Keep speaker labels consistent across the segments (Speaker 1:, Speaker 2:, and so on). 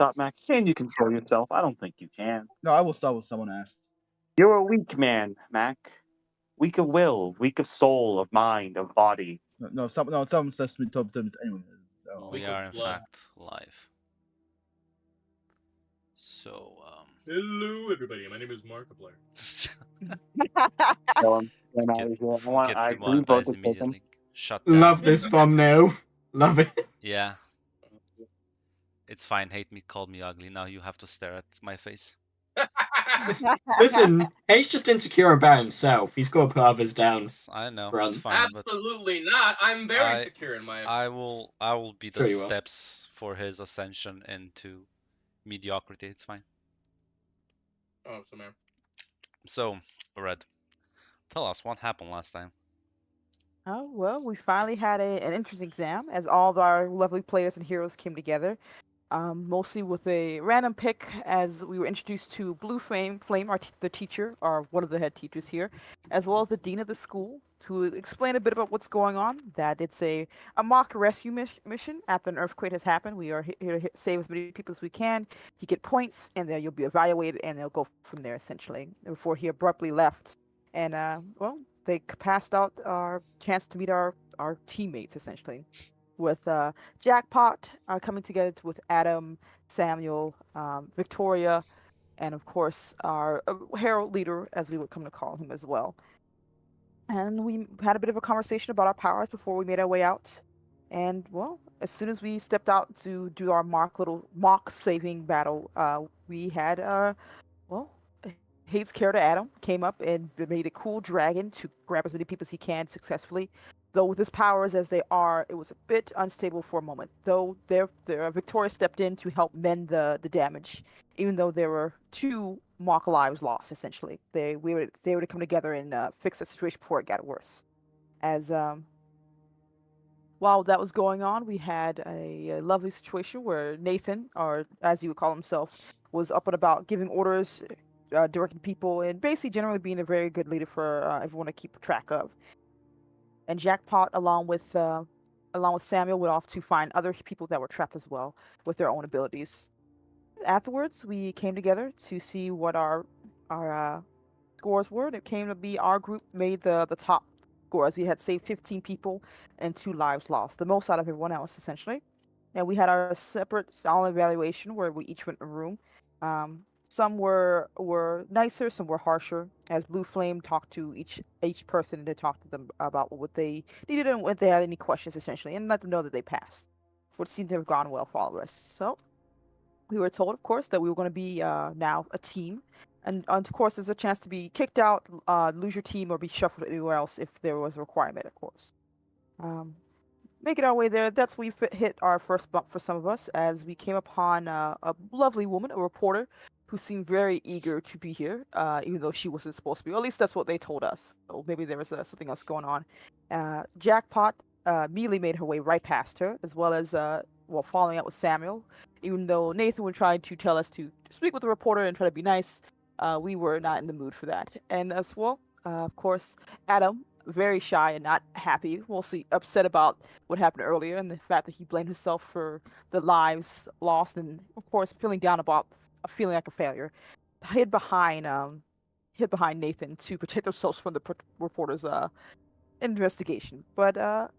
Speaker 1: Stop, Max. Can you control yourself? I don't think you can.
Speaker 2: No, I will stop when someone asks.
Speaker 1: You're a weak man, Mac. Weak of will, weak of soul, of mind, of body.
Speaker 2: Someone says to me, anyway.
Speaker 3: We
Speaker 4: Weak
Speaker 3: are
Speaker 4: of
Speaker 3: in
Speaker 4: blood.
Speaker 3: fact live. So,
Speaker 4: Hello, everybody. My name is Markiplier.
Speaker 1: Kill him. Get him out
Speaker 3: get
Speaker 1: of here. I
Speaker 3: get
Speaker 1: agree, vote
Speaker 3: demonetized
Speaker 1: to kill him.
Speaker 3: immediately. Shut
Speaker 5: Love
Speaker 3: down.
Speaker 5: this thumbnail. Love it.
Speaker 3: Yeah, it's fine. Hate me, called me ugly. Now you have to stare at my face.
Speaker 5: Listen, Hate's just insecure about himself. He's got to put others down.
Speaker 3: I know
Speaker 5: Run.
Speaker 3: it's fine, but
Speaker 4: Absolutely not. I'm very
Speaker 3: I-
Speaker 4: secure in my.
Speaker 3: I will be the
Speaker 5: Sure you will.
Speaker 3: steps for his ascension into mediocrity. It's fine.
Speaker 4: Oh, so man.
Speaker 3: So, Red, tell us what happened last time.
Speaker 6: Oh, well, we finally had an entrance exam as all of our lovely players and heroes came together. Mostly with a random pick as we were introduced to Blue Flame, the teacher, or one of the head teachers here, as well as the dean of the school, who explained a bit about what's going on, that it's a mock rescue mission after an earthquake has happened. We are here to save as many people as we can. You get points, and then you'll be evaluated, and they'll go from there, essentially, before he abruptly left. And, well, they passed out our chance to meet our teammates, essentially, with Jackpot coming together with Adam, Samuel, Victoria, and of course our Herald leader, as we would come to call him as well. And we had a bit of a conversation about our powers before we made our way out. And well, as soon as we stepped out to do our mock saving battle, we had well, Hate's character Adam came up and made a cool dragon to grab as many people as he can successfully. Though with his powers as they are, it was a bit unstable for a moment. Though Victoria stepped in to help mend the damage, even though there were 2 mock lives lost. Essentially, they were to come together and fix the situation before it got worse. As while that was going on, we had a lovely situation where Nathan, or as he would call himself, was up and about giving orders, directing people, and basically generally being a very good leader for everyone to keep track of. And Jackpot, along with Samuel, went off to find other people that were trapped as well with their own abilities. Afterwards, we came together to see what our scores were. And it came to be our group made the top scores. We had saved 15 people and 2 lives lost, the most out of everyone else, essentially. And we had our separate solid evaluation where we each went in a room. Some were nicer, some were harsher. As Blue Flame talked to each person to talk to them about what they needed and if they had any questions, essentially, and let them know that they passed. Which seemed to have gone well for all of us. So we were told, of course, that we were going to be now a team, and of course, there's a chance to be kicked out, lose your team, or be shuffled anywhere else if there was a requirement, of course. Making our way there, that's where we hit our first bump for some of us, as we came upon a lovely woman, a reporter, who seemed very eager to be here, even though she wasn't supposed to be. Or at least that's what they told us. Or maybe there was something else going on. Jackpot immediately made her way right past her, as well as following up with Samuel. Even though Nathan would try to tell us to speak with the reporter and try to be nice, we were not in the mood for that. And as well, of course, Adam, very shy and not happy, mostly upset about what happened earlier and the fact that he blamed himself for the lives lost, and of course, feeling down about feeling like a failure, hid behind Nathan to protect themselves from the reporter's investigation. But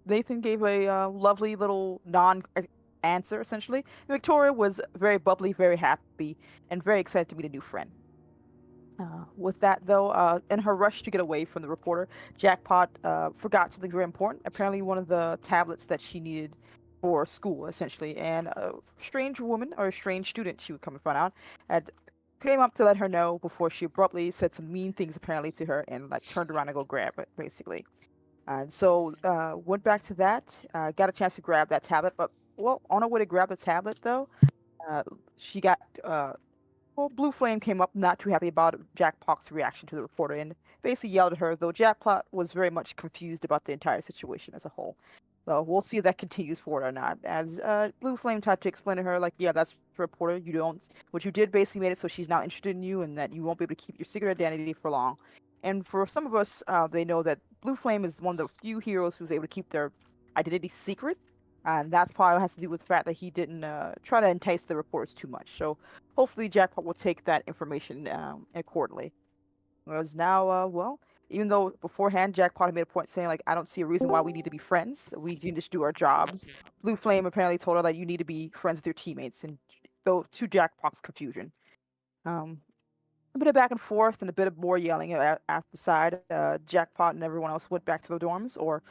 Speaker 6: Nathan gave a lovely little non-answer, essentially. And Victoria was very bubbly, very happy, and very excited to meet a new friend. With that, though, in her rush to get away from the reporter, Jackpot forgot something very important. Apparently, one of the tablets that she needed for school, essentially, and a strange woman, or a strange student, she would come and find out, had came up to let her know before she abruptly said some mean things apparently to her and like turned around to go grab it, basically. And so went back to that, got a chance to grab that tablet, but well, on her way to grab the tablet though, she got Blue Flame came up not too happy about Jackpot's reaction to the reporter and basically yelled at her, though Jackpot was very much confused about the entire situation as a whole. So we'll see if that continues forward or not. As Blue Flame tried to explain to her, like, yeah, that's the reporter. You don't. What you did basically made it so she's now interested in you and that you won't be able to keep your secret identity for long. And for some of us, they know that Blue Flame is one of the few heroes who's able to keep their identity secret. And that's probably has to do with the fact that he didn't try to entice the reporters too much. So hopefully Jackpot will take that information accordingly. Whereas now, well, even though beforehand Jackpot had made a point saying like, I don't see a reason why we need to be friends. We can just do our jobs. Blue Flame apparently told her that you need to be friends with your teammates, and though to Jackpot's confusion. A bit of back and forth and a bit of more yelling at the side. Jackpot and everyone else went back to their dorms, or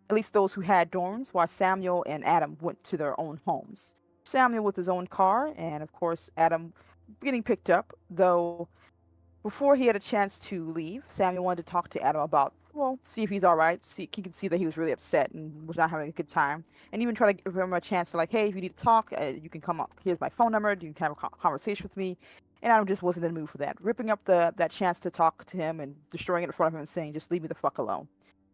Speaker 6: at least those who had dorms, while Samuel and Adam went to their own homes. Samuel with his own car, and of course Adam getting picked up, though before he had a chance to leave, Samuel wanted to talk to Adam about, well, see if he's all right. See, he could see that he was really upset and was not having a good time, and even try to give him a chance to like, hey, if you need to talk, you can come up. Here's my phone number. You can have a conversation with me. And Adam just wasn't in the mood for that, ripping up that chance to talk to him and destroying it in front of him and saying, just leave me the fuck alone.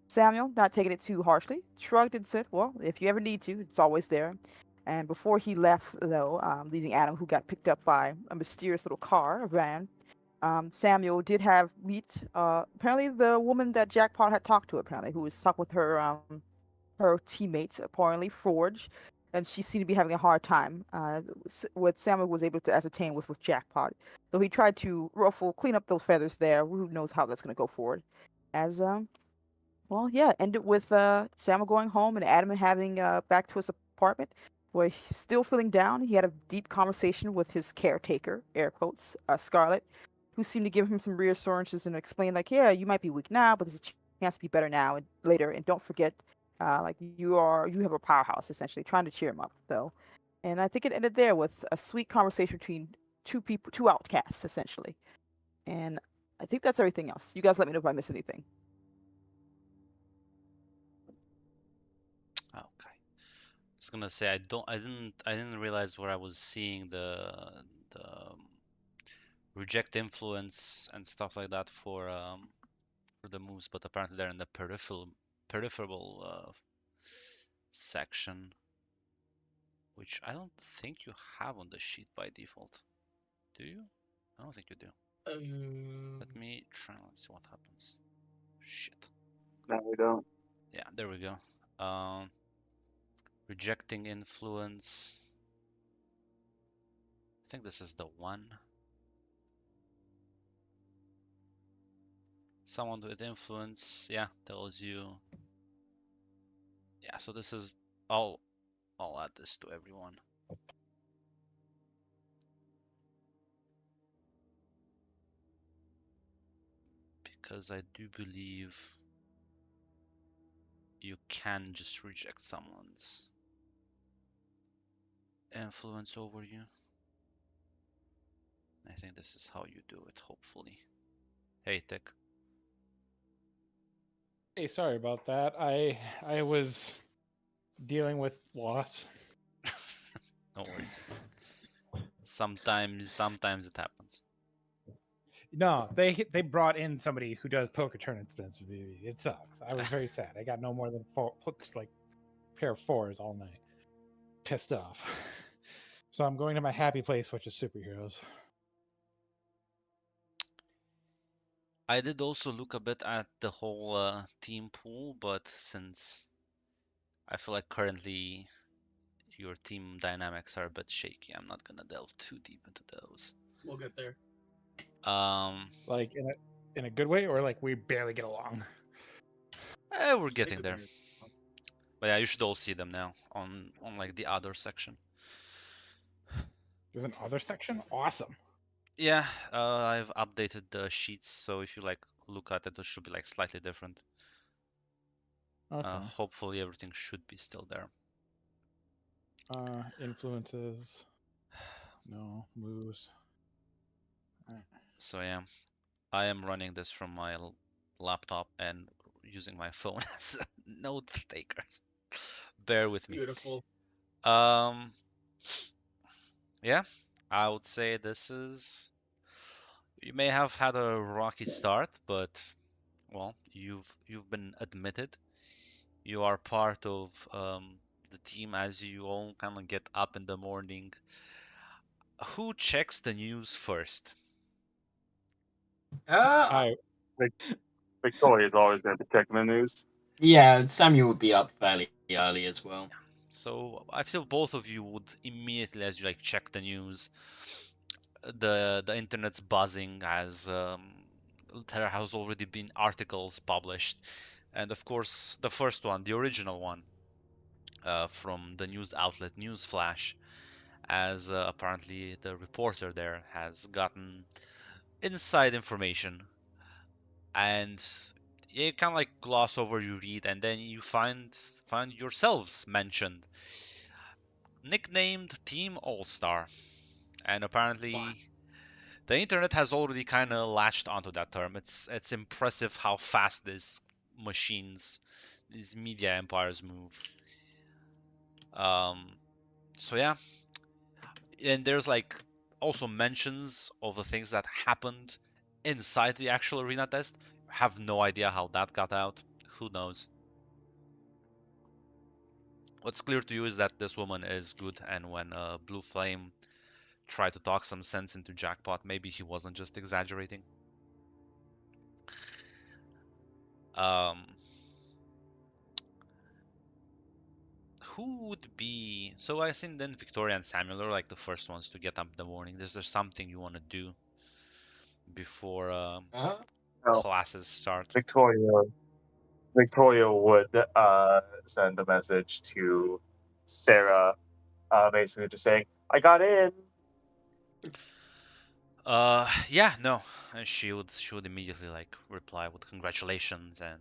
Speaker 6: Samuel, not taking it too harshly, shrugged and said, well, if you ever need to, it's always there. And before he left, though, leaving Adam, who got picked up by a mysterious little car, a van, Samuel did meet apparently the woman that Jackpot had talked to, apparently, who was talking with her teammates, apparently Forge, and she seemed to be having a hard time. What Samuel was able to ascertain was with Jackpot, though he tried to clean up those feathers there. Who knows how that's going to go forward? As well, yeah, ended with Samuel going home and Adam having back to his apartment, where he's still feeling down. He had a deep conversation with his caretaker, air quotes, Scarlett, who seemed to give him some reassurances and explain like, yeah, you might be weak now, but there's a chance to be better now and later, and don't forget, like you have a powerhouse, essentially, trying to cheer him up though. And I think it ended there with a sweet conversation between two outcasts, essentially. And I think that's everything else. You guys let me know if I missed anything.
Speaker 3: Okay. I was gonna say I didn't realize where I was seeing the reject influence and stuff like that for the moves, but apparently they're in the peripheral section, which I don't think you have on the sheet by default. Do you? I don't think you do. Let me try. Let's see what happens. Shit.
Speaker 1: No, we don't.
Speaker 3: Yeah, there we go. Rejecting influence. I think this is the one. Someone with influence, yeah, tells you. Yeah, so this is I'll add this to everyone. Because I do believe you can just reject someone's influence over you. I think this is how you do it, hopefully. Hey, Tick.
Speaker 7: Hey, sorry about that. I was dealing with loss.
Speaker 3: No worries. Sometimes it happens.
Speaker 7: No, they brought in somebody who does poker tournaments. It sucks. I was very sad. I got no more than pair of fours all night. Pissed off. So I'm going to my happy place, which is superheroes.
Speaker 3: I did also look a bit at the whole team pool, but since I feel like currently your team dynamics are a bit shaky, I'm not gonna delve too deep into those.
Speaker 4: We'll get there.
Speaker 7: Like in a good way, or like we barely get along.
Speaker 3: We're getting there. But yeah, you should all see them now on like the other section.
Speaker 7: There's an other section? Awesome.
Speaker 3: Yeah, I've updated the sheets, so if you like look at it, it should be like slightly different.
Speaker 7: Okay.
Speaker 3: Hopefully everything should be still there.
Speaker 7: Influences. No moves.
Speaker 3: So yeah, I am running this from my laptop and using my phone as note takers. Bear with me.
Speaker 4: Beautiful.
Speaker 3: Yeah, I would say this is. You may have had a rocky start, but well, you've been admitted. You are part of the team as you all kind of get up in the morning. Who checks the news first?
Speaker 1: Victoria's always going to check the news.
Speaker 5: Yeah, Samuel would be up fairly early as well.
Speaker 3: So I feel both of you would immediately, as you like check the news, the internet's buzzing as there has already been articles published, and of course the first one, the original one, from the news outlet Newsflash, as apparently the reporter there has gotten inside information, and you kind of like gloss over, you read, and then you find yourselves mentioned, nicknamed Team All Star, and apparently
Speaker 4: Fine.
Speaker 3: the internet has already kind of latched onto that term. It's impressive how fast these machines, these media empires move. So yeah, and there's like also mentions of the things that happened inside the actual arena test. Have no idea how that got out. Who knows? What's clear to you is that this woman is good, and when Blue Flame tried to talk some sense into Jackpot, maybe he wasn't just exaggerating. Um, who would be? So I think then Victoria and Samuel are like the first ones to get up in the morning. Is there something you want to do before
Speaker 5: Uh,
Speaker 1: No,
Speaker 3: classes start?
Speaker 1: Victoria would send a message to Sarah, basically just saying, "I got in."
Speaker 3: Yeah, no. And she would immediately like reply with congratulations, and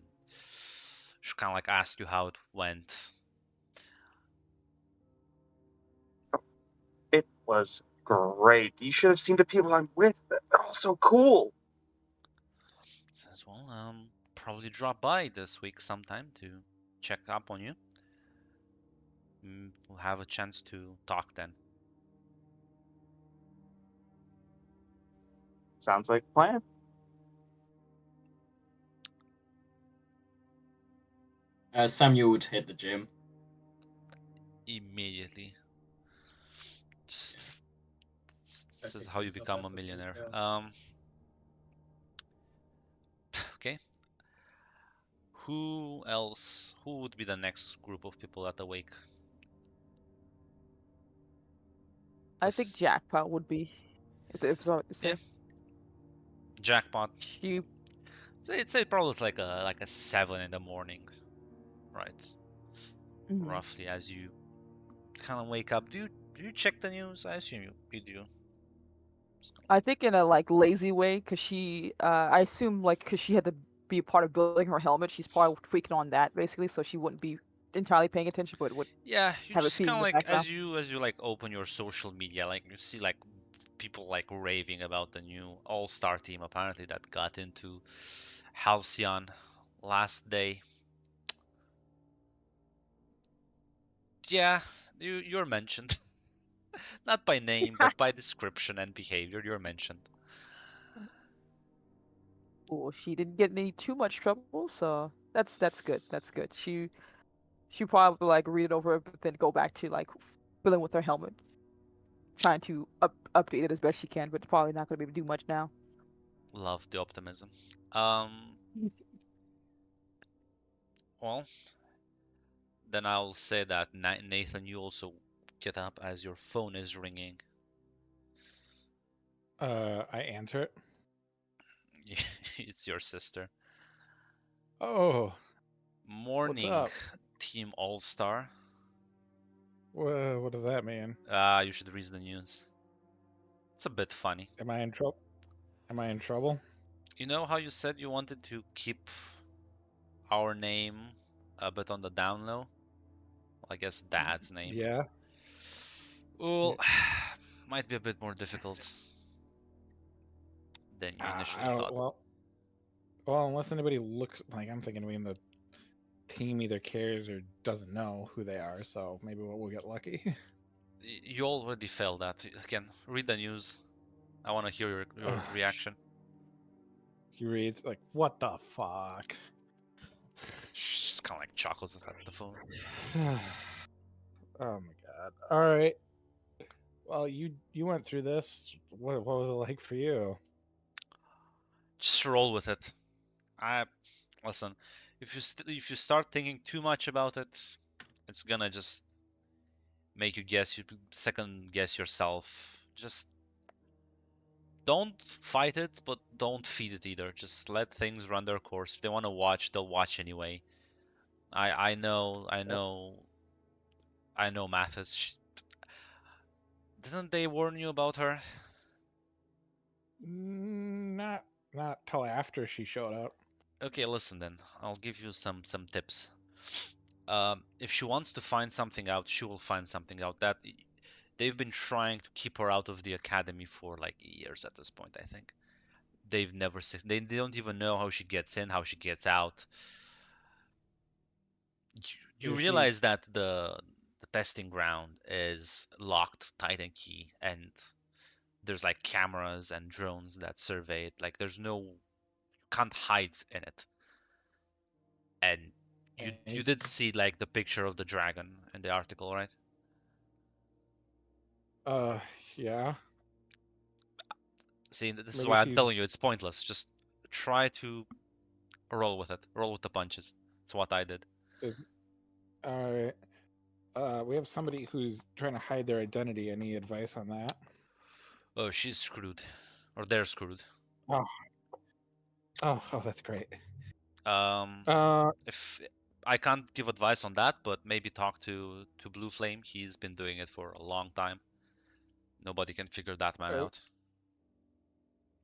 Speaker 3: she kind of like ask you how it went.
Speaker 1: It was great. You should have seen the people I'm with. They're all so cool.
Speaker 3: Says, well, probably drop by this week sometime to check up on you. We'll have a chance to talk then.
Speaker 1: Sounds like a plan.
Speaker 5: Samuel would hit the gym.
Speaker 3: Immediately. Just, this is
Speaker 4: think
Speaker 3: how you
Speaker 4: he's not
Speaker 3: become
Speaker 4: that
Speaker 3: a millionaire.
Speaker 4: yeah.
Speaker 3: Okay. Who else? Who would be the next group of people at the wake?
Speaker 6: I think
Speaker 3: This-
Speaker 6: Jackpot would be. If it's all right to say.
Speaker 3: Yeah. Jackpot.
Speaker 6: She
Speaker 3: So I'd say probably it's like a 7 in the morning, right?
Speaker 6: Mhm.
Speaker 3: Roughly as you kind of wake up. Do you check the news? I assume you do.
Speaker 6: I think in a like lazy way, cause she, I assume like cause she had to be a part of building her helmet, she's probably tweaking on that basically, so she wouldn't be entirely paying attention, but would
Speaker 3: Yeah, you
Speaker 6: have it
Speaker 3: just
Speaker 6: feeding
Speaker 3: kind of
Speaker 6: in the
Speaker 3: like
Speaker 6: background.
Speaker 3: as you like open your social media, like you see like people like raving about the new All-Star team apparently that got into Halcyon last day. Yeah, you're mentioned. Not by name, but by description and behavior, you're mentioned.
Speaker 6: Well, she didn't get any too much trouble, so that's good. That's good. She probably like read it over, but then go back to like filling with her helmet, trying to update it as best she can, but probably not gonna be able to do much now.
Speaker 3: Love the optimism. Well, then I'll say that Nathan, you also get up as your phone is ringing.
Speaker 7: I answer it.
Speaker 3: It's your sister.
Speaker 7: Oh,
Speaker 3: Morning,
Speaker 7: up?
Speaker 3: Team All-Star.
Speaker 7: what does that mean?
Speaker 3: You should read the news. It's a bit funny.
Speaker 7: Am I in trouble? Am I in trouble?
Speaker 3: You know how you said you wanted to keep our name a bit on the down low? I guess Dad's name.
Speaker 7: Yeah.
Speaker 3: Well, might be a bit more difficult than you initially thought.
Speaker 7: Well, unless anybody looks like I'm thinking, the team either cares or doesn't know who they are, so maybe we'll get lucky.
Speaker 3: You already failed that. Again, read the news. I want to hear your reaction.
Speaker 7: He reads like, "What the fuck?"
Speaker 3: Just kind of like chuckles at the phone.
Speaker 7: Oh my god! All right. Well, you went through this. What was it like for you?
Speaker 3: Just roll with it. Listen. If you start thinking too much about it, it's gonna just make you guess, you second guess yourself. Just don't fight it, but don't feed it either. Just let things run their course. If they want to watch, they'll watch anyway. I know Mathis. Didn't they warn you about her?
Speaker 7: Not till after she showed up.
Speaker 3: Okay, listen then. I'll give you some tips. If she wants to find something out, she will find something out. That they've been trying to keep her out of the academy for like years at this point, I think. They've never they don't even know how she gets in, how she gets out. You
Speaker 7: Is she-
Speaker 3: realize that the testing ground is locked, tight and key, and there's like cameras and drones that survey it. Like there's no, you can't hide in it. And you did see like the picture of the dragon in the article, right?
Speaker 7: Yeah.
Speaker 3: See, this is
Speaker 7: Maybe
Speaker 3: why I'm
Speaker 7: she's-
Speaker 3: telling you it's pointless. Just try to roll with it. Roll with the punches. It's what I did.
Speaker 7: All right. We have somebody who's trying to hide their identity. Any advice on that?
Speaker 3: Oh, she's screwed. Or they're screwed.
Speaker 7: Oh, that's great.
Speaker 3: If I can't give advice on that, but maybe talk to Blue Flame. He's been doing it for a long time. Nobody can figure that man
Speaker 7: Oh.
Speaker 3: out.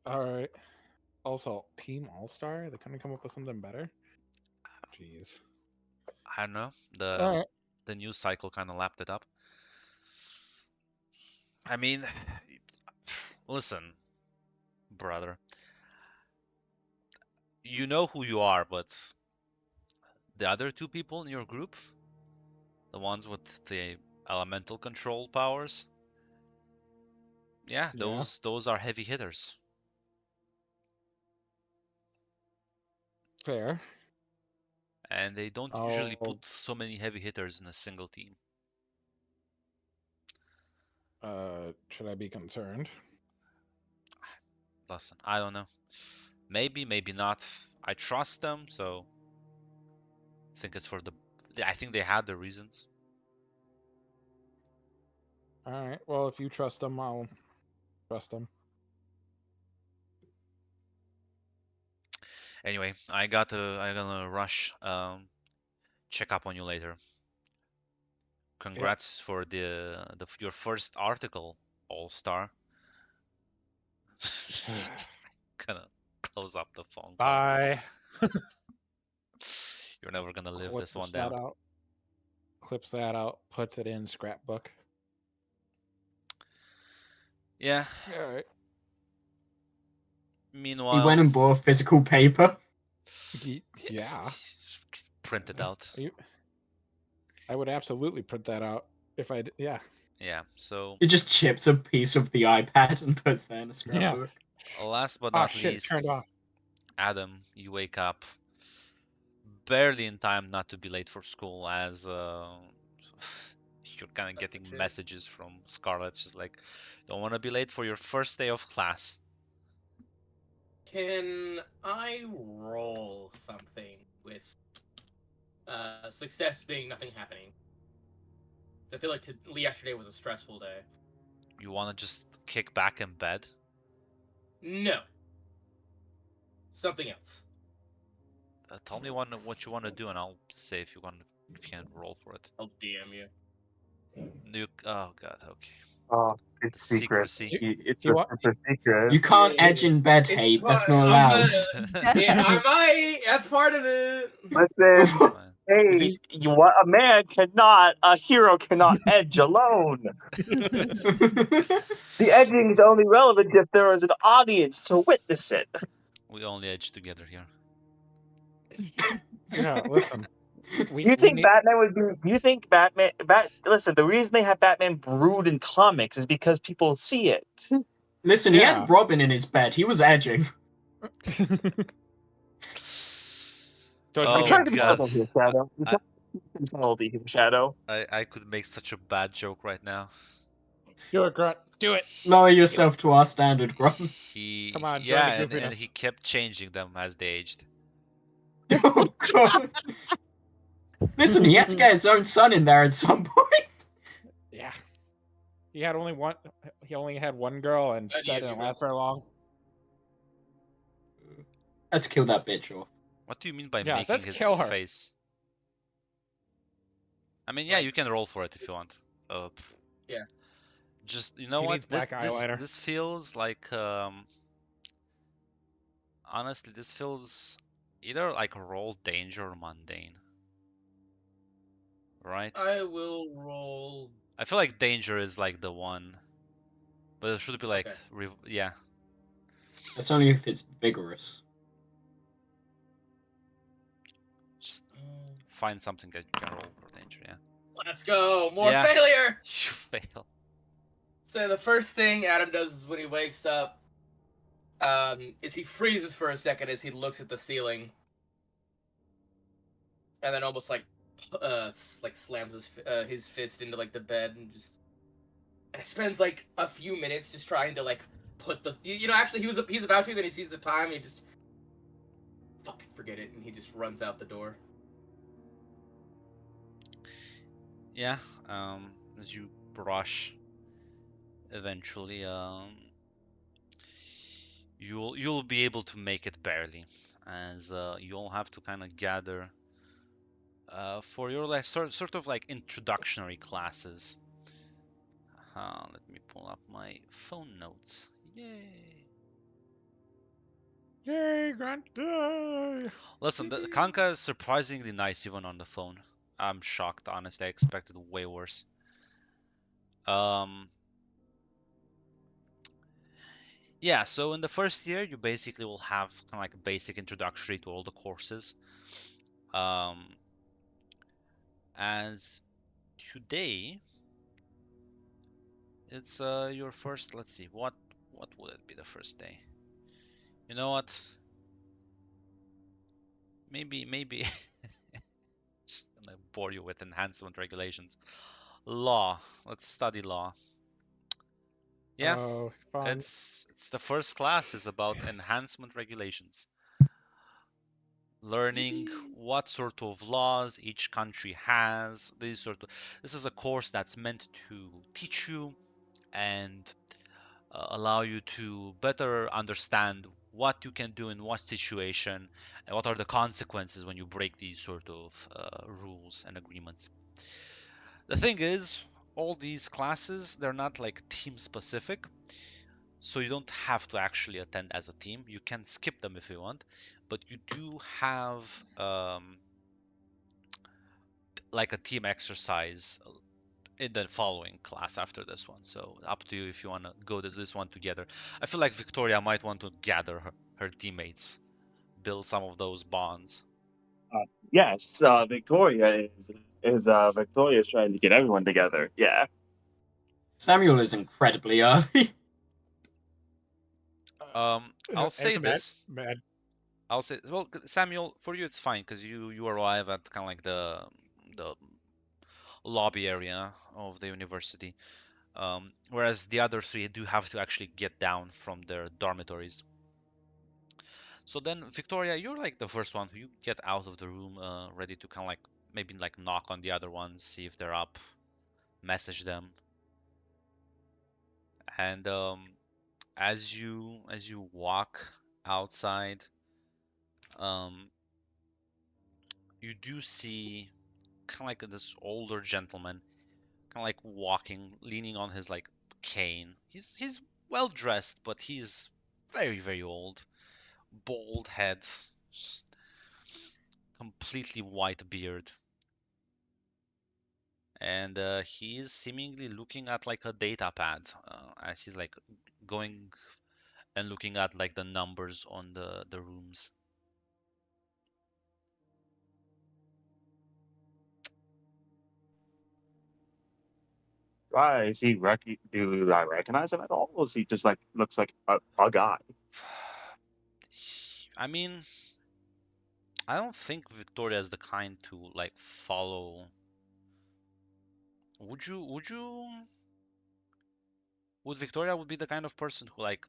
Speaker 7: All right. Also, Team All Star. They couldn't come up with something better. Jeez.
Speaker 3: I don't know.
Speaker 7: All right.
Speaker 3: The news cycle kind of lapped it up. I mean, listen, brother. You know who you are, but the other two people in your group, the ones with the elemental control powers, yeah,
Speaker 7: Yeah.
Speaker 3: those are heavy hitters.
Speaker 7: Fair.
Speaker 3: And they don't usually
Speaker 7: Oh.
Speaker 3: put so many heavy hitters in a single team.
Speaker 7: Should I be concerned?
Speaker 3: Listen, I don't know. Maybe, maybe not. I trust them, so I think it's for the. I think they had their reasons.
Speaker 7: All right. Well, if you trust them, I'll trust them.
Speaker 3: Anyway, I'm gonna rush. Check up on you later. Congrats for your first article, All Star. Gonna close up the phone call.
Speaker 7: Bye.
Speaker 3: You're never gonna live
Speaker 7: Clips
Speaker 3: this one
Speaker 7: that
Speaker 3: down.
Speaker 7: out. Clips that out. Puts it in scrapbook.
Speaker 3: Yeah.
Speaker 7: All right.
Speaker 3: Meanwhile,
Speaker 5: He went and bought physical paper.
Speaker 7: Yeah.
Speaker 3: Print it out.
Speaker 7: I would absolutely print that out if I. Yeah.
Speaker 3: Yeah. So
Speaker 5: He just chips a piece of the iPad and puts that in a
Speaker 7: Yeah.
Speaker 5: scrapbook.
Speaker 3: last but
Speaker 7: Oh
Speaker 3: not
Speaker 7: shit! It
Speaker 3: least,
Speaker 7: turned off.
Speaker 3: Adam, you wake up barely in time not to be late for school, as you're kind of getting
Speaker 4: shit.
Speaker 3: messages from Scarlett. She's like, "Don't want to be late for your first day of class."
Speaker 4: Can I roll something with success being nothing happening? I feel like yesterday was a stressful day.
Speaker 3: You want to just kick back in bed?
Speaker 4: No. Something else.
Speaker 3: Tell me what you want to do, and I'll say if you can roll for it.
Speaker 4: I'll DM you.
Speaker 3: Oh god, okay.
Speaker 1: Oh, it's
Speaker 3: The
Speaker 1: secret.
Speaker 3: secrecy.
Speaker 1: It's
Speaker 7: You
Speaker 1: a,
Speaker 7: want-
Speaker 1: it's a secret.
Speaker 5: You can't
Speaker 4: Yeah,
Speaker 5: edge in bed,
Speaker 4: It's
Speaker 5: Hate. That's
Speaker 4: fine.
Speaker 5: not
Speaker 4: I'm
Speaker 5: allowed.
Speaker 4: gonna- Yeah, I might. That's part of it.
Speaker 1: Listen,
Speaker 3: Fine.
Speaker 1: hey, you what? A man cannot, a hero cannot edge alone. The edging is only relevant if there is an audience to witness it.
Speaker 3: We only edge together here.
Speaker 7: Yeah. Listen.
Speaker 1: You think Batman would be? You think Batman? Listen, the reason they have Batman brood in comics is because people see it.
Speaker 5: Listen, he
Speaker 7: Yeah.
Speaker 5: had Robin in his bed. He was edging.
Speaker 7: Don't
Speaker 3: Oh,
Speaker 1: I'm trying to be
Speaker 3: God.
Speaker 1: subtle here, Shadow. I'm trying to be subtlety here, Shadow.
Speaker 3: I could make such a bad joke right now.
Speaker 7: do it, Grunt. Do it.
Speaker 5: Lower yourself to our standard, Grom.
Speaker 3: He
Speaker 7: Come on, join
Speaker 3: yeah,
Speaker 7: the
Speaker 3: and
Speaker 7: goofiness.
Speaker 3: he kept changing them as they aged.
Speaker 5: Oh, God. Listen, he had to get his own son in there at some point.
Speaker 7: Yeah. He had only one. He only had one girl, and
Speaker 4: How do
Speaker 7: that
Speaker 4: you
Speaker 7: didn't
Speaker 4: know?
Speaker 7: last very long.
Speaker 5: Let's kill that bitch off.
Speaker 3: What do you mean by
Speaker 7: Yeah,
Speaker 3: making
Speaker 7: let's
Speaker 3: his
Speaker 7: kill her.
Speaker 3: face? I mean, yeah,
Speaker 4: Like-
Speaker 3: you can roll for it if you want.
Speaker 4: Yeah.
Speaker 3: Just, you know
Speaker 7: He
Speaker 3: what?
Speaker 7: needs black eyeliner.
Speaker 3: This feels like honestly, this feels either like roll danger or mundane. Right?
Speaker 4: I will roll.
Speaker 3: I feel like danger is like the one. But it should be like
Speaker 4: Okay.
Speaker 3: yeah.
Speaker 5: That's only if it's vigorous.
Speaker 3: Just find something that you can roll for danger, yeah.
Speaker 4: Let's go. More
Speaker 3: Yeah.
Speaker 4: failure.
Speaker 3: You fail.
Speaker 4: So the first thing Adam does is when he wakes up, is he freezes for a second as he looks at the ceiling, and then almost like slams his fist into like the bed and just spends like a few minutes just trying to like put the actually he's about to, then he sees the time and he just fucking forget it and he just runs out the door.
Speaker 3: Yeah, as you brush, eventually, you'll be able to make it barely, as you'll have to kind of gather for your like sort of like introductory classes. Let me pull up my phone notes. Yay!
Speaker 7: Yay, Grant! Yay!
Speaker 3: Listen, the Kanka is surprisingly nice even on the phone. I'm shocked, honestly. I expected way worse. Yeah, so in the first year, you basically will have kind of like a basic introductory to all the courses. As today, it's your first. Let's see, what would it be the first day? You know what? Maybe just gonna bore you with enhancement regulations. Law. Let's study law. Yeah,
Speaker 7: Oh, fun.
Speaker 3: it's the first class is about enhancement regulations. Learning what sort of laws each country has. This is a course that's meant to teach you and allow you to better understand what you can do in what situation and what are the consequences when you break these sort of rules and agreements. The thing is, all these classes, they're not like team specific, so you don't have to actually attend as a team. You can skip them if you want, but you do have like a team exercise in the following class after this one. So up to you if you want to go to this one together. I feel like Victoria might want to gather her teammates, build some of those bonds.
Speaker 1: Yes, Victoria's trying to get everyone together. Yeah.
Speaker 5: Samuel is incredibly early.
Speaker 3: I'll say
Speaker 7: It's
Speaker 3: this.
Speaker 7: Bad.
Speaker 3: I'll say, well, Samuel, for you it's fine because you arrive at kind of like the lobby area of the university, whereas the other three do have to actually get down from their dormitories. So then, Victoria, you're like the first one who you get out of the room, ready to kind of like maybe like knock on the other ones, see if they're up, message them, and as you walk outside, you do see kind of like this older gentleman, kind of like walking, leaning on his like cane. He's well dressed, but he's very old, bald head, just completely white beard, and he's seemingly looking at like a data pad as he's like going and looking at like the numbers on the rooms.
Speaker 1: Why is he do I recognize him at all? Or is he just like looks like a guy?
Speaker 3: I mean, I don't think Victoria is the kind to like follow. Would Victoria would be the kind of person who like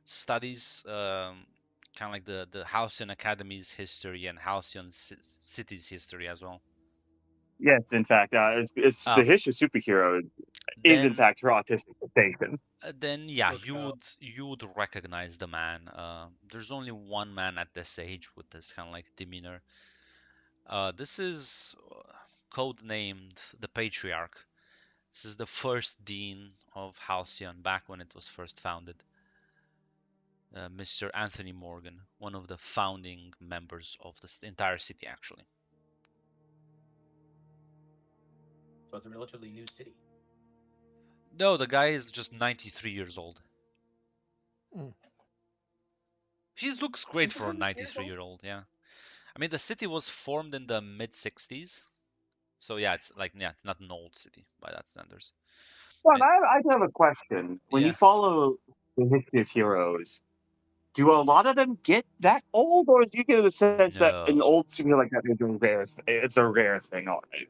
Speaker 3: studies kind of like the Halcyon Academy's history and Halcyon City's history as well?
Speaker 1: Yes, in fact, it's
Speaker 3: Ah.
Speaker 1: the history of superheroes is in
Speaker 3: Then,
Speaker 1: fact her autistic station.
Speaker 3: then yeah,
Speaker 4: Look,
Speaker 3: you would recognize the man. There's only one man at this age with this kind of like demeanor. This is codenamed the Patriarch. This is the first dean of Halcyon back when it was first founded. Mr. Anthony Morgan, one of the founding members of this entire city, actually.
Speaker 4: So it's a relatively new city.
Speaker 3: No, the guy is just 93 years old.
Speaker 7: Mm.
Speaker 3: He looks great
Speaker 4: He's
Speaker 3: for a
Speaker 4: 93 years
Speaker 3: 93-year-old, yeah. I mean, the city was formed in the mid 60s. So yeah, it's not an old city by that standards.
Speaker 1: Well, I have a question. When you
Speaker 3: Yeah.
Speaker 1: follow the history of heroes, do a lot of them get that old, or do you get the sense that an
Speaker 3: No.
Speaker 1: old superhero like that is a rare? It's a rare thing, all right.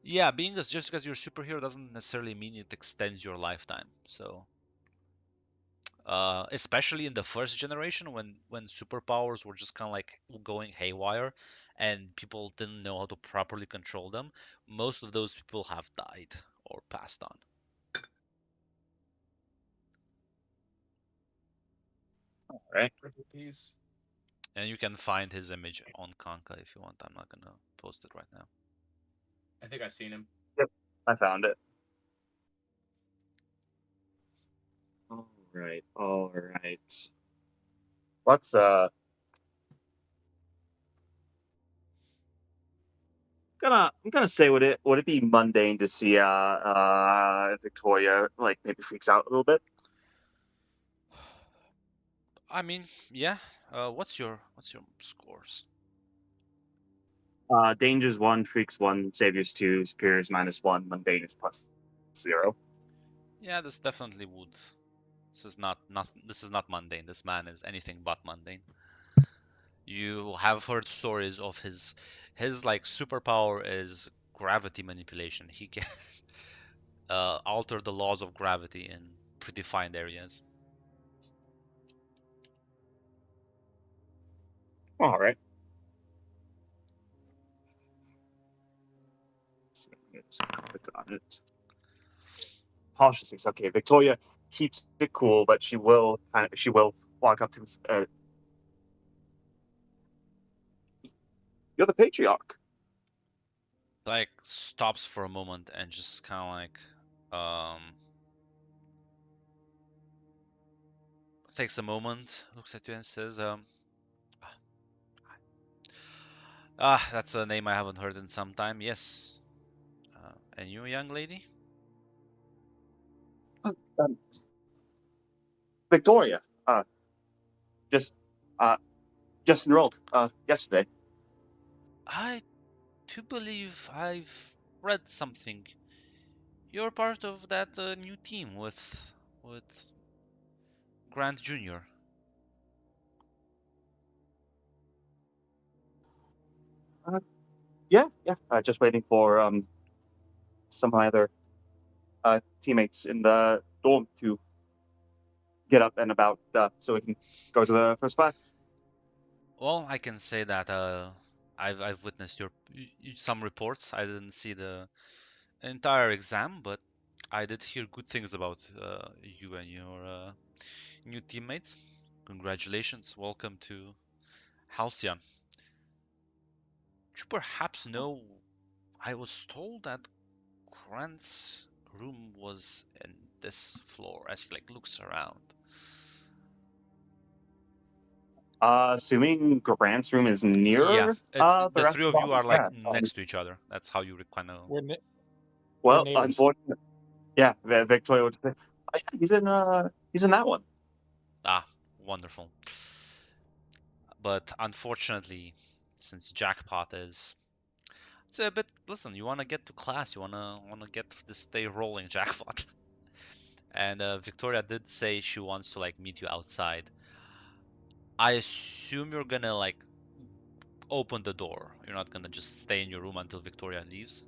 Speaker 3: Yeah, just because you're a superhero doesn't necessarily mean it extends your lifetime. So, especially in the first generation when superpowers were just kind of like going haywire and people didn't know how to properly control them, most of those people have died or passed on.
Speaker 1: Right.
Speaker 4: Peace.
Speaker 3: And you can find his image on Kanka if you want. I'm not gonna post it right now.
Speaker 4: I think I've seen him.
Speaker 1: I found it. All right. Let's I'm gonna say would it be mundane to see Victoria like maybe freaks out a little bit?
Speaker 3: I mean, yeah. What's your scores?
Speaker 1: Dangers 1, freaks 1, saviors 2, superiors -1, mundane is +0.
Speaker 3: Yeah, this definitely would. This is not mundane. This man is anything but mundane. You have heard stories of his like superpower is gravity manipulation. He can alter the laws of gravity in predefined areas.
Speaker 1: All right. Let's click on it. Cautious is okay. Victoria keeps it cool, but she will walk up to him. You're the patriarch.
Speaker 3: Like stops for a moment and just kind of like takes a moment, looks at you and says, that's a name I haven't heard in some time. Yes. And you, young lady?
Speaker 1: Victoria. Just enrolled yesterday.
Speaker 3: I do believe I've read something. You're part of that new team with Grant Jr.
Speaker 1: Yeah. Just waiting for some of my other teammates in the dorm to get up and about so we can go to the first class.
Speaker 3: Well, I can say that I've witnessed some reports. I didn't see the entire exam, but I did hear good things about you and your new teammates. Congratulations. Welcome to Halcyon. Do you perhaps know, I was told that Grant's room was in this floor as he like looks around.
Speaker 1: Assuming Grant's room is near.
Speaker 3: Yeah, it's the
Speaker 1: rest
Speaker 3: three of
Speaker 1: the
Speaker 3: you are
Speaker 1: office,
Speaker 3: like
Speaker 1: yeah.
Speaker 3: next to each other. That's how you kind of.
Speaker 1: Well,
Speaker 7: neighbors.
Speaker 1: unfortunately, yeah. Victoria would say, oh, yeah, he's in that one.
Speaker 3: Ah, wonderful. But unfortunately, since Jackpot is, it's a bit. Listen, you want to get to class. You wanna get this day rolling, Jackpot. And Victoria did say she wants to like meet you outside. I assume you're gonna like open the door. You're not gonna just stay in your room until Victoria leaves.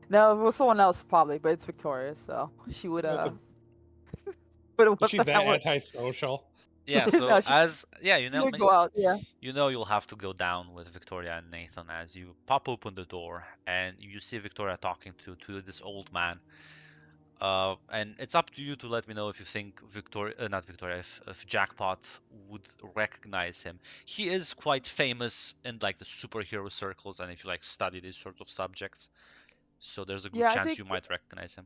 Speaker 6: No, it was someone else probably, but it's Victoria, so she would
Speaker 7: That's
Speaker 6: but what
Speaker 7: She's
Speaker 6: the
Speaker 7: that
Speaker 6: hell would-
Speaker 7: antisocial.
Speaker 3: Yeah,
Speaker 6: No,
Speaker 3: so
Speaker 6: she
Speaker 3: you
Speaker 6: would go out. Yeah.
Speaker 3: you know you'll have to go down with Victoria and Nathan as you pop open the door and you see Victoria talking to this old man. And it's up to you to let me know if you think not Victoria, if Jackpot would recognize him. He is quite famous in like the superhero circles, and if you like study these sort of subjects, so there's a good
Speaker 6: Yeah, I
Speaker 3: chance
Speaker 6: think
Speaker 3: you might recognize him.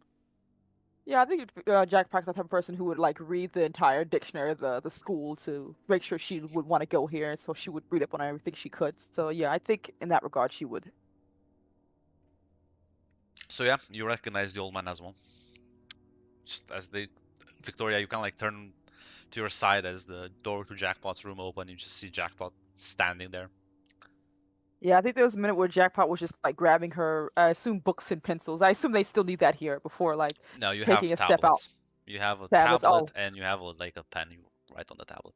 Speaker 6: Yeah, I think Jack Pack's the type of person who would like read the entire dictionary of the school to make sure she would want to go here, so she would read up on everything she could. So yeah, I think in that regard she would.
Speaker 3: So yeah, you recognize the old man as well. Just as Victoria, you kind of like turn to your side as the door to Jackpot's room open. You just see Jackpot standing there.
Speaker 6: Yeah, I think there was a minute where Jackpot was just like grabbing her, I assume books and pencils. I assume they still need that here before like
Speaker 3: No, you
Speaker 6: taking
Speaker 3: have
Speaker 6: a step out.
Speaker 3: tablets. You have a
Speaker 6: Tablets.
Speaker 3: tablet
Speaker 6: Oh,
Speaker 3: and you have like a pen you write on the tablet.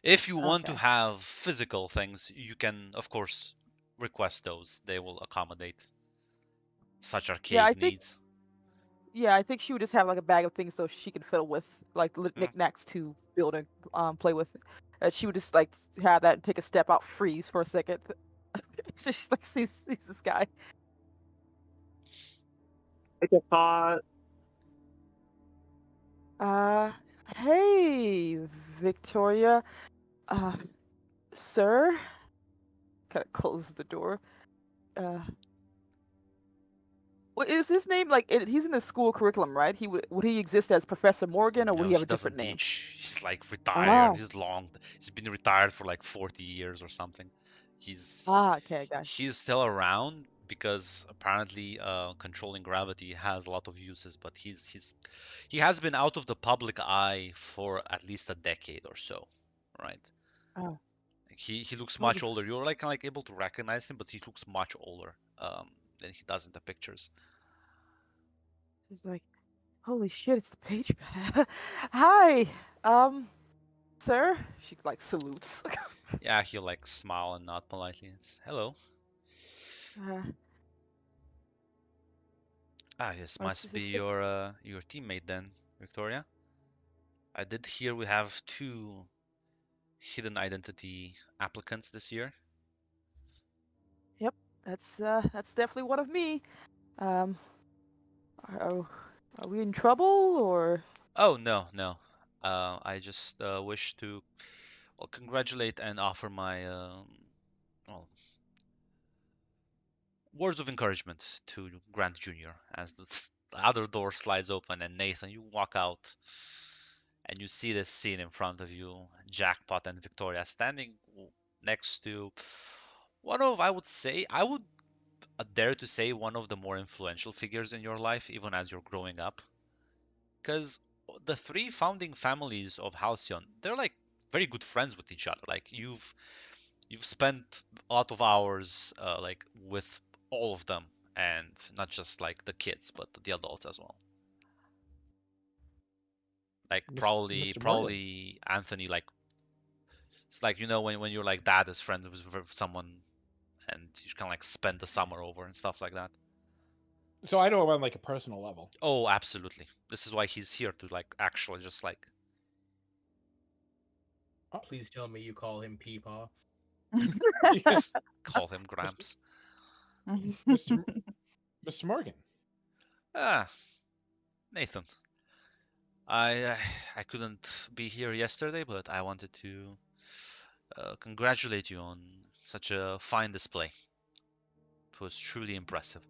Speaker 3: If you want to
Speaker 6: okay.
Speaker 3: have physical things, you can, of course, request those. They will accommodate such
Speaker 6: Yeah,
Speaker 3: archaic needs.
Speaker 6: I think she would just have like a bag of things so she could fiddle with, like
Speaker 3: Yeah.
Speaker 6: knickknacks to build and play with. She would just like have that and take a step out, freeze for a second. She just like sees this guy.
Speaker 1: I just thought.
Speaker 6: Hey, Victoria. Sir? Kind of closes the door. What is his name? Like, he's in the school curriculum, right? Would he exist as Professor Morgan, or would
Speaker 3: No,
Speaker 6: he have
Speaker 3: he
Speaker 6: a different
Speaker 3: doesn't
Speaker 6: name?
Speaker 3: teach. He's like retired.
Speaker 6: Oh.
Speaker 3: He's been retired for like 40 years or something.
Speaker 6: Okay, guys.
Speaker 3: He's still around because apparently controlling gravity has a lot of uses, but he has been out of the public eye for at least a decade or so, right?
Speaker 6: Oh.
Speaker 3: He looks
Speaker 6: Holy-
Speaker 3: much older. You're like kind of like able to recognize him, but he looks much older than he does in the pictures.
Speaker 6: He's like, holy shit, it's the page. Hi, sir. She like salutes.
Speaker 3: Yeah, he'll like smile and nod politely. It's, hello. Yes,
Speaker 6: Oh,
Speaker 3: must be your teammate then, Victoria. I did hear we have 2 hidden identity applicants this year.
Speaker 6: Yep, that's definitely one of me. Are we in trouble or?
Speaker 3: Oh, no. I just wish to congratulate and offer my well, words of encouragement to Grant Jr. as the other door slides open and Nathan, you walk out and you see this scene in front of you, Jackpot and Victoria standing next to I would dare to say one of the more influential figures in your life, even as you're growing up. Because the 3 founding families of Halcyon, they're like very good friends with each other. Like you've spent a lot of hours like with all of them, and not just like the kids, but the adults as well. Like
Speaker 7: Mr. Morgan.
Speaker 3: probably Anthony, like it's like when you're like dad is friends with someone, and you kind of like spend the summer over and stuff like that.
Speaker 7: So I know him on like a personal level.
Speaker 3: Oh, absolutely. This is why he's here to like actually just like
Speaker 4: Please tell me you call him Peepaw.
Speaker 3: just call him Gramps.
Speaker 7: Mr. Morgan.
Speaker 3: Nathan. I couldn't be here yesterday, but I wanted to congratulate you on such a fine display. It was truly impressive.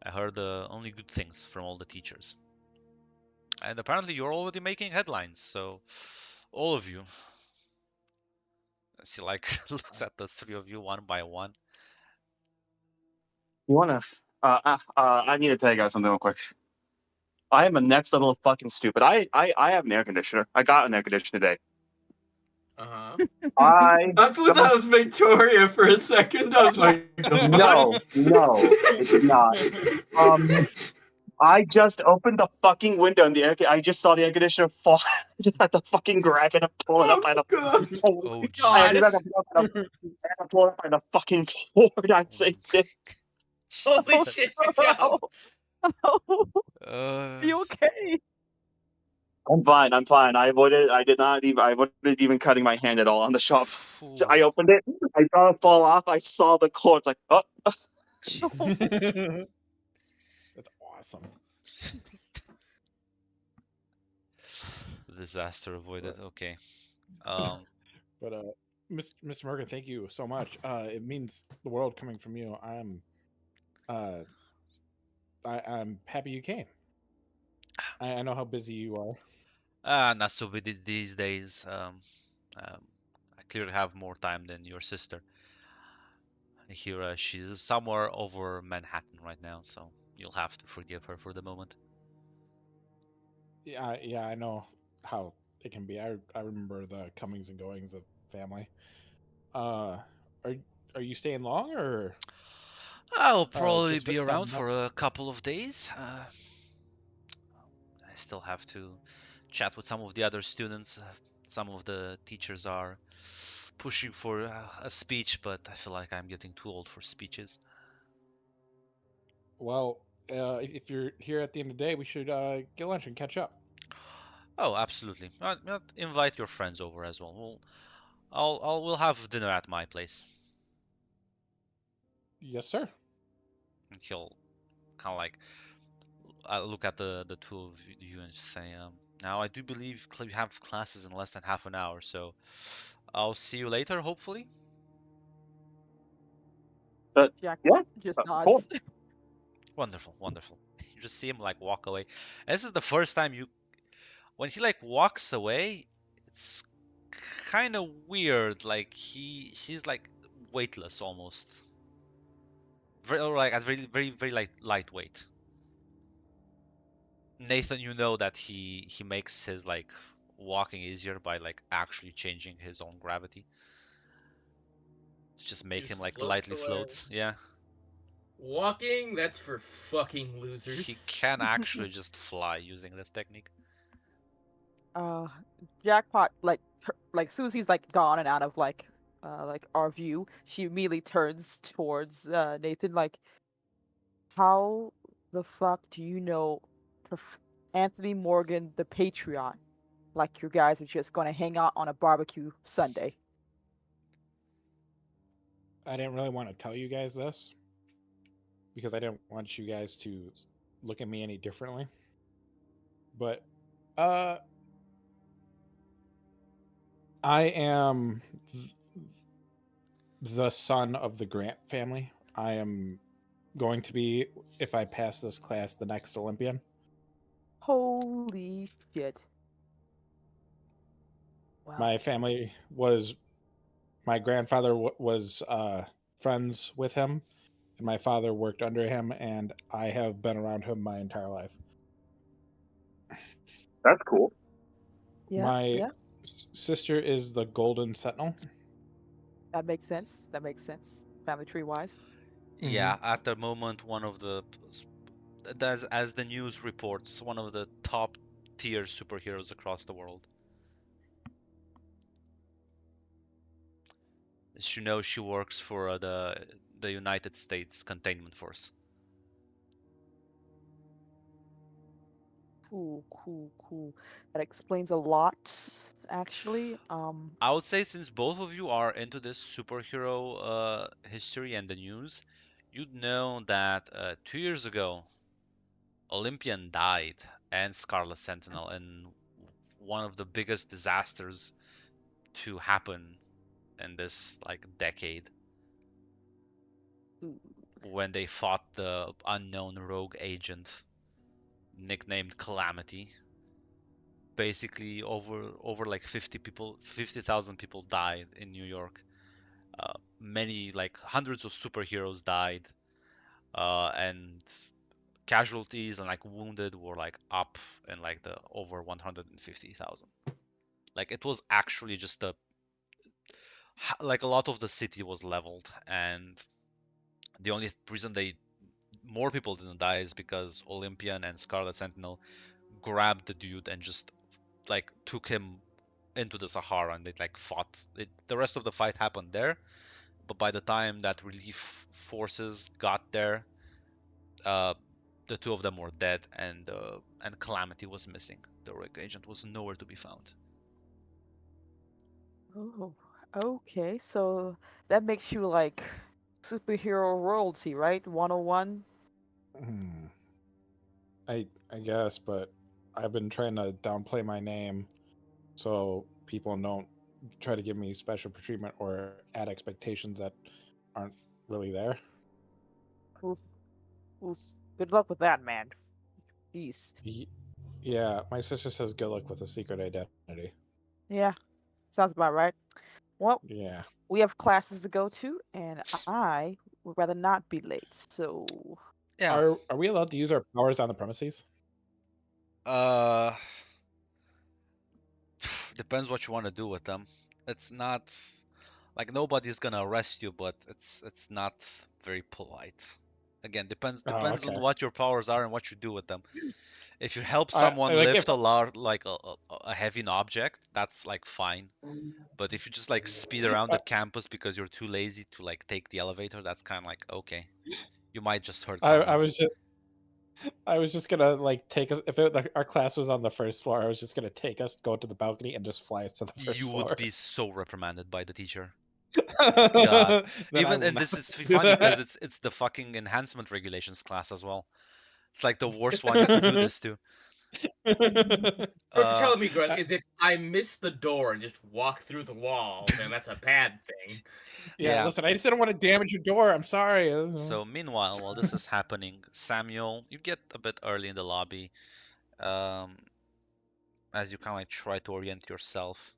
Speaker 3: I heard only good things from all the teachers. And apparently you're already making headlines, so all of you. She like looks at the 3 of you one by one.
Speaker 1: You wanna? I need to tell you guys something real quick. I am a next level of fucking stupid. I have an air conditioner. I got an air conditioner today.
Speaker 4: Uh-huh.
Speaker 1: I
Speaker 5: I thought that was Victoria for a second. I was like,
Speaker 1: no, it's not. I just opened the fucking window and I just saw the air conditioner fall. I just had to fucking grab it and pull it up by the.
Speaker 3: Oh,
Speaker 1: I had
Speaker 3: jeez.
Speaker 1: to pull it up by the fucking floor. I'd say this.
Speaker 4: Holy shit, Joe.
Speaker 6: Oh,
Speaker 3: Uh,
Speaker 6: are you okay?
Speaker 1: I'm fine. I'm fine. I avoided. I did not even. I avoided even cutting my hand at all on the shop. So I
Speaker 3: Ooh,
Speaker 1: opened it. I saw it fall off. I saw the cords. Like, oh,
Speaker 3: Jesus.
Speaker 7: That's awesome.
Speaker 3: Disaster avoided.
Speaker 7: But,
Speaker 3: Okay. Um,
Speaker 7: but Mr. Morgan, thank you so much. It means the world coming from you. Uh, I'm happy you came. I know how busy you are.
Speaker 3: not so busy these days. I clearly have more time than your sister. I hear she's somewhere over Manhattan right now, so you'll have to forgive her for the moment.
Speaker 7: Yeah, I know how it can be. I remember the comings and goings of family. Are you staying long or
Speaker 3: I'll probably
Speaker 7: just
Speaker 3: be around
Speaker 7: stopping up?
Speaker 3: for a couple of days. I still have to chat with some of the other students. Some of the teachers are pushing for a speech, but I feel like I'm getting too old for speeches.
Speaker 7: Well, if you're here at the end of the day, we should get lunch and catch up.
Speaker 3: Oh, absolutely. Invite your friends over as well. We'll have dinner at my place.
Speaker 7: Yes, sir.
Speaker 3: And he'll kind of like look at the two of you and say, now I do believe you have classes in less than half an hour, so I'll see you later, hopefully.
Speaker 6: Jack
Speaker 1: yeah,
Speaker 6: just
Speaker 1: cool.
Speaker 6: nods.
Speaker 3: Wonderful, wonderful. You just see him like walk away. And this is the first time when he like walks away, it's kind of weird. Like he's like weightless almost. Very or like very very very like lightweight. Nathan, you know that he makes his like walking easier by like actually changing his own gravity. Just make
Speaker 4: Just
Speaker 3: him like
Speaker 4: floats
Speaker 3: lightly
Speaker 4: away.
Speaker 3: float. Yeah.
Speaker 4: Walking, that's for fucking
Speaker 3: He
Speaker 4: losers.
Speaker 3: can actually just fly using this technique.
Speaker 6: uh Jackpot like as soon as he's like gone and out of like our view, she immediately turns towards Nathan like, how the fuck do you know Anthony Morgan the Patreon? Like you guys are just gonna hang out on a barbecue Sunday.
Speaker 7: I didn't really want to tell you guys this because I didn't want you guys to look at me any differently. But I am the son of the Grant family. I am going to be, if I pass this class, the next Olympian.
Speaker 6: Holy shit. Wow.
Speaker 7: My family was, my grandfather was friends with him, and my father worked under him, and I have been around him my entire life.
Speaker 1: That's cool.
Speaker 6: Yeah,
Speaker 7: My
Speaker 6: yeah,
Speaker 7: sister is the Golden Sentinel.
Speaker 6: that makes sense. That makes sense. Family tree wise.
Speaker 3: Yeah, at the moment, one of the, as the news reports, one of the top tier superheroes across the world. As you know, she works for the United States Containment Force.
Speaker 6: Cool. That explains a lot, actually.
Speaker 3: I would say since both of you are into this superhero history and the news, you'd know that 2 years ago, Olympian died and Scarlet Sentinel in one of the biggest disasters to happen in this like decade
Speaker 6: Ooh,
Speaker 3: when they fought the unknown rogue agent nicknamed Calamity. Basically, over like 50,000 people died in New York. Many like hundreds of superheroes died, and casualties and like wounded were like up in like the over 150,000. Like it was actually just like a lot of the city was leveled, and the only reason more people didn't die is because Olympian and Scarlet Sentinel grabbed the dude and just like took him into the Sahara, and they like fought. The rest of the fight happened there, but by the time that relief forces got there, uh, the two of them were dead, and Calamity was missing. The rogue agent was nowhere to be found.
Speaker 6: Oh, okay. So that makes you like superhero royalty, right? 101.
Speaker 7: Hmm. I guess, but I've been trying to downplay my name so people don't try to give me special treatment or add expectations that aren't really there.
Speaker 6: Oof, oof. Good luck with that, man. Jeez.
Speaker 7: Yeah, my sister says good luck with a secret identity.
Speaker 6: Yeah, sounds about right. Well,
Speaker 7: Yeah.
Speaker 6: we have classes to go to, and I would rather not be late. So,
Speaker 3: Yeah.
Speaker 7: Are we allowed to use our powers on the premises?
Speaker 3: Depends what you want to do with them. It's not like nobody's gonna arrest you, but it's not very polite. Again, depends
Speaker 7: Oh,
Speaker 3: on
Speaker 7: okay.
Speaker 3: what your powers are and what you do with them. If you help
Speaker 7: I
Speaker 3: someone
Speaker 7: like
Speaker 3: lift
Speaker 7: if
Speaker 3: a large, like a heavy object, that's like fine. But if you just like speed around the campus because you're too lazy to like take the elevator, that's kind of like okay. You might just hurt
Speaker 7: I
Speaker 3: someone.
Speaker 7: was just gonna like take us if our class was on the first floor. I was just gonna take us, go to the balcony, and just fly us to the first
Speaker 3: You
Speaker 7: floor.
Speaker 3: would be so reprimanded by the teacher.
Speaker 7: God.
Speaker 3: Even and this is funny because it's the fucking enhancement regulations class as well. It's like the worst one you could do this to.
Speaker 4: So what you're telling me, Greg,
Speaker 7: Uh,
Speaker 4: is if I miss the door and just walk through the wall, then that's a bad thing.
Speaker 7: Yeah, listen, I just didn't want to damage your door. I'm sorry.
Speaker 3: So meanwhile, while this is happening, Samuel, you get a bit early in the lobby, as you kind of like try to orient yourself.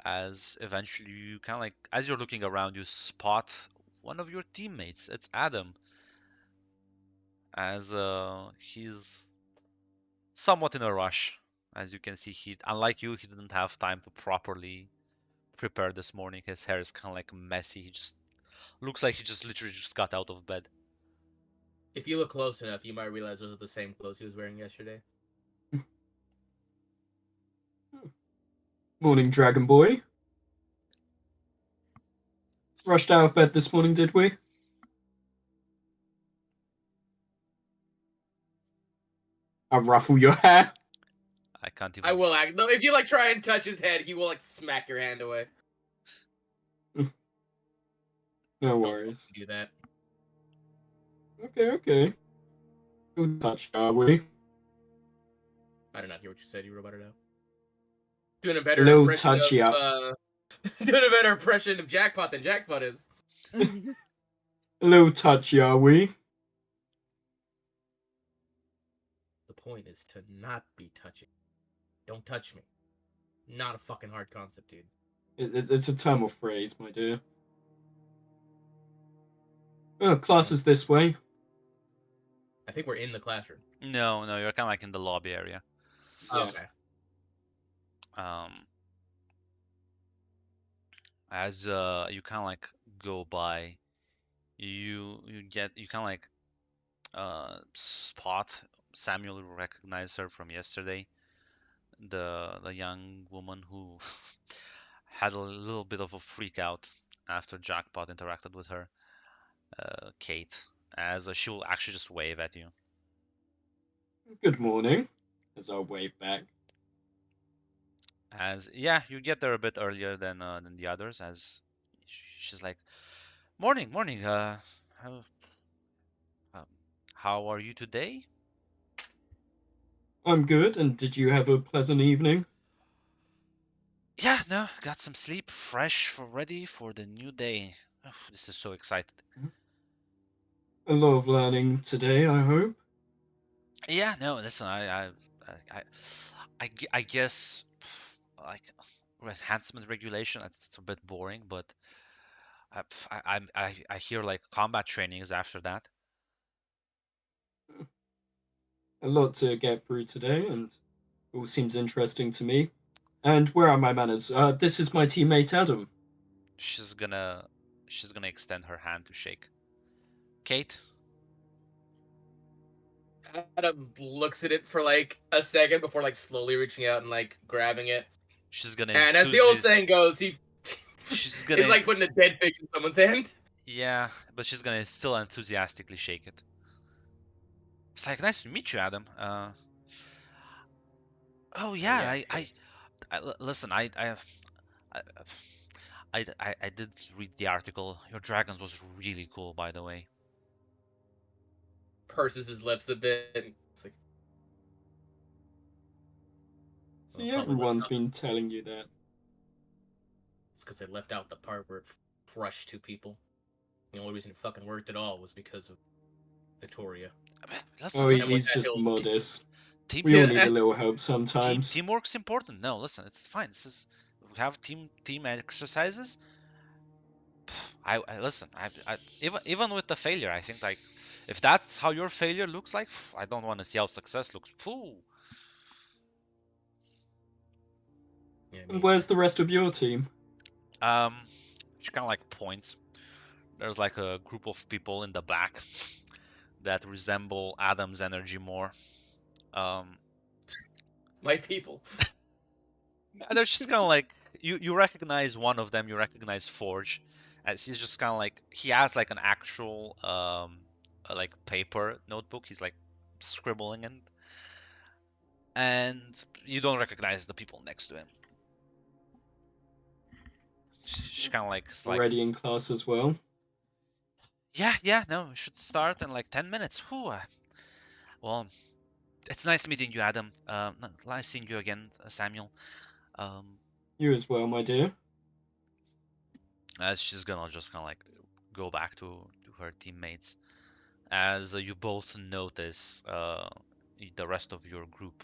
Speaker 3: As eventually you kind of like, as you're looking around, you spot one of your teammates. It's Adam. As he's somewhat in a rush. As you can see, unlike you, he didn't have time to properly prepare this morning. His hair is kind of like messy. He just looks like he just literally just got out of bed.
Speaker 4: If you look close enough, you might realize those are the same clothes he was wearing yesterday.
Speaker 5: Morning, Dragon Boy. Rushed out of bed this morning, did we? I ruffle your hair.
Speaker 3: I can't even.
Speaker 4: I will act. No, if you like try and touch his head, he will like smack your hand away.
Speaker 5: No
Speaker 4: Don't
Speaker 5: worries.
Speaker 4: fucking do that.
Speaker 5: Okay. Good touch, are we?
Speaker 4: I did not hear what you said. You wrote it out. Doing a better
Speaker 5: Little
Speaker 4: impression
Speaker 5: touchy
Speaker 4: of,
Speaker 5: up.
Speaker 4: doing a better impression of Jackpot than Jackpot is.
Speaker 5: A little touchy, are we?
Speaker 4: The point is to not be touching. Don't touch me. Not a fucking hard concept, dude.
Speaker 5: It's a term or phrase, my dear. Oh, class is this way.
Speaker 4: I think we're in the classroom.
Speaker 3: No, you're kind of like in the lobby area.
Speaker 5: Yeah.
Speaker 4: Okay.
Speaker 3: As you kind of like go by, you kind of like spot Samuel. You recognize her from yesterday, the young woman who had a little bit of a freak out after Jackpot interacted with her, Kate. As she will actually just wave at you.
Speaker 5: Good morning. As I wave back.
Speaker 3: As yeah, you get there a bit earlier than the others. As she's like, morning. How are you today?
Speaker 5: I'm good, and did you have a pleasant evening?
Speaker 3: Yeah, no, got some sleep, ready for the new day. Oh, this is so excited.
Speaker 5: A lot of learning today, I hope.
Speaker 3: Yeah, no, listen, I guess like enhancement regulation. It's a bit boring, but I hear like combat training is after that.
Speaker 5: A lot to get through today, and all seems interesting to me. And where are my manners? This is my teammate Adam.
Speaker 3: She's gonna extend her hand to shake. Kate.
Speaker 4: Adam looks at it for like a second before like slowly reaching out and like grabbing it.
Speaker 3: She's gonna.
Speaker 4: And as the old saying goes,
Speaker 3: she's gonna.
Speaker 4: It's like putting a dead fish in someone's hand.
Speaker 3: Yeah, but she's gonna still enthusiastically shake it. It's like, nice to meet you, Adam. Oh
Speaker 4: yeah,
Speaker 3: yeah,
Speaker 4: hey.
Speaker 3: listen, I, I did read the article. Your dragons was really cool, by the way.
Speaker 4: Purses his lips a bit. It's like,
Speaker 5: See,
Speaker 4: probably left
Speaker 5: everyone's
Speaker 4: out.
Speaker 5: been telling you that.
Speaker 4: It's because I left out the part where it crushed 2 people. The only reason it fucking worked at all was because of Victoria.
Speaker 3: Listen,
Speaker 5: Oh,
Speaker 3: listen.
Speaker 5: he's
Speaker 4: that
Speaker 5: just
Speaker 4: he'll-
Speaker 5: modest.
Speaker 3: Team,
Speaker 5: We all
Speaker 4: Yeah,
Speaker 5: need a little help sometimes.
Speaker 3: teamwork's important. No, listen, it's fine. We have team exercises. I listen. I even with the failure, I think like if that's how your failure looks like, I don't want to see how success looks. Phew.
Speaker 4: Yeah,
Speaker 5: And where's the rest of your team?
Speaker 3: She kind of like points. There's like a group of people in the back that resemble Adam's energy more.
Speaker 4: my people.
Speaker 3: They're just kind of like you recognize one of them. You recognize Forge, as he's just kind of like he has like an actual like paper notebook. He's like scribbling in, and you don't recognize the people next to him. She's kind of like it's like
Speaker 5: Already in class as well.
Speaker 3: yeah no, we should start in like 10 minutes. Whew. Well, it's nice meeting you, Adam. Nice seeing you again, Samuel.
Speaker 5: You as well, my dear.
Speaker 3: She's gonna just kind of like go back to her teammates as you both notice the rest of your group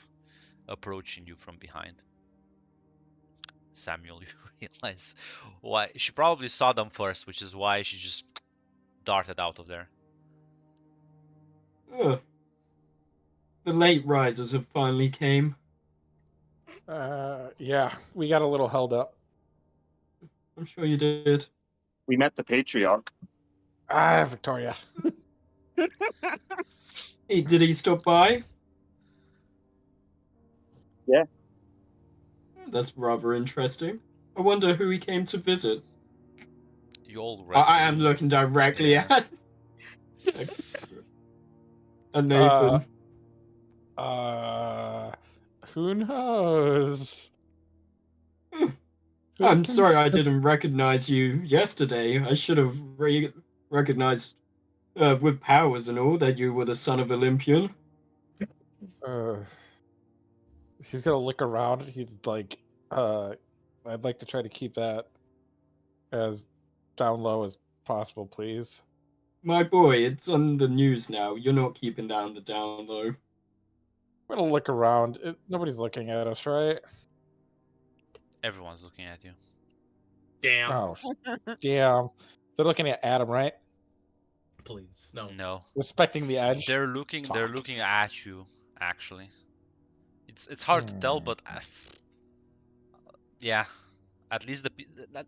Speaker 3: approaching you from behind. Samuel, you realize why she probably saw them first, which is why she just darted out of there.
Speaker 5: Ugh. The late risers have finally came.
Speaker 7: Yeah, we got a little held up.
Speaker 5: I'm sure you did.
Speaker 1: We met the patriarch.
Speaker 7: Ah, Victoria.
Speaker 5: Hey, did he stop by?
Speaker 1: Yeah.
Speaker 5: That's rather interesting. I wonder who he came to visit.
Speaker 3: You all
Speaker 5: I am looking directly
Speaker 3: Yeah.
Speaker 5: at Nathan.
Speaker 7: Who knows? Who
Speaker 5: I'm
Speaker 7: can
Speaker 5: sorry
Speaker 7: say?
Speaker 5: I didn't recognize you yesterday. I should have recognized, with powers and all, that you were the son of Olympian.
Speaker 7: He's gonna look around. He's like, I'd like to try to keep that as down low as possible, please.
Speaker 5: My boy, it's on the news now. You're not keeping down the down low.
Speaker 7: I'm gonna look around. Nobody's looking at us, right?
Speaker 3: Everyone's looking at you.
Speaker 4: Damn.
Speaker 7: Oh, damn. They're looking at Adam, right?
Speaker 4: Please, no.
Speaker 3: No,
Speaker 7: Respecting the edge.
Speaker 3: they're looking
Speaker 7: Fuck.
Speaker 3: at you actually. It's hard to tell,
Speaker 7: Hmm.
Speaker 3: but yeah, at least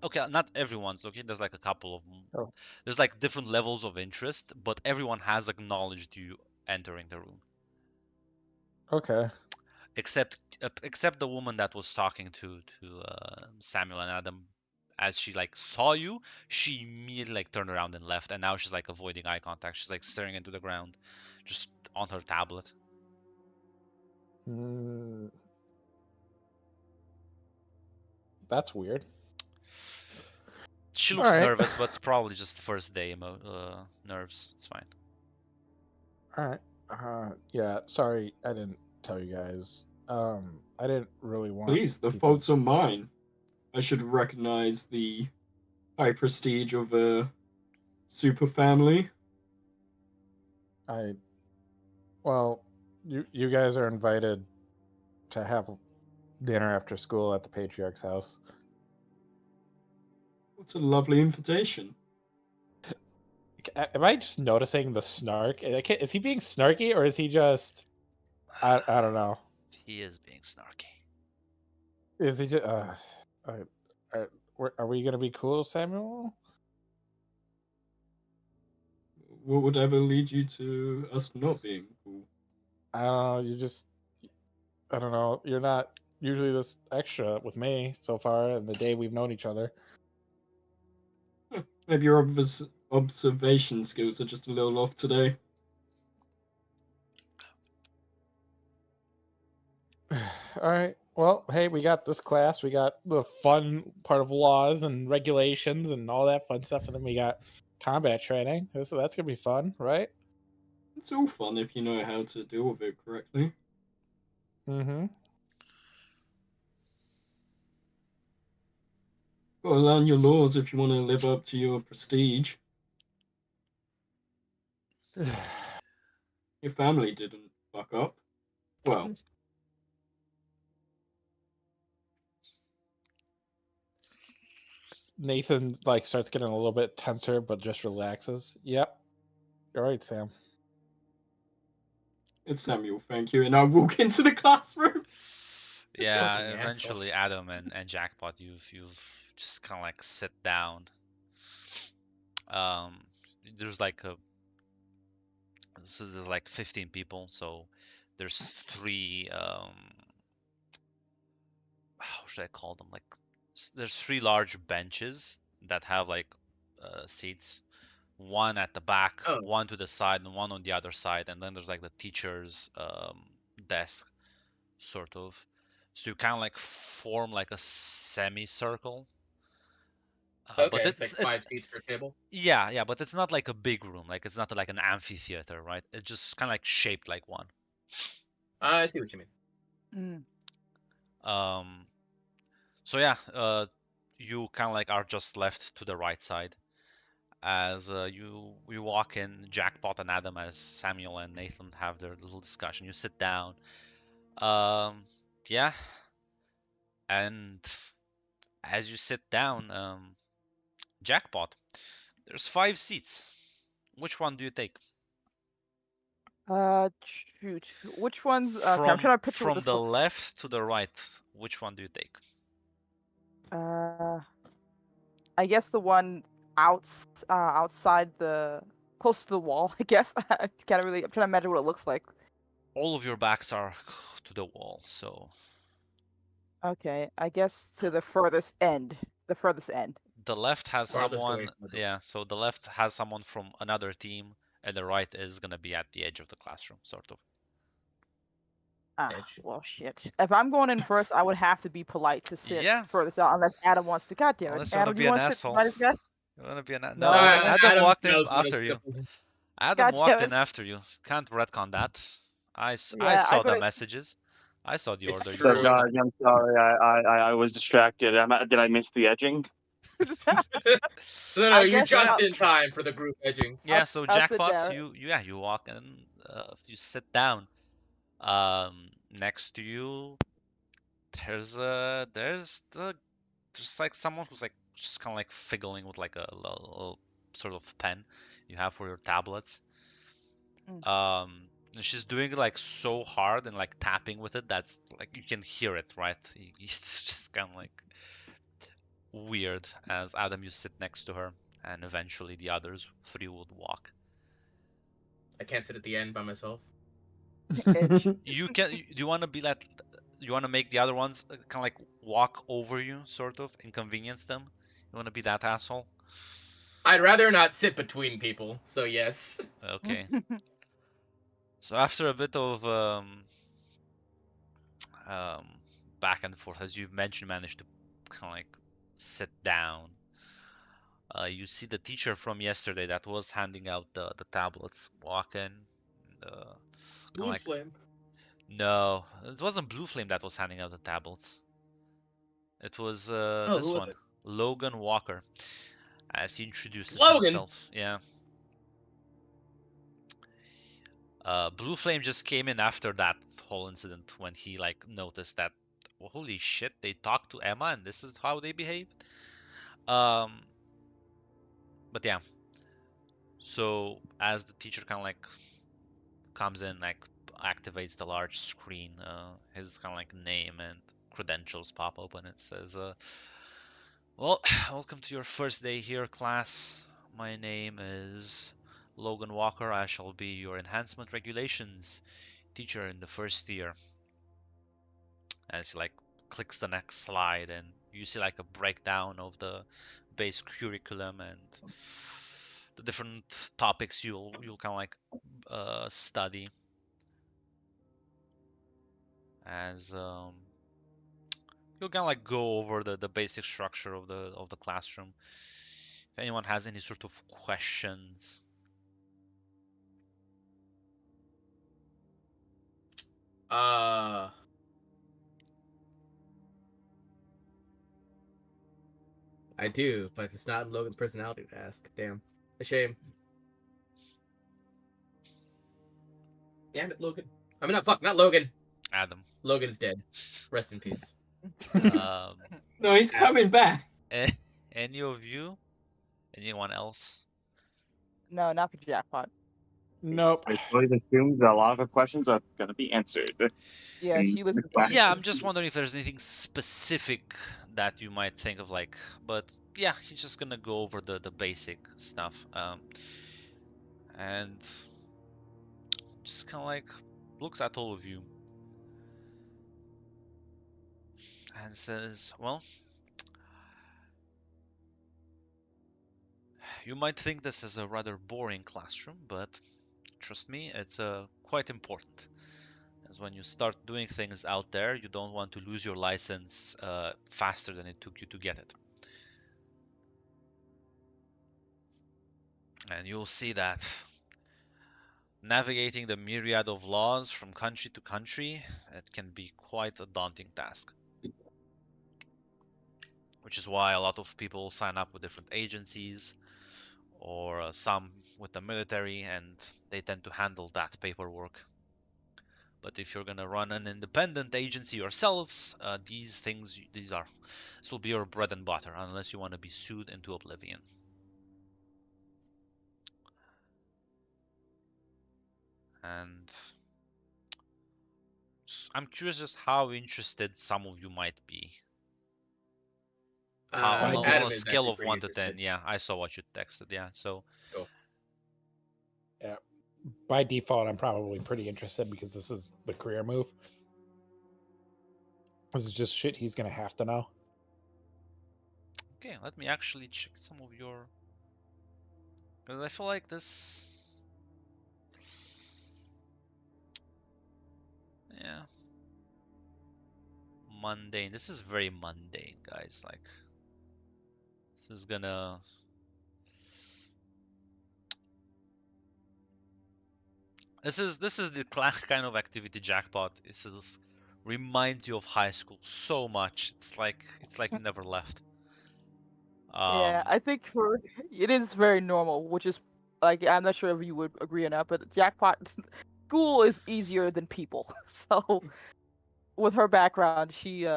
Speaker 3: okay, not everyone's looking. There's like a couple of
Speaker 7: Oh.
Speaker 3: there's like different levels of interest, but everyone has acknowledged you entering the room,
Speaker 7: Okay.
Speaker 3: except the woman that was talking to Samuel and Adam. As she like saw you, she immediately like turned around and left, and now she's like avoiding eye contact. She's like staring into the ground, just on her tablet.
Speaker 7: That's weird.
Speaker 3: She looks
Speaker 7: Alright.
Speaker 3: nervous, but it's probably just the first day nerves. It's fine.
Speaker 7: All right. Yeah. Sorry, I didn't tell you guys. I didn't really want.
Speaker 5: Please, the
Speaker 7: people-
Speaker 5: faults are mine. I should recognize the high prestige of a super family.
Speaker 7: Well, you guys are invited to have dinner after school at the patriarch's house.
Speaker 5: What a lovely invitation.
Speaker 7: Am I just noticing the snark? Is he being snarky or is he just? I don't know.
Speaker 3: He is being snarky.
Speaker 7: Is he just? Are we gonna be cool, Samuel?
Speaker 5: What would ever lead you to us not being cool?
Speaker 7: I don't know. I don't know. You're not usually this extra with me so far in the day we've known each other.
Speaker 5: Maybe your observation skills are just a little off today.
Speaker 7: All right. Well, hey, we got this class. We got the fun part of laws and regulations and all that fun stuff, and then we got combat training. So that's gonna be fun, right?
Speaker 5: It's all fun if you know how to deal with it correctly.
Speaker 7: Mm-hmm.
Speaker 5: Gotta learn your laws if you want to live up to your prestige. Your family didn't fuck up. Well,
Speaker 7: Nathan like starts getting a little bit tenser, but just relaxes. Yep. All right, Sam.
Speaker 5: it's Samuel, thank you. And I walk into the classroom.
Speaker 3: Yeah,
Speaker 4: Fucking asshole.
Speaker 3: eventually Adam and Jackpot, you've just kind of like sit down. Um, there's like there's like 15 people, so there's three how should I call them? Like there's three large benches that have like seats, one at the back,
Speaker 4: Oh.
Speaker 3: one to the side, and one on the other side, and then there's like the teacher's desk, sort of. So you kind of like form like a semicircle.
Speaker 4: Okay,
Speaker 3: But
Speaker 4: it's like 5 seats per table.
Speaker 3: yeah, but it's not like a big room. Like it's not like an amphitheater, right? It's just kind of like shaped like one.
Speaker 4: I see what you mean.
Speaker 3: Um, so yeah, you kind of like are just left to the right side as you walk in. Jackpot and Adam, as Samuel and Nathan have their little discussion. You sit down. Yeah, and as you sit down, Jackpot, there's 5 seats. Which one do you take?
Speaker 6: Shoot. Which ones? Okay, I'm trying to picture what
Speaker 3: From
Speaker 6: this
Speaker 3: the
Speaker 6: looks like.
Speaker 3: left to the right, which one do you take?
Speaker 6: I guess the one outside the close to the wall. I guess I can't really. I'm trying to imagine what it looks like.
Speaker 3: All of your backs are to the wall, so
Speaker 6: Okay, I guess to the furthest end. The furthest end.
Speaker 3: the left has
Speaker 4: Farthest away
Speaker 3: someone,
Speaker 4: from the door.
Speaker 3: yeah, so the left has someone from another team, and the right is gonna be at the edge of the classroom, sort of.
Speaker 4: Edge.
Speaker 6: Well, shit. If I'm going in first, I would have to be polite to sit
Speaker 3: Yeah.
Speaker 6: furthest out, unless Adam wants to. God damn it,
Speaker 3: Unless you wanna
Speaker 6: Adam, do
Speaker 3: be
Speaker 6: you
Speaker 3: an
Speaker 6: want to sit
Speaker 3: asshole.
Speaker 6: by this guy?
Speaker 3: You wanna be an
Speaker 6: No,
Speaker 3: no?
Speaker 6: Adam-
Speaker 3: Adam walked in
Speaker 4: knows when
Speaker 3: after
Speaker 4: it's
Speaker 3: you.
Speaker 4: good.
Speaker 3: Adam
Speaker 6: God
Speaker 3: walked
Speaker 6: damn
Speaker 3: in
Speaker 6: it.
Speaker 3: after you. Can't retcon that. I
Speaker 6: Yeah,
Speaker 3: saw the
Speaker 6: could've-
Speaker 3: messages. I saw the
Speaker 4: It's
Speaker 3: order. You
Speaker 4: true.
Speaker 1: Said,
Speaker 3: posted.
Speaker 1: I'm sorry, I was distracted. Did I miss the edging?
Speaker 4: No,
Speaker 6: I
Speaker 4: you're
Speaker 6: guess
Speaker 4: just
Speaker 6: I'll-
Speaker 4: in time for the group edging.
Speaker 3: Yeah,
Speaker 6: I'll
Speaker 3: so
Speaker 6: I'll sit
Speaker 3: Jackpot,
Speaker 6: down.
Speaker 3: you walk in, you sit down. Next to you, there's like someone who's like just kind of like fiddling with like a little sort of pen you have for your tablets. And she's doing it like so hard and like tapping with it that's like you can hear it, right? It's just kind of like weird. As Adam, you sit next to her, and eventually the others 3 would walk.
Speaker 4: I can't sit at the end by myself.
Speaker 3: You can. Do you want to be like? You want to make the other ones kind of like walk over you, sort of inconvenience them? You want to be that asshole?
Speaker 4: I'd rather not sit between people, so yes.
Speaker 3: Okay. So after a bit of back and forth, as you've mentioned, managed to kind of like sit down. You see the teacher from yesterday that was handing out the tablets walk in.
Speaker 4: Blue
Speaker 3: like,
Speaker 4: flame.
Speaker 3: no, it wasn't Blue Flame that was handing out the tablets. It was
Speaker 4: Oh,
Speaker 3: this
Speaker 4: who was
Speaker 3: one,
Speaker 4: it?
Speaker 3: Logan Walker, as he introduces
Speaker 4: Logan?
Speaker 3: himself. Yeah. Blue Flame just came in after that whole incident when he like noticed that, well, holy shit, they talked to Emma and this is how they behaved. But yeah. So as the teacher kind of like comes in, like activates the large screen, his kind of like name and credentials pop up, and it says, well, welcome to your first day here, class. My name is Logan Walker. I shall be your enhancement regulations teacher in the first year. As he like clicks the next slide, and you see like a breakdown of the base curriculum and the different topics you'll kind of like study. as you'll kind of like go over the basic structure of the classroom. If anyone has any sort of questions.
Speaker 4: I do, but it's not Logan's personality to ask. Damn. A shame. Damn it, Logan. I mean, not Logan.
Speaker 3: Adam.
Speaker 4: Logan's dead. Rest in peace.
Speaker 3: Um,
Speaker 5: No, he's coming back.
Speaker 3: any of you? Anyone else?
Speaker 6: No, not for jackpot.
Speaker 7: Nope.
Speaker 1: I always assume that a lot of the questions are going to be answered.
Speaker 6: Yeah,
Speaker 1: in
Speaker 6: she was.
Speaker 1: the class.
Speaker 3: Yeah, I'm just wondering if there's anything specific that you might think of, like, but yeah, he's just gonna go over the basic stuff, and just kind of like looks at all of you and says, well, you might think this is a rather boring classroom, but trust me, it's quite important. As when you start doing things out there, you don't want to lose your license faster than it took you to get it. And you'll see that navigating the myriad of laws from country to country, it can be quite a daunting task. Which is why a lot of people sign up with different agencies, or some with the military, and they tend to handle that paperwork. But if you're gonna run an independent agency yourselves, this will be your bread and butter, unless you want to be sued into oblivion. And I'm curious just how interested some of you might be. On
Speaker 4: Adam
Speaker 3: a
Speaker 4: is
Speaker 3: scale
Speaker 4: actually
Speaker 3: of
Speaker 4: pretty
Speaker 3: 1 to 10,
Speaker 4: interested.
Speaker 3: yeah, I saw what you texted, yeah. So
Speaker 7: Yeah. By default, I'm probably pretty interested because this is the career move. This is just shit he's gonna have to know.
Speaker 3: okay, let me actually check some of your, because I feel like this, yeah, mundane. This is very mundane, guys. Like, this is gonna, this is the kind of activity, Jackpot. This is reminds you of high school so much. It's like you never left.
Speaker 6: Yeah, I think for it is very normal, which is like I'm not sure if you would agree or not, but jackpot school is easier than people. So with her background, you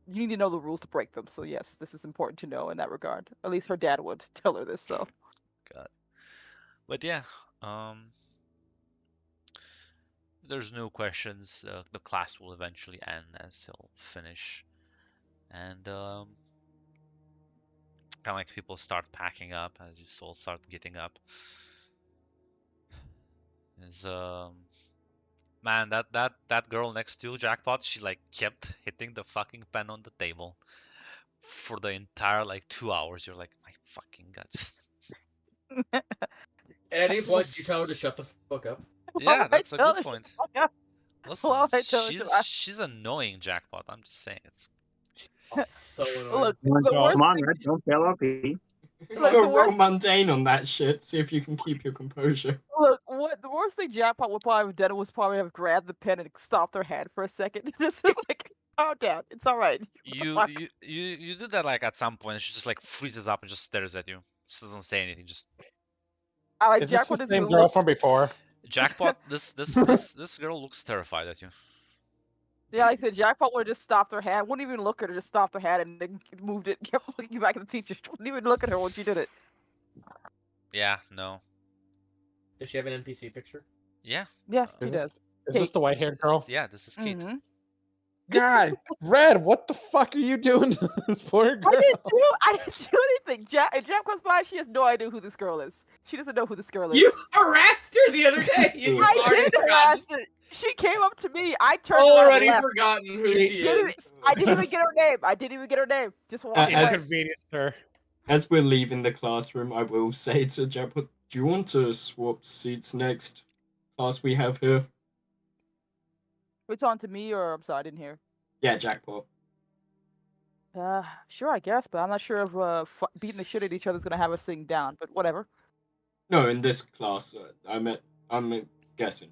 Speaker 6: need to know the rules to break them. So yes, this is important to know in that regard. At least her dad would tell her this. So
Speaker 3: God. But yeah, there's no questions. The class will eventually end as he'll finish, and kind of like people start packing up as you all start getting up. Is man, that girl next to you, Jackpot, she like kept hitting the fucking pen on the table for the entire like 2 hours. You're like, my fucking god.
Speaker 4: At any point, did you tell her to shut the fuck up?
Speaker 3: Yeah, that's a good point. Listen,
Speaker 6: Well, I told you,
Speaker 3: she's annoying, Jackpot. I'm just saying, it's
Speaker 4: So annoying.
Speaker 6: Look, the worst
Speaker 1: Come on,
Speaker 6: thing-
Speaker 1: Red, don't fail RP.
Speaker 6: Look,
Speaker 5: Go
Speaker 6: the
Speaker 5: roll
Speaker 6: worst-
Speaker 5: mundane on that shit. See if you can keep your composure.
Speaker 6: Look, what the worst thing Jackpot would probably have done was probably have grabbed the pen and stopped her hand for a second. Just like, calm down, it's all right. What the fuck?
Speaker 3: you do that like at some point. She just like freezes up and just stares at you. Just doesn't say anything. Just
Speaker 6: I like
Speaker 7: Is this
Speaker 6: Jackpot
Speaker 7: the
Speaker 6: is
Speaker 7: same
Speaker 6: gonna
Speaker 7: girl
Speaker 6: look-
Speaker 7: from before?
Speaker 3: Jackpot. This girl looks terrified at you.
Speaker 6: Yeah, like the Jackpot would have just stopped her hand. Wouldn't even look at her. Just stopped her hand and then moved it. Kept looking back at the teacher. Wouldn't even look at her when she did it.
Speaker 3: Yeah, no,
Speaker 4: Does she have an NPC picture?
Speaker 3: yeah.
Speaker 6: Yeah, she
Speaker 7: Is
Speaker 6: does.
Speaker 7: this the white-haired girl?
Speaker 3: Yeah, this is Kate.
Speaker 6: Mhm.
Speaker 7: God, Red, what the fuck are you doing to this poor girl?
Speaker 6: I didn't do anything. Jack comes by. She has no idea who this girl is. She doesn't know who this girl is.
Speaker 4: You harassed her the other day. You
Speaker 5: I
Speaker 6: I
Speaker 4: already
Speaker 6: did
Speaker 4: forgotten.
Speaker 6: harass her. She came up to me. I turned around and
Speaker 4: Already
Speaker 6: left.
Speaker 4: forgotten who
Speaker 7: She-
Speaker 4: she
Speaker 6: Didn't
Speaker 4: is.
Speaker 6: I didn't even get her name. I didn't even get her name. Just walked
Speaker 5: and-
Speaker 6: away.
Speaker 7: Inconvenienced her.
Speaker 5: As we're leaving the classroom, I will say to Jackpot, do you want to swap seats next class we have here?
Speaker 6: It's on to me, or I'm sorry, I didn't hear.
Speaker 5: Yeah, Jackpot.
Speaker 6: Sure, I guess, but I'm not sure if beating the shit at each other is gonna have us sitting down. But whatever.
Speaker 5: No, in this class, I'm guessing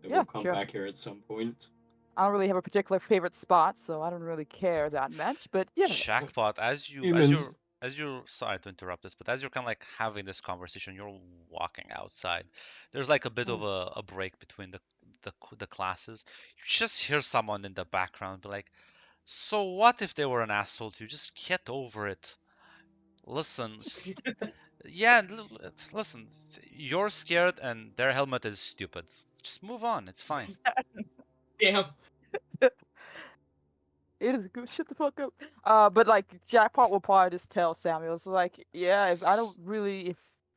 Speaker 5: that
Speaker 6: Yeah,
Speaker 5: we'll come
Speaker 6: sure.
Speaker 5: back here at some point.
Speaker 6: I don't really have a particular favorite spot, so I don't really care that much. But yeah,
Speaker 3: Jackpot,
Speaker 5: Humans.
Speaker 3: as you're sorry to interrupt this, but as you're kind of like having this conversation, you're walking outside. There's like a bit of a break between the classes. You just hear someone in the background be like, "So what if they were an asshole to you? Just get over it. Listen, yeah, listen. You're scared, and their helmet is stupid. Just move on. It's fine."
Speaker 4: Damn.
Speaker 6: it is good. Shut the fuck up. But like Jackpot will probably just tell Samuel, it's like, yeah, if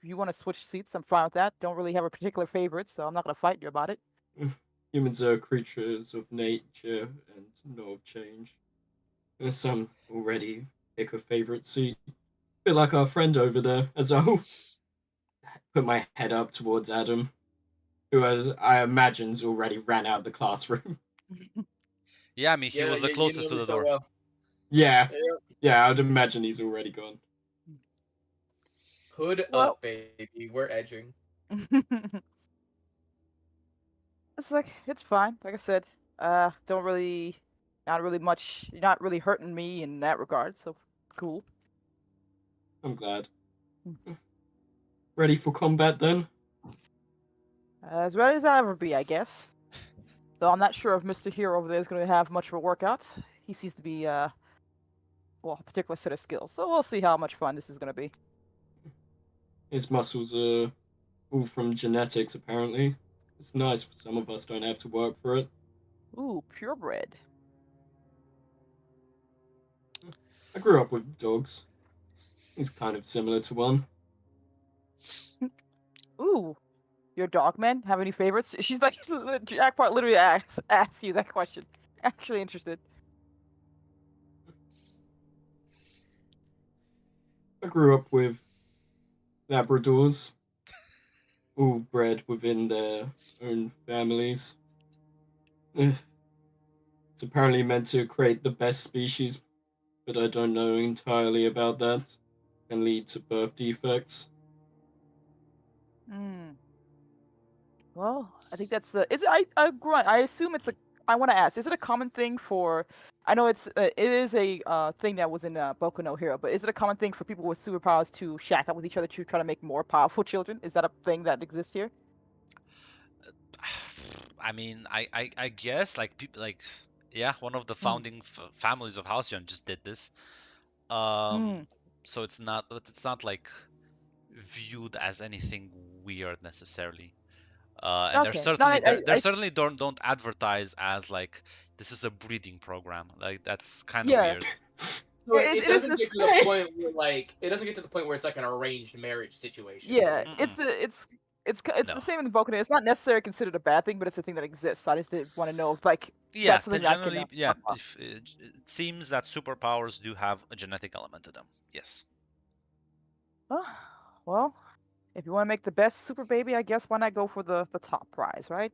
Speaker 6: you want to switch seats, I'm fine with that. Don't really have a particular favorite, so I'm not gonna fight you about it.
Speaker 5: Humans are creatures of nature and know of change. Some already pick a favorite seat. Bit like our friend over there, as I'll put my head up towards Adam, who I imagine's already ran out of the classroom.
Speaker 3: Yeah, I mean, he was the closest to the door.
Speaker 4: Well.
Speaker 5: Yeah, I would imagine he's already gone.
Speaker 4: Hood
Speaker 6: Well-
Speaker 4: up, baby. We're edging.
Speaker 6: It's like it's fine. Like I said, not really much. You're not really hurting me in that regard, so cool.
Speaker 5: I'm glad. Ready for combat then?
Speaker 6: As ready as I'll ever be, I guess. Though I'm not sure if Mr. Hero over there is going to have much of a workout. He seems to be, a particular set of skills. So we'll see how much fun this is going to be.
Speaker 5: His muscles are all from genetics, apparently. It's nice some of us don't have to work for it.
Speaker 6: Ooh, purebred.
Speaker 5: I grew up with dogs. He's kind of similar to one.
Speaker 6: Ooh, your dog man have any favorites? She's like, Jackpot literally asks you that question. Actually interested.
Speaker 5: I grew up with Labradors, all bred within their own families. It's apparently meant to create the best species, but I don't know entirely about that. Can lead to birth defects.
Speaker 6: Well, I think that's I grunt. I assume it's a. I want to ask: is it a common thing for? I know it is a thing that was in Boku no Hero, but is it a common thing for people with superpowers to shack up with each other to try to make more powerful children? Is that a thing that exists here?
Speaker 3: I mean, I guess like people like yeah, one of the founding families of Halcyon just did this. So it's not like viewed as anything weird necessarily. And
Speaker 6: Okay.
Speaker 3: they certainly don't advertise as like this is a breeding program. Like that's kind of
Speaker 6: Yeah.
Speaker 3: weird.
Speaker 4: So
Speaker 6: It-
Speaker 4: it
Speaker 6: it
Speaker 4: doesn't
Speaker 6: is
Speaker 4: get to
Speaker 6: this-
Speaker 4: the point where it doesn't get to the point where it's like an arranged marriage situation.
Speaker 6: Yeah,
Speaker 3: Mm-mm.
Speaker 6: it's
Speaker 3: No.
Speaker 6: the same in the Boku no. It's not necessarily considered a bad thing, but it's a thing that exists. So I just did want to know if like
Speaker 3: Yeah,
Speaker 6: that's something that I can,
Speaker 3: generally, yeah.
Speaker 6: talk about.
Speaker 3: If it seems that superpowers do have a genetic element to them. Yes.
Speaker 6: Well, if you want to make the best super baby, I guess why not go for the top prize, right?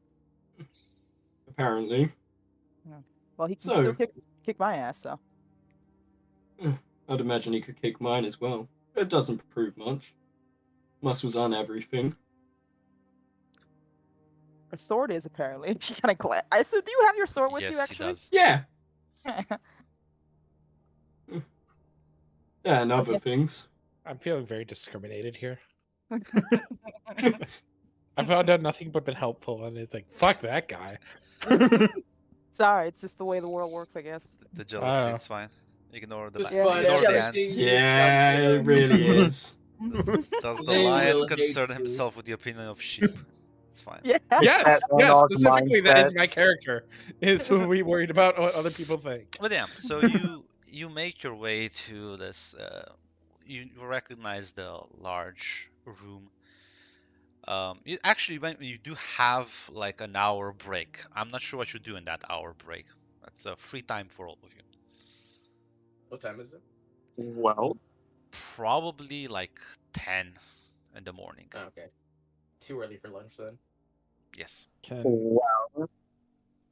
Speaker 5: Apparently.
Speaker 6: Well, he can
Speaker 5: So-
Speaker 6: still kick my ass, so.
Speaker 5: I'd imagine he could kick mine as well. It doesn't prove much. Muscles aren't everything.
Speaker 6: A sword is apparently. She kind of glad. So do you have your sword with
Speaker 3: Yes,
Speaker 6: you
Speaker 3: he
Speaker 6: actually?
Speaker 3: does.
Speaker 5: Yeah, yeah, and other things.
Speaker 7: I'm feeling very discriminated here. I found out nothing but been helpful, and it's like, fuck that guy.
Speaker 6: Sorry, it's just the way the world works, I guess.
Speaker 3: The jealousy,
Speaker 7: Ah.
Speaker 3: it's fine. Ignore the
Speaker 4: Just
Speaker 6: Yeah,
Speaker 4: fun,
Speaker 3: ignore the
Speaker 4: jealousy.
Speaker 3: ants.
Speaker 5: Yeah, it really is.
Speaker 3: Does the
Speaker 4: They
Speaker 3: lion
Speaker 4: will hate
Speaker 3: concern
Speaker 4: you.
Speaker 3: himself with the opinion of sheep? It's fine.
Speaker 6: Yeah.
Speaker 7: Yes,
Speaker 1: an
Speaker 7: yes,
Speaker 1: odd
Speaker 7: specifically that is
Speaker 1: mindset.
Speaker 7: my character. Is when we worried about what other people think.
Speaker 3: But yeah, so you make your way to this. You recognize the large room. You do have like an hour break. I'm not sure what you do in that hour break. That's free time for all of you.
Speaker 4: What time is it?
Speaker 1: Well,
Speaker 3: Probably like 10 in the morning.
Speaker 4: Oh, okay. Too early for lunch then.
Speaker 3: Yes.
Speaker 7: Can
Speaker 1: well,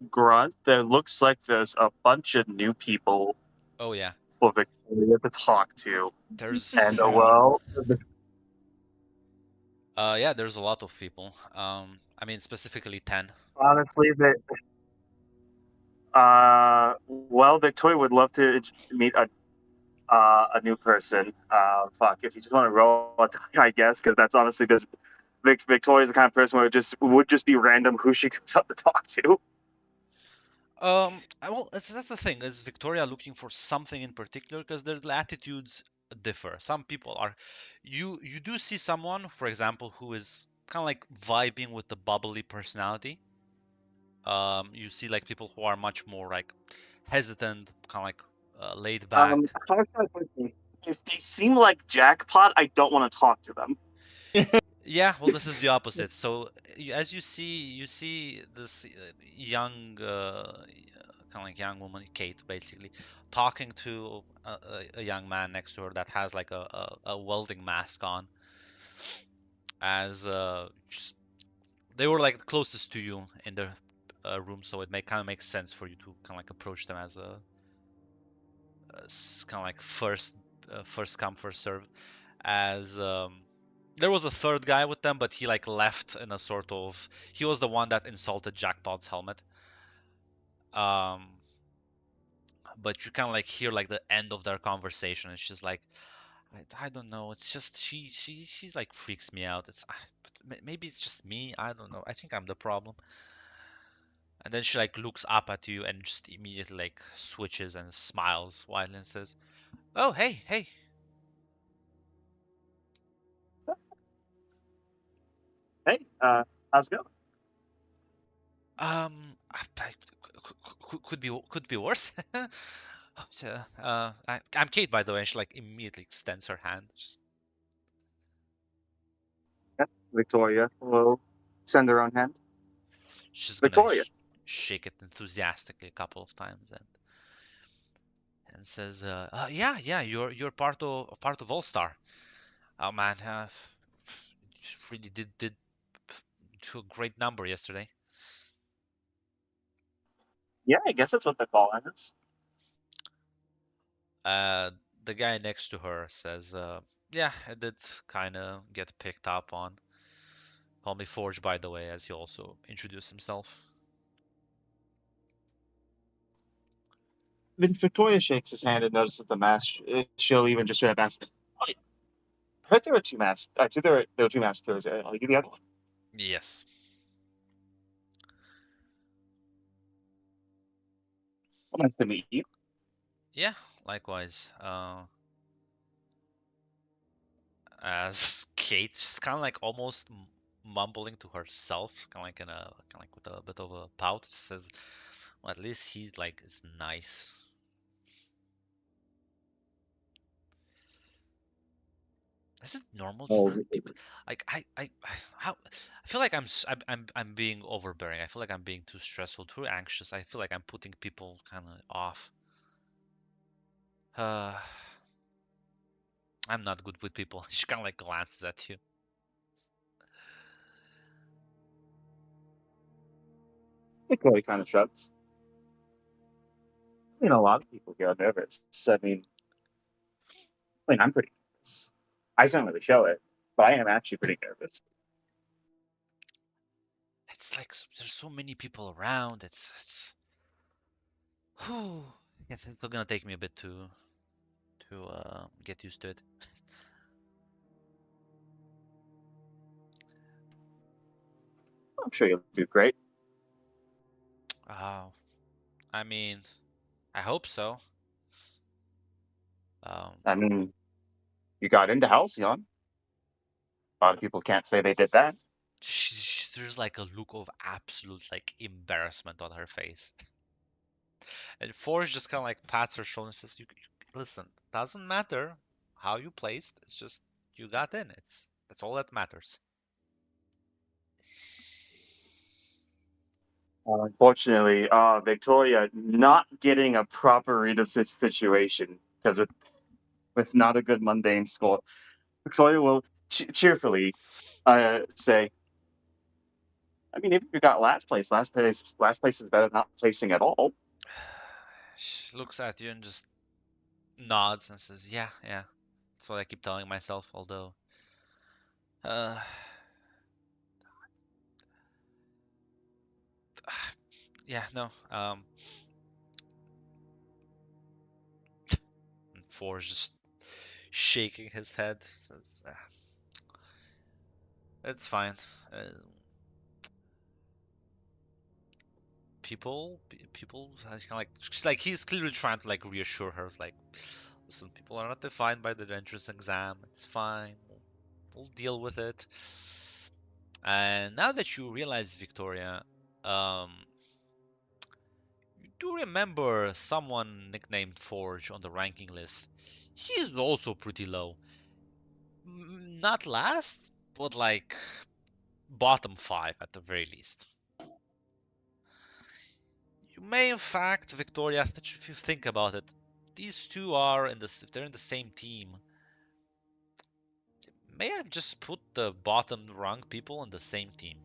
Speaker 1: grunt. There looks like there's a bunch of new people
Speaker 3: Oh yeah,
Speaker 1: for Victoria to talk to.
Speaker 3: there's
Speaker 1: And
Speaker 7: Yeah.
Speaker 1: well,
Speaker 3: yeah, there's a lot of people. I mean specifically 10.
Speaker 1: honestly, well, Victoria would love to meet a new person. Fuck, if you just want to roll a die, I guess, because that's honestly this. Victoria's the kind of person where it would just be random who she comes up to talk to.
Speaker 3: Well, that's the thing. Is Victoria looking for something in particular? Because there's attitudes differ. Some people are, you do see someone, for example, who is kind of like vibing with the bubbly personality. You see like people who are much more like hesitant, kind of like laid back.
Speaker 1: How can I put it? If they seem like jackpot, I don't want to talk to them.
Speaker 3: Yeah, well, this is the opposite. So as you see this young, kind of like young woman, Kate, basically talking to a young man next to her that has like a welding mask on. As just, they were like closest to you in the room, so it may kind of make sense for you to kind of like approach them as a kind of like first come first served. As there was a third guy with them, but he like left in a sort of, he was the one that insulted Jackpot's helmet. Um, but you kind of like hear like the end of their conversation. It's just like, I don't know. It's just she's like freaks me out. But maybe it's just me. I don't know. I think I'm the problem. And then she like looks up at you and just immediately like switches and smiles widely and says, "Oh, hey, hey."
Speaker 1: Hey, how's it going?
Speaker 3: Could be worse. So, I'm Kate, by the way, and she like immediately extends her hand. Just,
Speaker 1: Yeah, Victoria will send her own hand.
Speaker 3: she's gonna
Speaker 1: Victoria.
Speaker 3: shake it enthusiastically a couple of times and says, "Yeah, yeah, you're part of All Star. Oh man, really did to a great number yesterday."
Speaker 1: Yeah, I guess that's what they're calling us.
Speaker 3: The guy next to her says, "Yeah, I did kind of get picked up on. Call me Forge, by the way," as he also introduced himself.
Speaker 1: Then Victoria shakes his hand and notices the mask. She'll even just straight up ask, "Oh, I heard there were two masks. Actually, there were two masks. I'll give you the other one."
Speaker 3: Yes.
Speaker 1: Well, nice to meet you.
Speaker 3: Yeah, likewise. As Kate's kind of like almost mumbling to herself, kind of like kind of like with a bit of a pout, says, "Well, at least he's like is nice." Is it normal
Speaker 1: Oh,
Speaker 3: for people like how I feel like I'm being overbearing. I feel like I'm being too stressful, too anxious. I feel like I'm putting people kind of off. Uh, I'm not good with people. She kind of like glances at you.
Speaker 1: Victoria kind of shrugs. I mean, a lot of people here are nervous. I'm pretty nervous. I just don't really show it, but I am actually pretty nervous.
Speaker 3: It's like there's so many people around. Whew. Yes, it's gonna take me a bit to get used to it.
Speaker 1: I'm sure you'll do great.
Speaker 3: I mean, I hope so.
Speaker 1: I mean, you got into Halcyon. A lot of people can't say they did that.
Speaker 3: There's like a look of absolute like embarrassment on her face. And Forrest just kind of like pats her shoulder and says, Listen, doesn't matter how you placed. It's just you got in. That's all that matters."
Speaker 1: Unfortunately, Victoria not getting a proper read of such situation because with not a good mundane score, Victoria will cheerfully say, I mean, if you got last place is better than not placing at all.
Speaker 3: She looks at you and just nods and says, "Yeah, yeah." That's what I keep telling myself. Although, uh, yeah, no. And Forge just shaking his head says, "It's fine. Uh, people, kind of like, just like he's clearly trying to like reassure her. It's like, listen, people are not defined by the entrance exam. It's fine. We'll deal with it." And now that you realize, Victoria, um, you do remember someone nicknamed Forge on the ranking list. He's also pretty low. Not last, but like bottom 5 at the very least. You may, in fact, Victoria, if you think about it, these two are if they're in the same team, may have just put the bottom ranked people on the same team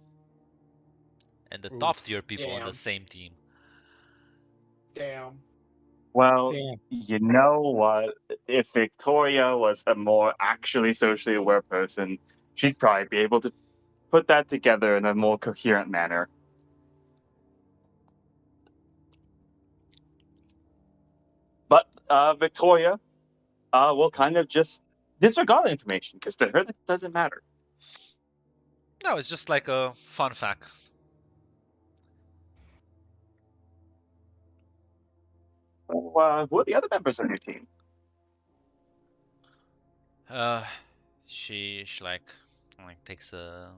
Speaker 3: and the top tier people on the
Speaker 4: Damn.
Speaker 3: same team.
Speaker 4: Damn.
Speaker 1: Well,
Speaker 7: Damn.
Speaker 1: you know what? If Victoria was a more actually socially aware person, she'd probably be able to put that together in a more coherent manner. But Victoria will kind of just disregard the information because to her that doesn't matter.
Speaker 3: No, it's just like a fun fact.
Speaker 1: So, who are the other members on your team?
Speaker 3: She like takes a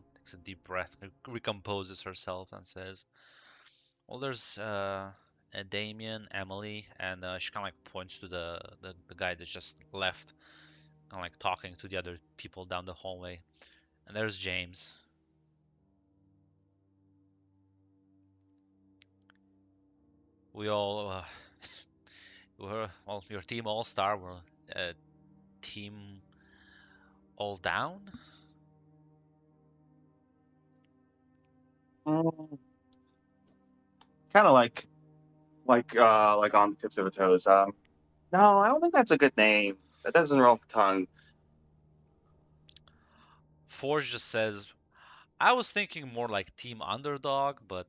Speaker 3: deep breath, recomposes herself, and says, "Well, there's Damien, Emily, and she kind of like points to the guy that just left, kind of like talking to the other people down the hallway. And there's James." We all well, your team all star, we're team all down.
Speaker 1: Kind of like on the tips of her toes. No, I don't think that's a good name. That doesn't roll off the tongue.
Speaker 3: Forge just says, "I was thinking more like team underdog, but."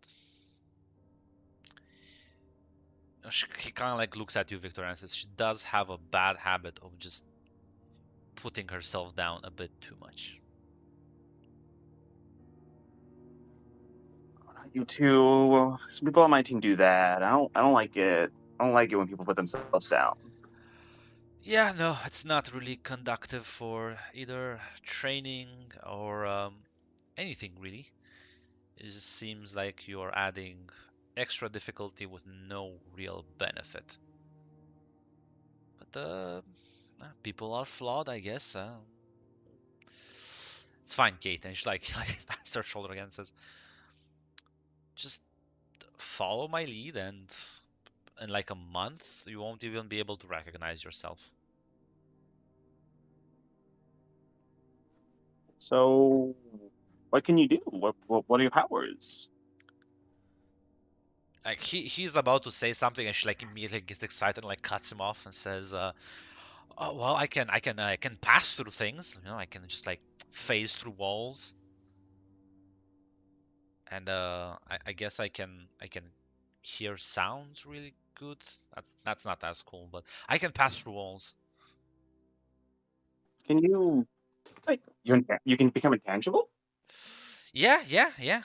Speaker 3: He kind of like looks at you, Victor, and says she does have a bad habit of just putting herself down a bit too much.
Speaker 1: You two, some people on my team do that. I don't like it. I don't like it when people put themselves down.
Speaker 3: Yeah, no, it's not really conductive for either training or anything really. It just seems like you're adding extra difficulty with no real benefit. But people are flawed, I guess. It's fine, Kate. And she like pats her shoulder again and says, "Just follow my lead, and in like a month, you won't even be able to recognize yourself."
Speaker 1: So, what can you do? What are your powers?
Speaker 3: Like he's about to say something, and she like immediately gets excited and like cuts him off and says, "Oh well, I can pass through things. You know, I can just like phase through walls, and I guess I can hear sounds really good. That's not as cool, but I can pass through walls."
Speaker 1: Can you like you can become intangible?
Speaker 3: Yeah, yeah, yeah.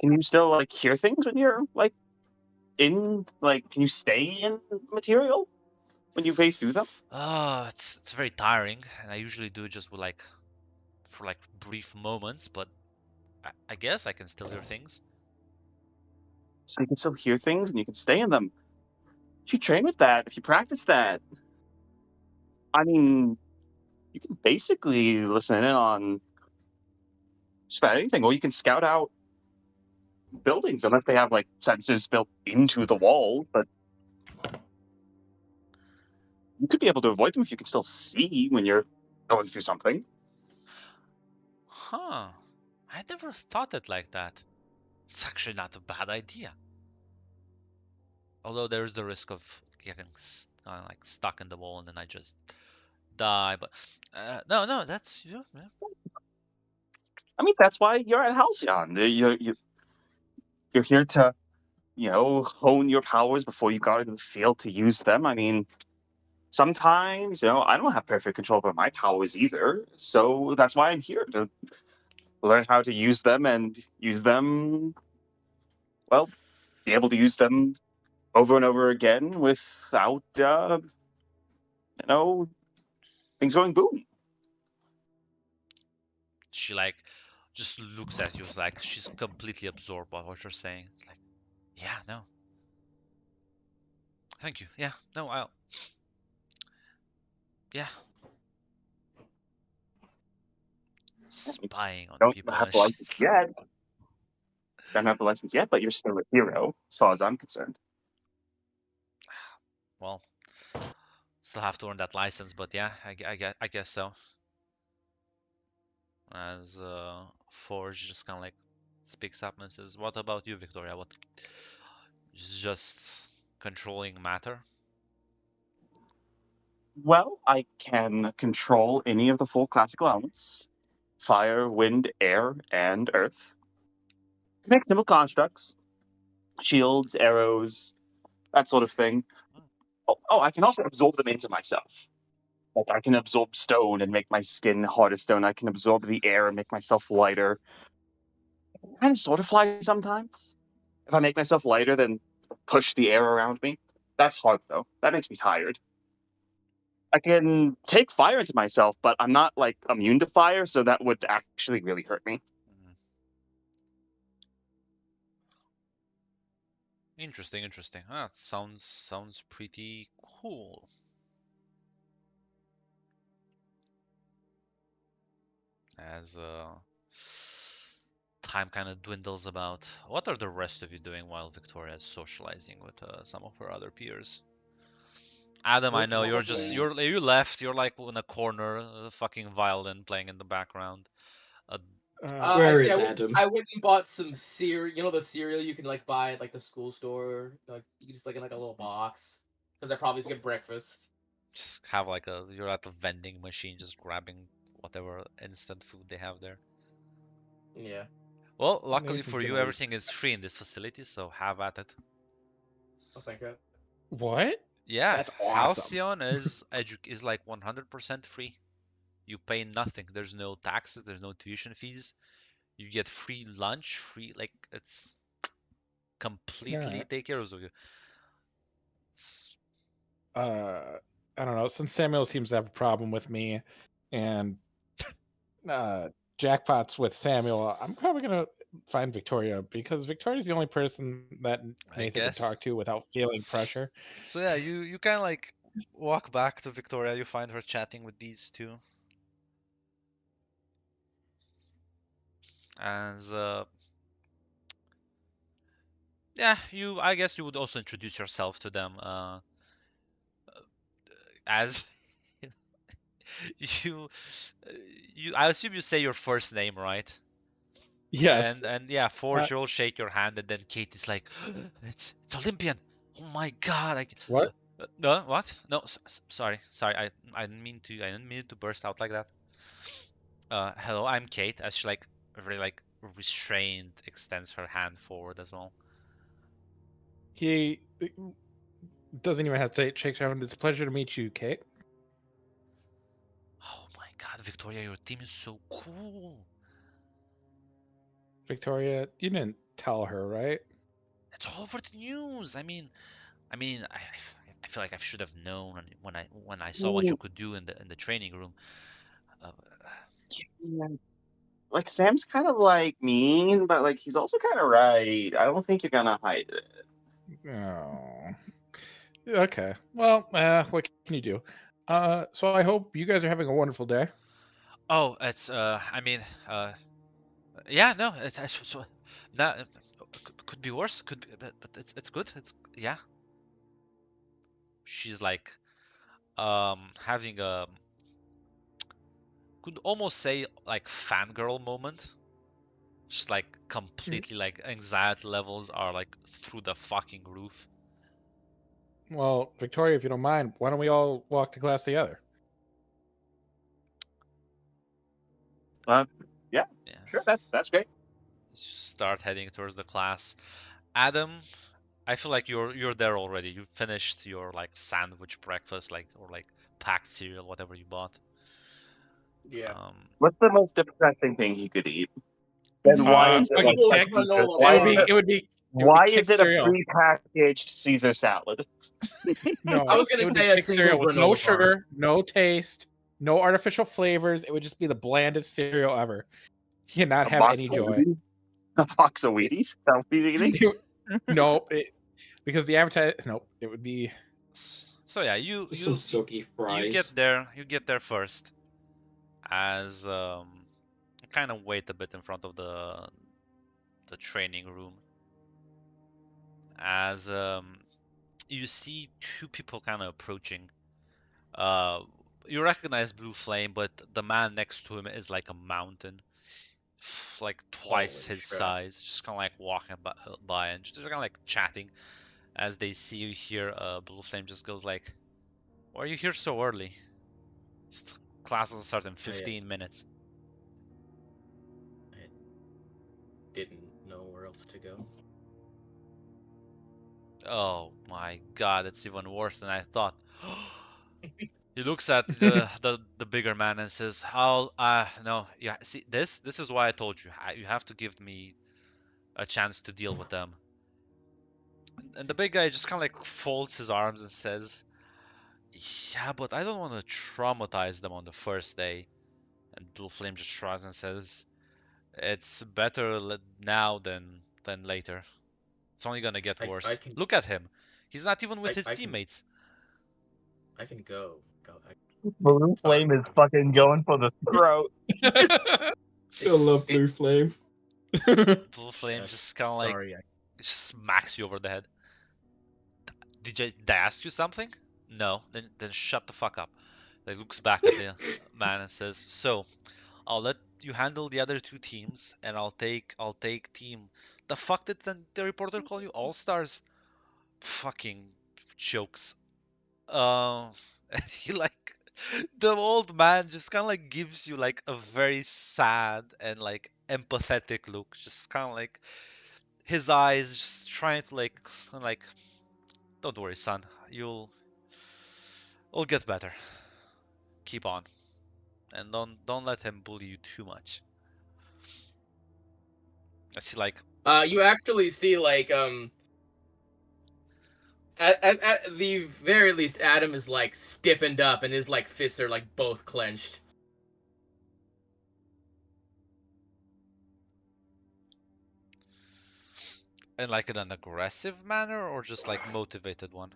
Speaker 1: Can you still like hear things when you're like in like? Can you stay in material when you phase through them?
Speaker 3: It's very tiring, and I usually do it just with like for like brief moments, but I guess I can still hear things.
Speaker 1: So you can still hear things and you can stay in them. If you train with that, if you practice that, I mean, you can basically listen in on just about anything, or you can scout out buildings unless they have like sensors built into the wall. But you could be able to avoid them if you can still see when you're going through something.
Speaker 3: Huh. I never thought it like that. It's actually not a bad idea. Although there's the risk of getting like stuck in the wall and then I just die. But no, that's yeah.
Speaker 1: I mean, that's why you're at Halcyon. You're here to, hone your powers before you go into the field to use them. I mean, sometimes, I don't have perfect control over my powers either. So that's why I'm here to learn how to use them and use them, well, be able to use them over and over again without, things going boom.
Speaker 3: She like just looks at you like she's completely absorbed by what you're saying. Like, yeah, no. Thank you. Yeah, no, I'll. Yeah. Spying on
Speaker 1: Don't
Speaker 3: people.
Speaker 1: have the license yet. Don't have the license yet, but you're still a hero, as far as I'm concerned.
Speaker 3: Well, still have to earn that license, but yeah, I guess so. As Forge just kind of like speaks up and says, "What about you, Victoria? What? Just controlling matter?"
Speaker 1: Well, I can control any of the 4 classical elements: fire, wind, air, and earth. Make simple constructs, shields, arrows, that sort of thing. Oh, I can also absorb them into myself. Like, I can absorb stone and make my skin hard as stone. I can absorb the air and make myself lighter. Kind of sort of fly sometimes. If I make myself lighter, then push the air around me. That's hard, though. That makes me tired. I can take fire into myself, but I'm not, like, immune to fire, so that would actually really hurt me.
Speaker 3: Interesting. That sounds pretty cool. As time kind of dwindles about, what are the rest of you doing while Victoria is socializing with some of her other peers? Adam, I know you're just you left. You're like in a corner, fucking violin playing in the background.
Speaker 5: Where is Adam?
Speaker 4: I went and bought some cereal. You know the cereal you can like buy at like the school store. Like you can just like in like a little box. Because I probably just get breakfast.
Speaker 3: Just have like you're at the vending machine, just grabbing whatever instant food they have there.
Speaker 4: Yeah.
Speaker 3: Well, luckily
Speaker 7: Nathan's
Speaker 3: for you,
Speaker 7: gonna
Speaker 3: everything is free in this facility, so have at it.
Speaker 4: Oh, thank God.
Speaker 7: What?
Speaker 3: Yeah,
Speaker 2: That's awesome.
Speaker 3: Halcyon is like 100% free. You pay nothing. There's no taxes. There's no tuition fees. You get free lunch. Free like it's completely
Speaker 7: Yeah.
Speaker 3: take care of you. It's,
Speaker 7: I don't know. Since Samuel seems to have a problem with me, and jackpots with Samuel, I'm probably gonna find Victoria because Victoria's the only person that
Speaker 3: I
Speaker 7: Nathan can
Speaker 3: guess.
Speaker 7: talk to without feeling pressure.
Speaker 3: So yeah, you kind of like walk back to Victoria. You find her chatting with these two. As yeah, I guess you would also introduce yourself to them as you I assume you say your first name, right?
Speaker 7: Yes.
Speaker 3: And yeah, Forge will shake your hand, and then Kate is like, it's Olympian. Oh my God!
Speaker 7: What?
Speaker 3: No, what? No, sorry. I didn't mean to burst out like that. Hello, I'm Kate. As she like very like restrained extends her hand forward as well.
Speaker 7: He doesn't even have to shake your hand. It's a pleasure to meet you, Kate.
Speaker 3: Oh my God, Victoria, your team is so cool.
Speaker 7: Victoria, you didn't tell her, right?
Speaker 3: It's all over the news. I mean, I feel like I should have known when I saw what you could do in the training room.
Speaker 1: Yeah. Like, Sam's kind of, like, mean, but, like, he's also kind of right. I don't think you're gonna hide it.
Speaker 7: Oh. Okay. Well, what can you do? So I hope you guys are having a wonderful day.
Speaker 3: Oh, it's yeah, no, it's so that could be worse. Could be, but it's good. It's yeah. She's like having could almost say like fangirl moment Just like completely like anxiety levels are like through the fucking roof.
Speaker 7: Well, Victoria, if you don't mind, why don't we all walk to class together?
Speaker 1: Yeah,
Speaker 3: Yeah.
Speaker 1: sure. That's great.
Speaker 3: Start heading towards the class. Adam, I feel like you're there already. You finished your like sandwich breakfast, like or like packed cereal, whatever you bought.
Speaker 4: Yeah.
Speaker 1: What's the most depressing thing he could eat? And why is it
Speaker 7: fucking
Speaker 1: like
Speaker 7: Kix.
Speaker 1: Caesar?
Speaker 4: Granola
Speaker 1: Why
Speaker 7: It would
Speaker 4: bar.
Speaker 7: be.
Speaker 1: is it,
Speaker 7: It would be.
Speaker 1: why
Speaker 7: Kix
Speaker 1: is it a
Speaker 7: cereal.
Speaker 1: prepackaged Caesar salad?
Speaker 7: No,
Speaker 4: I was gonna
Speaker 7: it would
Speaker 4: say
Speaker 7: be
Speaker 4: a
Speaker 7: Kix
Speaker 4: single
Speaker 7: cereal with no
Speaker 4: granola bar.
Speaker 7: sugar, no taste, no artificial flavors. It would just be the blandest cereal ever. You cannot
Speaker 1: A
Speaker 7: have
Speaker 1: box
Speaker 7: any
Speaker 1: of
Speaker 7: joy.
Speaker 1: Wheaties? A box of Wheaties? Is that what you're eating?
Speaker 7: No, because the advertise. Nope, it would be.
Speaker 3: So yeah, you
Speaker 5: Just some soggy fries.
Speaker 3: you get there first, as kind of wait a bit in front of the training room, as you see two people kind of approaching. You recognize Blue Flame, but the man next to him is like a mountain, like twice
Speaker 4: Holy
Speaker 3: his
Speaker 4: shit.
Speaker 3: size, just kind of like walking by and just kind of like chatting. As they see you here, Blue Flame just goes like, "Why are you here so early? Class doesn't start in 15 minutes."
Speaker 4: Didn't know where else to go.
Speaker 3: Oh my god, it's even worse than I thought. He looks at the bigger man and says, "I'll no, yeah, see this is why I told you. You have to give me a chance to deal with them." And the big guy just kind of like folds his arms and says, "Yeah, but I don't want to traumatize them on the first day." And Blue Flame just shrugs and says, "It's better now than later. It's only gonna get worse.
Speaker 4: I can
Speaker 3: Look at him. He's not even with his
Speaker 4: I can-
Speaker 3: teammates."
Speaker 4: I can go.
Speaker 1: Blue Flame is fucking going for the throat.
Speaker 5: I love Blue Flame.
Speaker 3: Blue Flame
Speaker 4: Yes,
Speaker 3: just kind of like
Speaker 4: Sorry.
Speaker 3: smacks you over the head. Did I ask you something? No. Then shut the fuck up. Like looks back at the man and says, "So, I'll let you handle the other two teams, and I'll take team. The fuck did the reporter call you? All Stars? Fucking jokes." And he like the old man just kind of like gives you like a very sad and like empathetic look, just kind of like his eyes just trying to like, "Don't worry, son. It'll get better. Keep on, and don't let him bully you too much." I see like
Speaker 4: You actually see like at the very least, Adam is like stiffened up and his like fists are like both clenched.
Speaker 3: in like an aggressive manner or just like motivated one.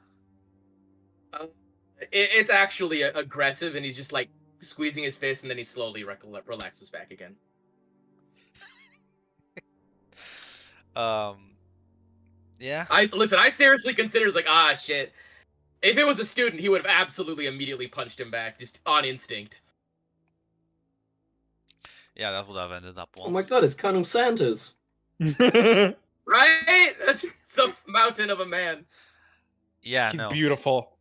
Speaker 4: It's actually aggressive, and he's just like squeezing his fist, and then he slowly relaxes back again.
Speaker 3: Yeah.
Speaker 4: I seriously consider it's like, ah, shit. If it was a student, he would have absolutely immediately punched him back, just on instinct.
Speaker 3: Yeah, that would have ended up well.
Speaker 5: Oh my god, it's Colonel Sanders.
Speaker 4: Right? That's some mountain of a man.
Speaker 3: Yeah,
Speaker 7: He's
Speaker 3: no.
Speaker 7: beautiful.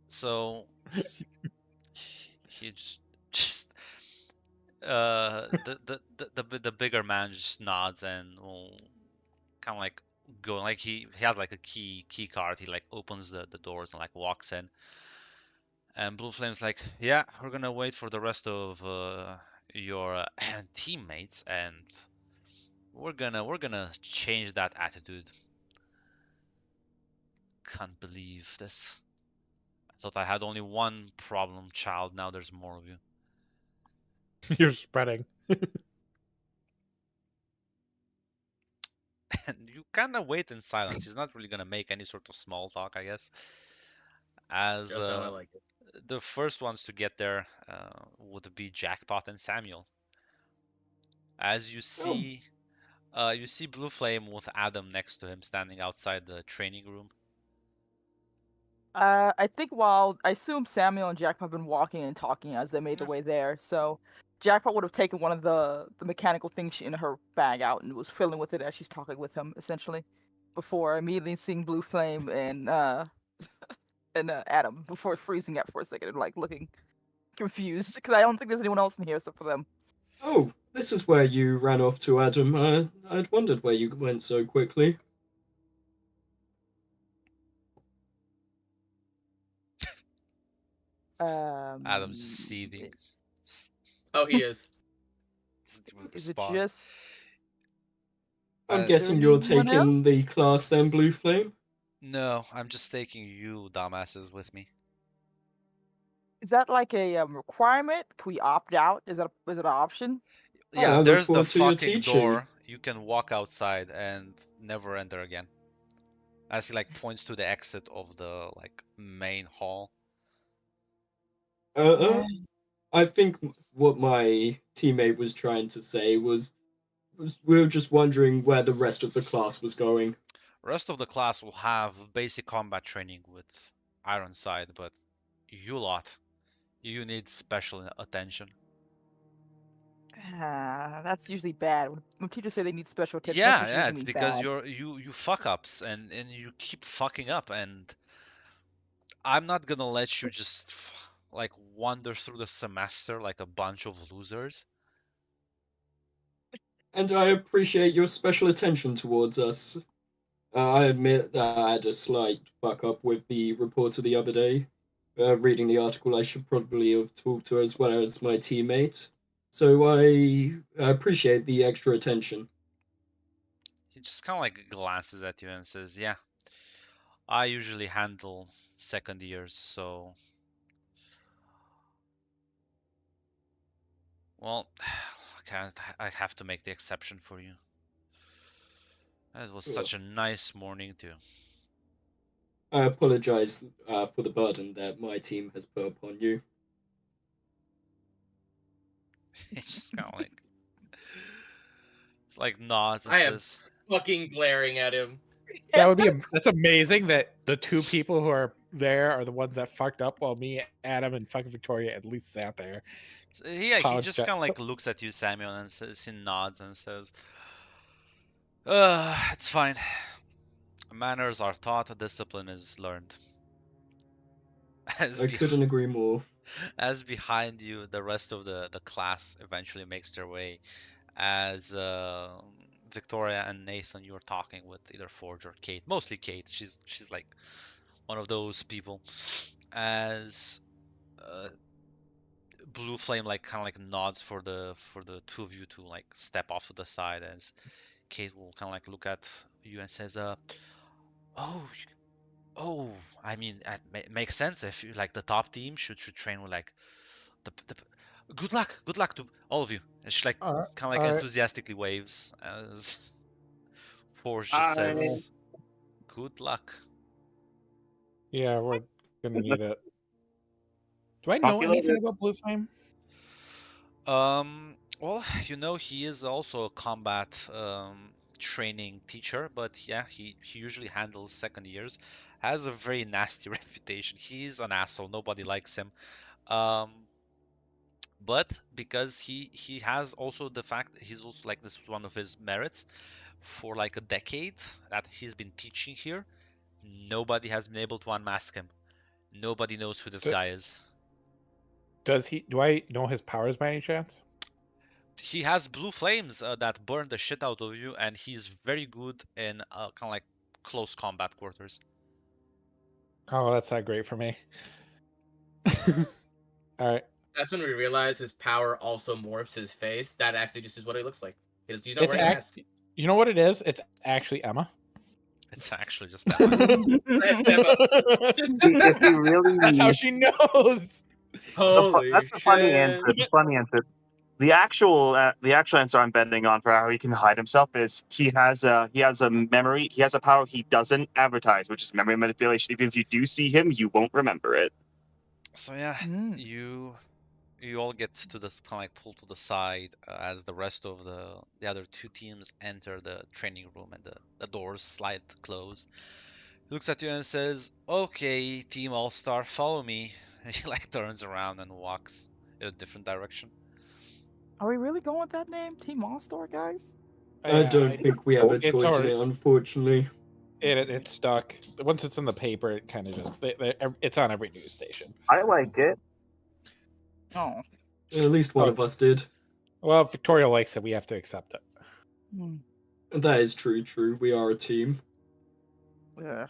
Speaker 3: So he just the bigger man just nods and will kind of like go like he has like a key card. He like opens the doors and like walks in. And Blue Flame's like, "Yeah, we're gonna wait for the rest of your teammates, and we're gonna change that attitude." Can't believe this. I thought I had only one problem child. Now there's more of you.
Speaker 7: You're spreading.
Speaker 3: And you kind of wait in silence. He's not really gonna make any sort of small talk, I guess. As
Speaker 4: That's how I like it.
Speaker 3: the first ones to get there would be Jackpot and Samuel. As you see, you see Blue Flame with Adam next to him, standing outside the training room.
Speaker 6: I think while I assume Samuel and Jack have been walking and talking as they made the way there, so Jackpot would have taken one of the mechanical things in her bag out and was filling with it as she's talking with him, essentially, before immediately seeing Blue Flame and Adam before freezing up for a second and like looking confused because I don't think there's anyone else in here except for them.
Speaker 5: Oh, this is where you ran off to, Adam. I'd wondered where you went so quickly.
Speaker 3: Adam's just seething.
Speaker 4: Oh, he is.
Speaker 3: Doesn't even
Speaker 6: Is it
Speaker 3: respond.
Speaker 6: just
Speaker 5: I'm
Speaker 3: Uh,
Speaker 5: guessing
Speaker 6: there
Speaker 5: you're
Speaker 6: anyone
Speaker 5: taking the class then, Blue Flame?
Speaker 3: No, I'm just taking you dumbasses with me.
Speaker 6: is that like a requirement? Can we opt out? Is it an option?
Speaker 3: Yeah,
Speaker 5: I look
Speaker 3: there's the
Speaker 5: forward to your
Speaker 3: fucking
Speaker 5: teaching.
Speaker 3: door. You can walk outside and never enter again. As he like points to the exit of the like main hall.
Speaker 5: I think what my teammate was trying to say was we were just wondering where the rest of the class was going.
Speaker 3: Rest of the class will have basic combat training with Ironside, but you lot, you need special attention.
Speaker 6: That's usually bad. When teachers say they need special attention,
Speaker 3: Yeah,
Speaker 6: that's
Speaker 3: yeah,
Speaker 6: usually
Speaker 3: it's because
Speaker 6: bad.
Speaker 3: you fuck ups and you keep fucking up, and I'm not gonna let you just like wander through the semester like a bunch of losers.
Speaker 5: And I appreciate your special attention towards us. I admit that I had a slight fuck up with the reporter the other day. Reading the article, I should probably have talked to her as well as my teammate. So I appreciate the extra attention.
Speaker 3: He just kind of like glances at you and says, "Yeah, I usually handle second years, so well, I have to make the exception for you. It was
Speaker 5: Ugh.
Speaker 3: such a nice morning too."
Speaker 5: I apologize for the burden that my team has put upon you.
Speaker 3: He just kind of like it's like nods and
Speaker 4: I am
Speaker 3: says,
Speaker 4: fucking glaring at him.
Speaker 7: That would be that's amazing that the two people who are there are the ones that fucked up while me, Adam, and fucking Victoria at least sat there.
Speaker 3: Yeah, he
Speaker 7: College
Speaker 3: just
Speaker 7: chat.
Speaker 3: kind of like looks at you, Samuel, and says, he nods and says, it's fine. Manners are taught, discipline is learned." As,
Speaker 5: I
Speaker 3: be-
Speaker 5: couldn't agree more.
Speaker 3: as behind you, the rest of the class eventually makes their way. As Victoria and Nathan, you're talking with either Forge or Kate, mostly Kate. She's like one of those people. As uh, Blue Flame like kind of like nods for the two of you to like step off to the side, as Kate will kind of like look at you and says, oh, oh, I mean, it makes sense if you like the top team should train with like the good luck to all of you." And she like
Speaker 7: All
Speaker 3: kind of like
Speaker 7: right.
Speaker 3: enthusiastically waves as Forge just
Speaker 1: I
Speaker 3: says, "Good luck."
Speaker 7: Yeah, we're gonna need it. Do I
Speaker 1: Talk
Speaker 7: know
Speaker 1: to you
Speaker 7: anything
Speaker 1: later.
Speaker 7: about Blue Flame?
Speaker 3: Well, you know, he is also a combat training teacher, but yeah, he usually handles second years. Has a very nasty reputation. He's an asshole. Nobody likes him. Um, but because he has also the fact that he's also like this was one of his merits for like a decade that he's been teaching here. Nobody has been able to unmask him. Nobody knows who this
Speaker 7: Do,
Speaker 3: guy is.
Speaker 7: does he? Do I know his powers by any chance?
Speaker 3: He has blue flames that burn the shit out of you, and he's very good in kind of like close combat quarters.
Speaker 7: Oh, that's not great for me. All right.
Speaker 4: That's when we realize his power also morphs his face. That actually just is what he looks like. He's not
Speaker 7: It's
Speaker 4: wearing a mask.
Speaker 7: you know what it is? It's actually Emma.
Speaker 3: It's actually just Emma.
Speaker 4: That's Emma.
Speaker 1: If you really,
Speaker 7: That's how she knows.
Speaker 4: Holy
Speaker 1: that's the funny
Speaker 4: shit.
Speaker 1: answer. The funny answer. The actual answer I'm bending on for how he can hide himself is he has a memory. He has a power he doesn't advertise, which is memory manipulation. Even if you do see him, you won't remember it.
Speaker 3: So yeah,
Speaker 6: Mm.
Speaker 3: you all get to this kind of like pull to the side as the rest of the other two teams enter the training room, and the doors slide closed. He looks at you and says, "Okay, Team All Star, follow me." And he like turns around and walks in a different direction.
Speaker 6: Are we really going with that name, Team All Star, guys?
Speaker 5: I don't think we have a
Speaker 7: It's
Speaker 5: choice in
Speaker 7: already-
Speaker 5: it, unfortunately.
Speaker 7: It's stuck. Once it's in the paper, it kind of just it's on every news station.
Speaker 1: I like it.
Speaker 6: Oh.
Speaker 5: At least one
Speaker 7: Oh.
Speaker 5: of us did.
Speaker 7: Well, if Victoria likes it, we have to accept it.
Speaker 6: Hmm.
Speaker 5: That is true. We are a team.
Speaker 6: Yeah.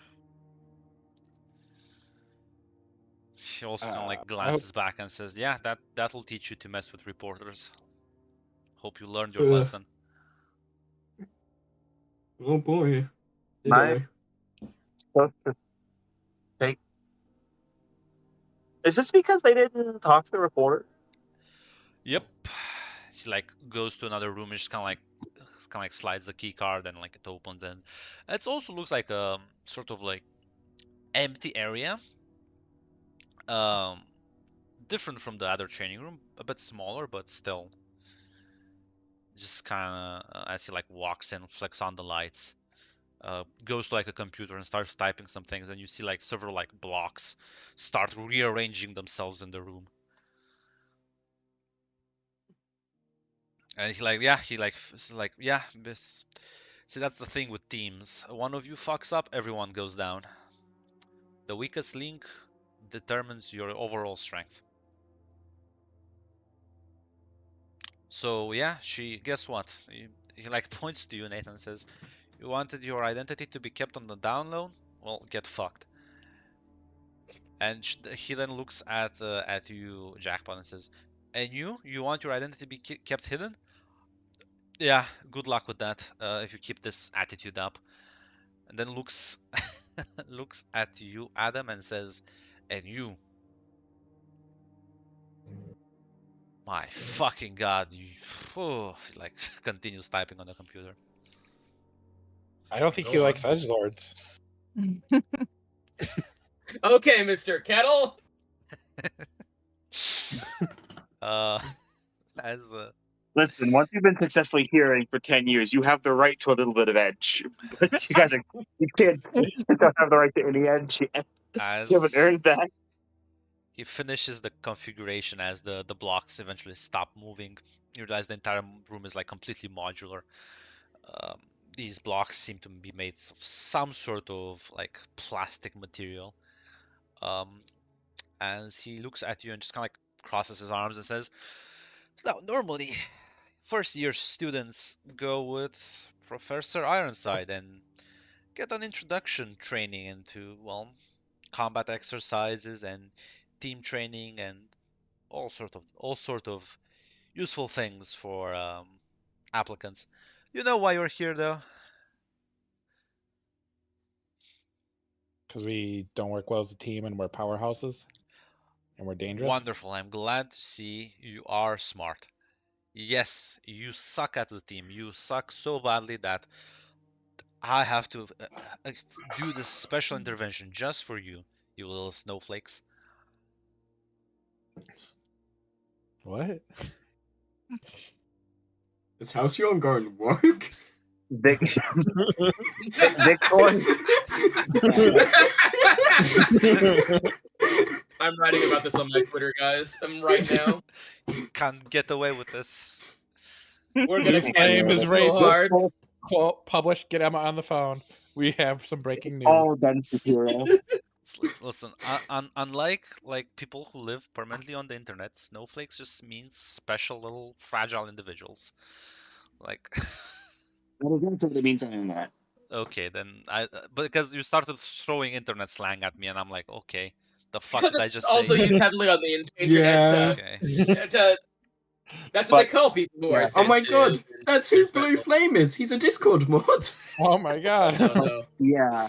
Speaker 3: She also kind of
Speaker 7: I
Speaker 3: like
Speaker 7: hope-
Speaker 3: glances back and says, "Yeah, that will teach you to mess with reporters. Hope you learned your
Speaker 5: Uh,
Speaker 3: lesson."
Speaker 5: Oh boy. Did
Speaker 1: My-
Speaker 5: I?
Speaker 1: Supposed to take. Is this because they didn't talk to the reporter?
Speaker 3: Yep. She like goes to another room and just kind of like slides the key card and like it opens, and it also looks like a sort of like empty area. Different from the other training room, a bit smaller, but still. Just kind of as he like walks in, flicks on the lights, goes to like a computer and starts typing some things, and you see like several like blocks start rearranging themselves in the room. And this. See, that's the thing with teams. One of you fucks up, everyone goes down. The weakest link determines your overall strength. So yeah, guess what? He like points to you, Nathan, and says, "You wanted your identity to be kept on the down low? Well, get fucked." And he then looks at you, Jackpot, and says, "And you want your identity to be kept hidden? Yeah, good luck with that. If you keep this attitude up." And then looks looks at you, Adam, and says, "And you, my fucking god!" Like continues typing on the computer.
Speaker 7: I don't think he
Speaker 5: Go
Speaker 7: likes
Speaker 5: on.
Speaker 7: edgelords.
Speaker 4: Okay, Mr. Kettle.
Speaker 3: As
Speaker 1: Listen, once you've been successfully hearing for 10 years, you have the right to a little bit of edge. But you guys you don't have the right to any edge yet.
Speaker 3: as
Speaker 1: You haven't earned that.
Speaker 3: he finishes the configuration, as the blocks eventually stop moving, you realize the entire room is like completely modular. These blocks seem to be made of some sort of like plastic material. As he looks at you and just kind of like crosses his arms and says, "Now, normally, first year students go with Professor Ironside and get an introduction training into, well, combat exercises and team training and all sort of useful things for applicants. You know why you're here, though?"
Speaker 7: Because we don't work well as a team and we're powerhouses and we're dangerous.
Speaker 3: Wonderful. I'm glad to see you are smart. Yes, you suck at the team. You suck so badly that I have to do this special intervention just for you, you little snowflakes.
Speaker 7: What?
Speaker 5: Is Halcyon going woke?
Speaker 1: Vic, Victor,
Speaker 4: I'm writing about this on my Twitter, guys. Right now.
Speaker 3: Can't get away with this.
Speaker 4: We're gonna
Speaker 7: Flame
Speaker 4: cancel
Speaker 7: is
Speaker 4: so
Speaker 7: racist.
Speaker 4: hard.
Speaker 7: Quote, publish, get Emma on the phone. We have some breaking news.
Speaker 1: all done for hero.
Speaker 3: Listen, unlike like people who live permanently on the internet, snowflakes just means special little fragile individuals. Like,
Speaker 1: Well, that's what it means on that.
Speaker 3: okay, then but because you started throwing internet slang at me, and I'm like, okay, the fuck
Speaker 4: Because
Speaker 3: did I
Speaker 4: it's
Speaker 3: just
Speaker 4: also
Speaker 3: say?
Speaker 4: used heavily on the internet.
Speaker 5: Yeah.
Speaker 3: Okay.
Speaker 4: That's what they
Speaker 1: But-
Speaker 4: call people who are
Speaker 1: yeah.
Speaker 5: Oh my
Speaker 4: sensitive
Speaker 5: god,
Speaker 4: and
Speaker 5: that's who
Speaker 4: respectful.
Speaker 5: Blue Flame is. He's a Discord mod.
Speaker 7: Oh my god.
Speaker 4: No, no.
Speaker 1: Yeah.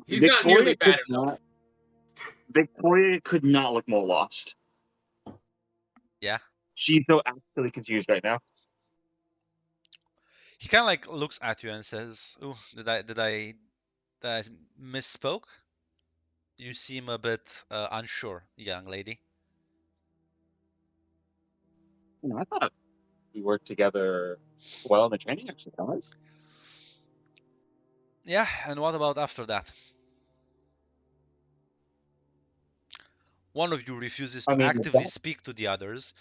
Speaker 4: He's not nearly bad enough.
Speaker 1: Victoria could not look more lost.
Speaker 3: Yeah.
Speaker 1: She's so absolutely confused right now.
Speaker 3: He kind of like looks at you and says, "Oh, did I misspoke? You seem a bit unsure, young lady."
Speaker 1: I thought we worked together well in the training exercise.
Speaker 3: Yeah, and what about after that? One of you refuses to
Speaker 1: I mean,
Speaker 3: actively
Speaker 1: that-
Speaker 3: speak to the others.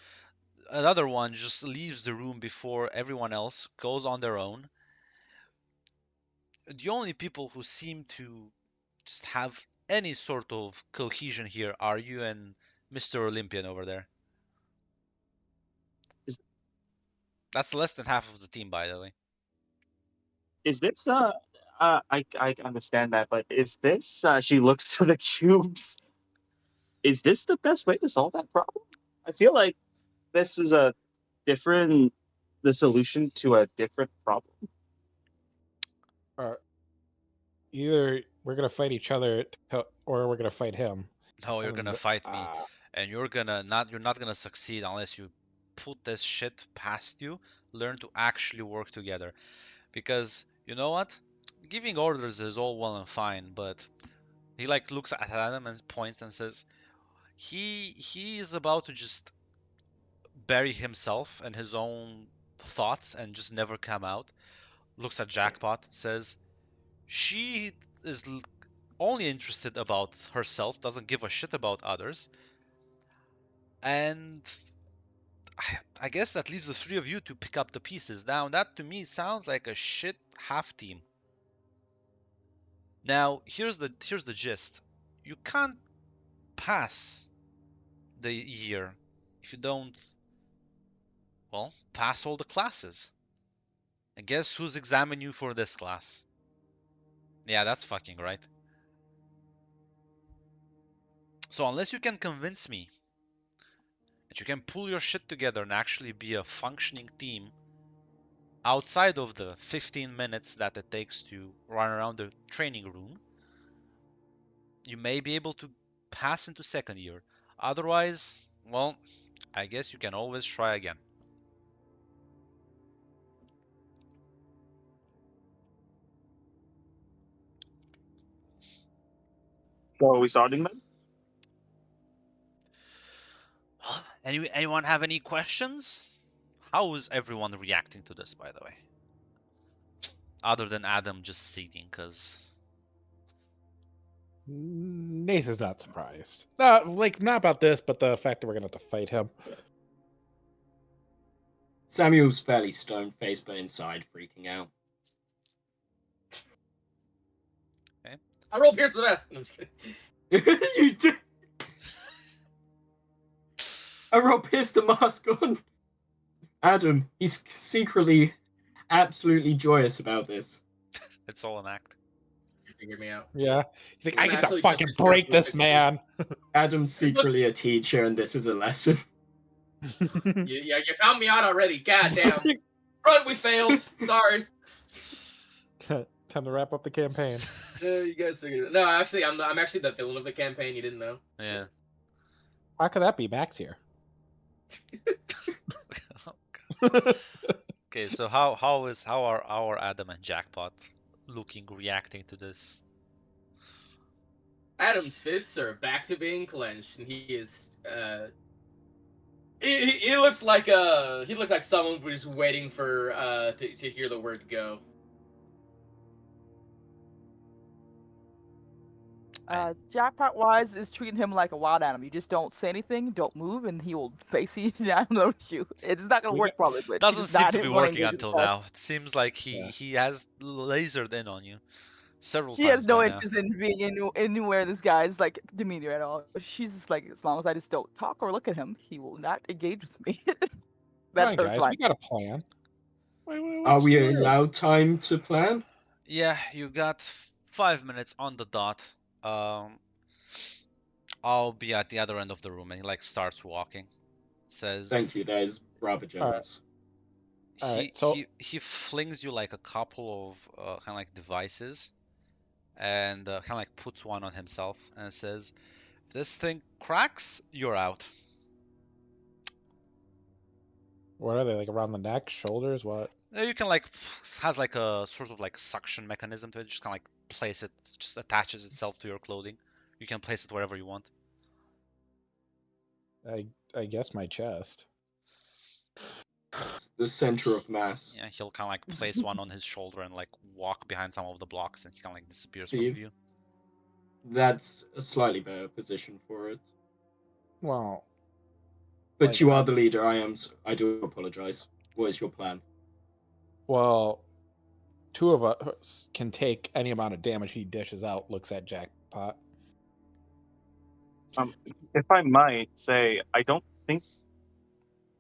Speaker 3: another one just leaves the room before everyone else goes on their own. The only people who seem to just have any sort of cohesion here are you and Mr. Olympian over there.
Speaker 1: Is-
Speaker 3: That's less than half of the team, by the way.
Speaker 1: Is this I understand that, but is this she looks to the cubes? Is this the best way to solve that problem? I feel like this is the solution to a different problem.
Speaker 7: Either we're gonna fight each other, or we're gonna fight him.
Speaker 3: No, you're gonna fight me,
Speaker 7: Ah,
Speaker 3: and you're not gonna succeed unless you put this shit past you, learn to actually work together. Because you know what? Giving orders is all well and fine, but he like looks at Adam and points and says, he is about to just bury himself in his own thoughts and just never come out. Looks at Jackpot, says, she is only interested about herself, doesn't give a shit about others. And I guess that leaves the three of you to pick up the pieces. Now, that to me sounds like a shit half team. Now, here's the gist. You can't pass the year if you don't, well, pass all the classes. And guess who's examining you for this class? Yeah, that's fucking right. So unless you can convince me that you can pull your shit together and actually be a functioning team outside of the 15 minutes that it takes to run around the training room, you may be able to pass into second year. Otherwise, well, I guess you can always try again.
Speaker 1: So are we starting then?
Speaker 3: Anyone have any questions? How is everyone reacting to this, by the way? Other than Adam just seething, because
Speaker 7: Nathan's not surprised. Not about this, but the fact that we're gonna have to fight him.
Speaker 5: Samuel's fairly stone-faced, but inside freaking out.
Speaker 4: I roll Pierce the Vest. No, I'm just kidding.
Speaker 5: You did. I roll Pierce the Mask on Adam. He's secretly absolutely joyous about this.
Speaker 3: it's all an act.
Speaker 4: You figured me out.
Speaker 7: Yeah, he's like, I
Speaker 4: I'm
Speaker 7: get to
Speaker 4: actually
Speaker 7: fucking
Speaker 4: just
Speaker 7: break this
Speaker 4: perfectly-
Speaker 7: man.
Speaker 5: Adam's secretly a teacher, and this is a lesson.
Speaker 4: You found me out already. God damn. Run, we failed. Sorry.
Speaker 7: Time to wrap up the campaign.
Speaker 4: You guys figured it. No, actually, I'm actually the villain of the campaign. You didn't know.
Speaker 3: Yeah.
Speaker 7: How could that be? Max here.
Speaker 3: Okay, so how are our Adam and Jackpot reacting to this?
Speaker 4: Adam's fists are back to being clenched, and he is he looks like someone who's just waiting for to hear the word go.
Speaker 6: Jackpot wise is treating him like a wild animal. You just don't say anything, don't move, and he will basically not notice you. It's not gonna
Speaker 7: We
Speaker 6: work probably, but
Speaker 3: Doesn't
Speaker 6: he's
Speaker 3: seem
Speaker 6: not
Speaker 3: to be
Speaker 6: wanting
Speaker 3: working
Speaker 6: to
Speaker 3: until
Speaker 6: do that.
Speaker 3: now. It seems like
Speaker 7: Yeah.
Speaker 3: he has lasered in on you several
Speaker 6: She
Speaker 3: times
Speaker 6: has no
Speaker 3: by now.
Speaker 6: interest in being anywhere this guy's like demeanor at all. She's just like, as long as I just don't talk or look at him, he will not engage with me. That's
Speaker 7: Come
Speaker 6: her
Speaker 7: on, guys,
Speaker 6: plan.
Speaker 7: we got a plan.
Speaker 5: Are we
Speaker 7: allowed?
Speaker 5: allowed time to plan?
Speaker 3: Yeah, you got 5 minutes on the dot. I'll be at the other end of the room, and he like starts walking. Says
Speaker 5: Thank you, that is rather generous.
Speaker 7: Alright, so-
Speaker 3: he flings you like a couple of kind of like devices, and kind of like puts one on himself and says, "If this thing cracks, you're out."
Speaker 7: What are they, like around the neck, shoulders, what?
Speaker 3: You can like has like a sort of like suction mechanism to it. Just kind of like place it, just attaches itself to your clothing. You can place it wherever you want.
Speaker 7: I guess my chest.
Speaker 5: It's the center of mass.
Speaker 3: Yeah, he'll kind of like place one on his shoulder and like walk behind some of the blocks, and he kind of like disappears from
Speaker 5: See?
Speaker 3: view.
Speaker 5: That's a slightly better position for it.
Speaker 7: Well,
Speaker 5: But
Speaker 7: Like,
Speaker 5: you are the leader. I do apologize. What is your plan?
Speaker 7: well, two of us can take any amount of damage he dishes out. Looks at Jackpot.
Speaker 1: If I might say, I don't think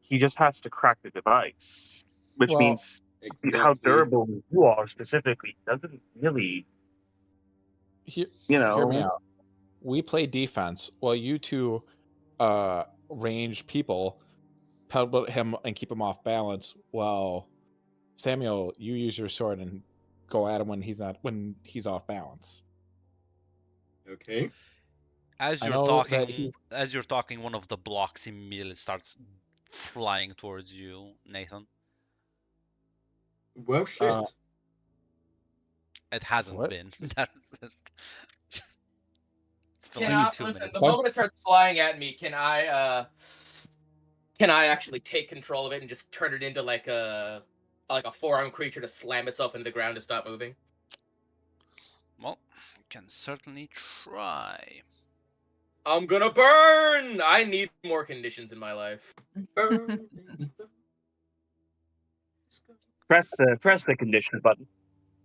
Speaker 1: he just has to crack the device, which
Speaker 7: Well,
Speaker 1: means how
Speaker 5: Exactly.
Speaker 1: durable you are specifically doesn't really,
Speaker 7: Hear
Speaker 1: you
Speaker 7: me
Speaker 1: know.
Speaker 7: out. We play defense while you two ranged people pebble him and keep him off balance. While Samuel, you use your sword and go at him when he's off balance.
Speaker 5: Okay.
Speaker 3: As
Speaker 7: I
Speaker 3: you're
Speaker 7: know that
Speaker 3: talking, one of the blocks immediately starts flying towards you, Nathan.
Speaker 5: Well, shit.
Speaker 3: It hasn't
Speaker 7: What?
Speaker 3: been. That's just... It's been
Speaker 4: Can
Speaker 3: like
Speaker 4: I
Speaker 3: 2
Speaker 4: listen?
Speaker 3: minutes.
Speaker 4: The moment it starts flying at me, can I actually take control of it and just turn it into like a four-armed creature to slam itself into the ground to stop moving?
Speaker 3: Well, you can certainly try.
Speaker 4: I'm gonna burn. I need more conditions in my life.
Speaker 5: Burn.
Speaker 1: Press the condition button.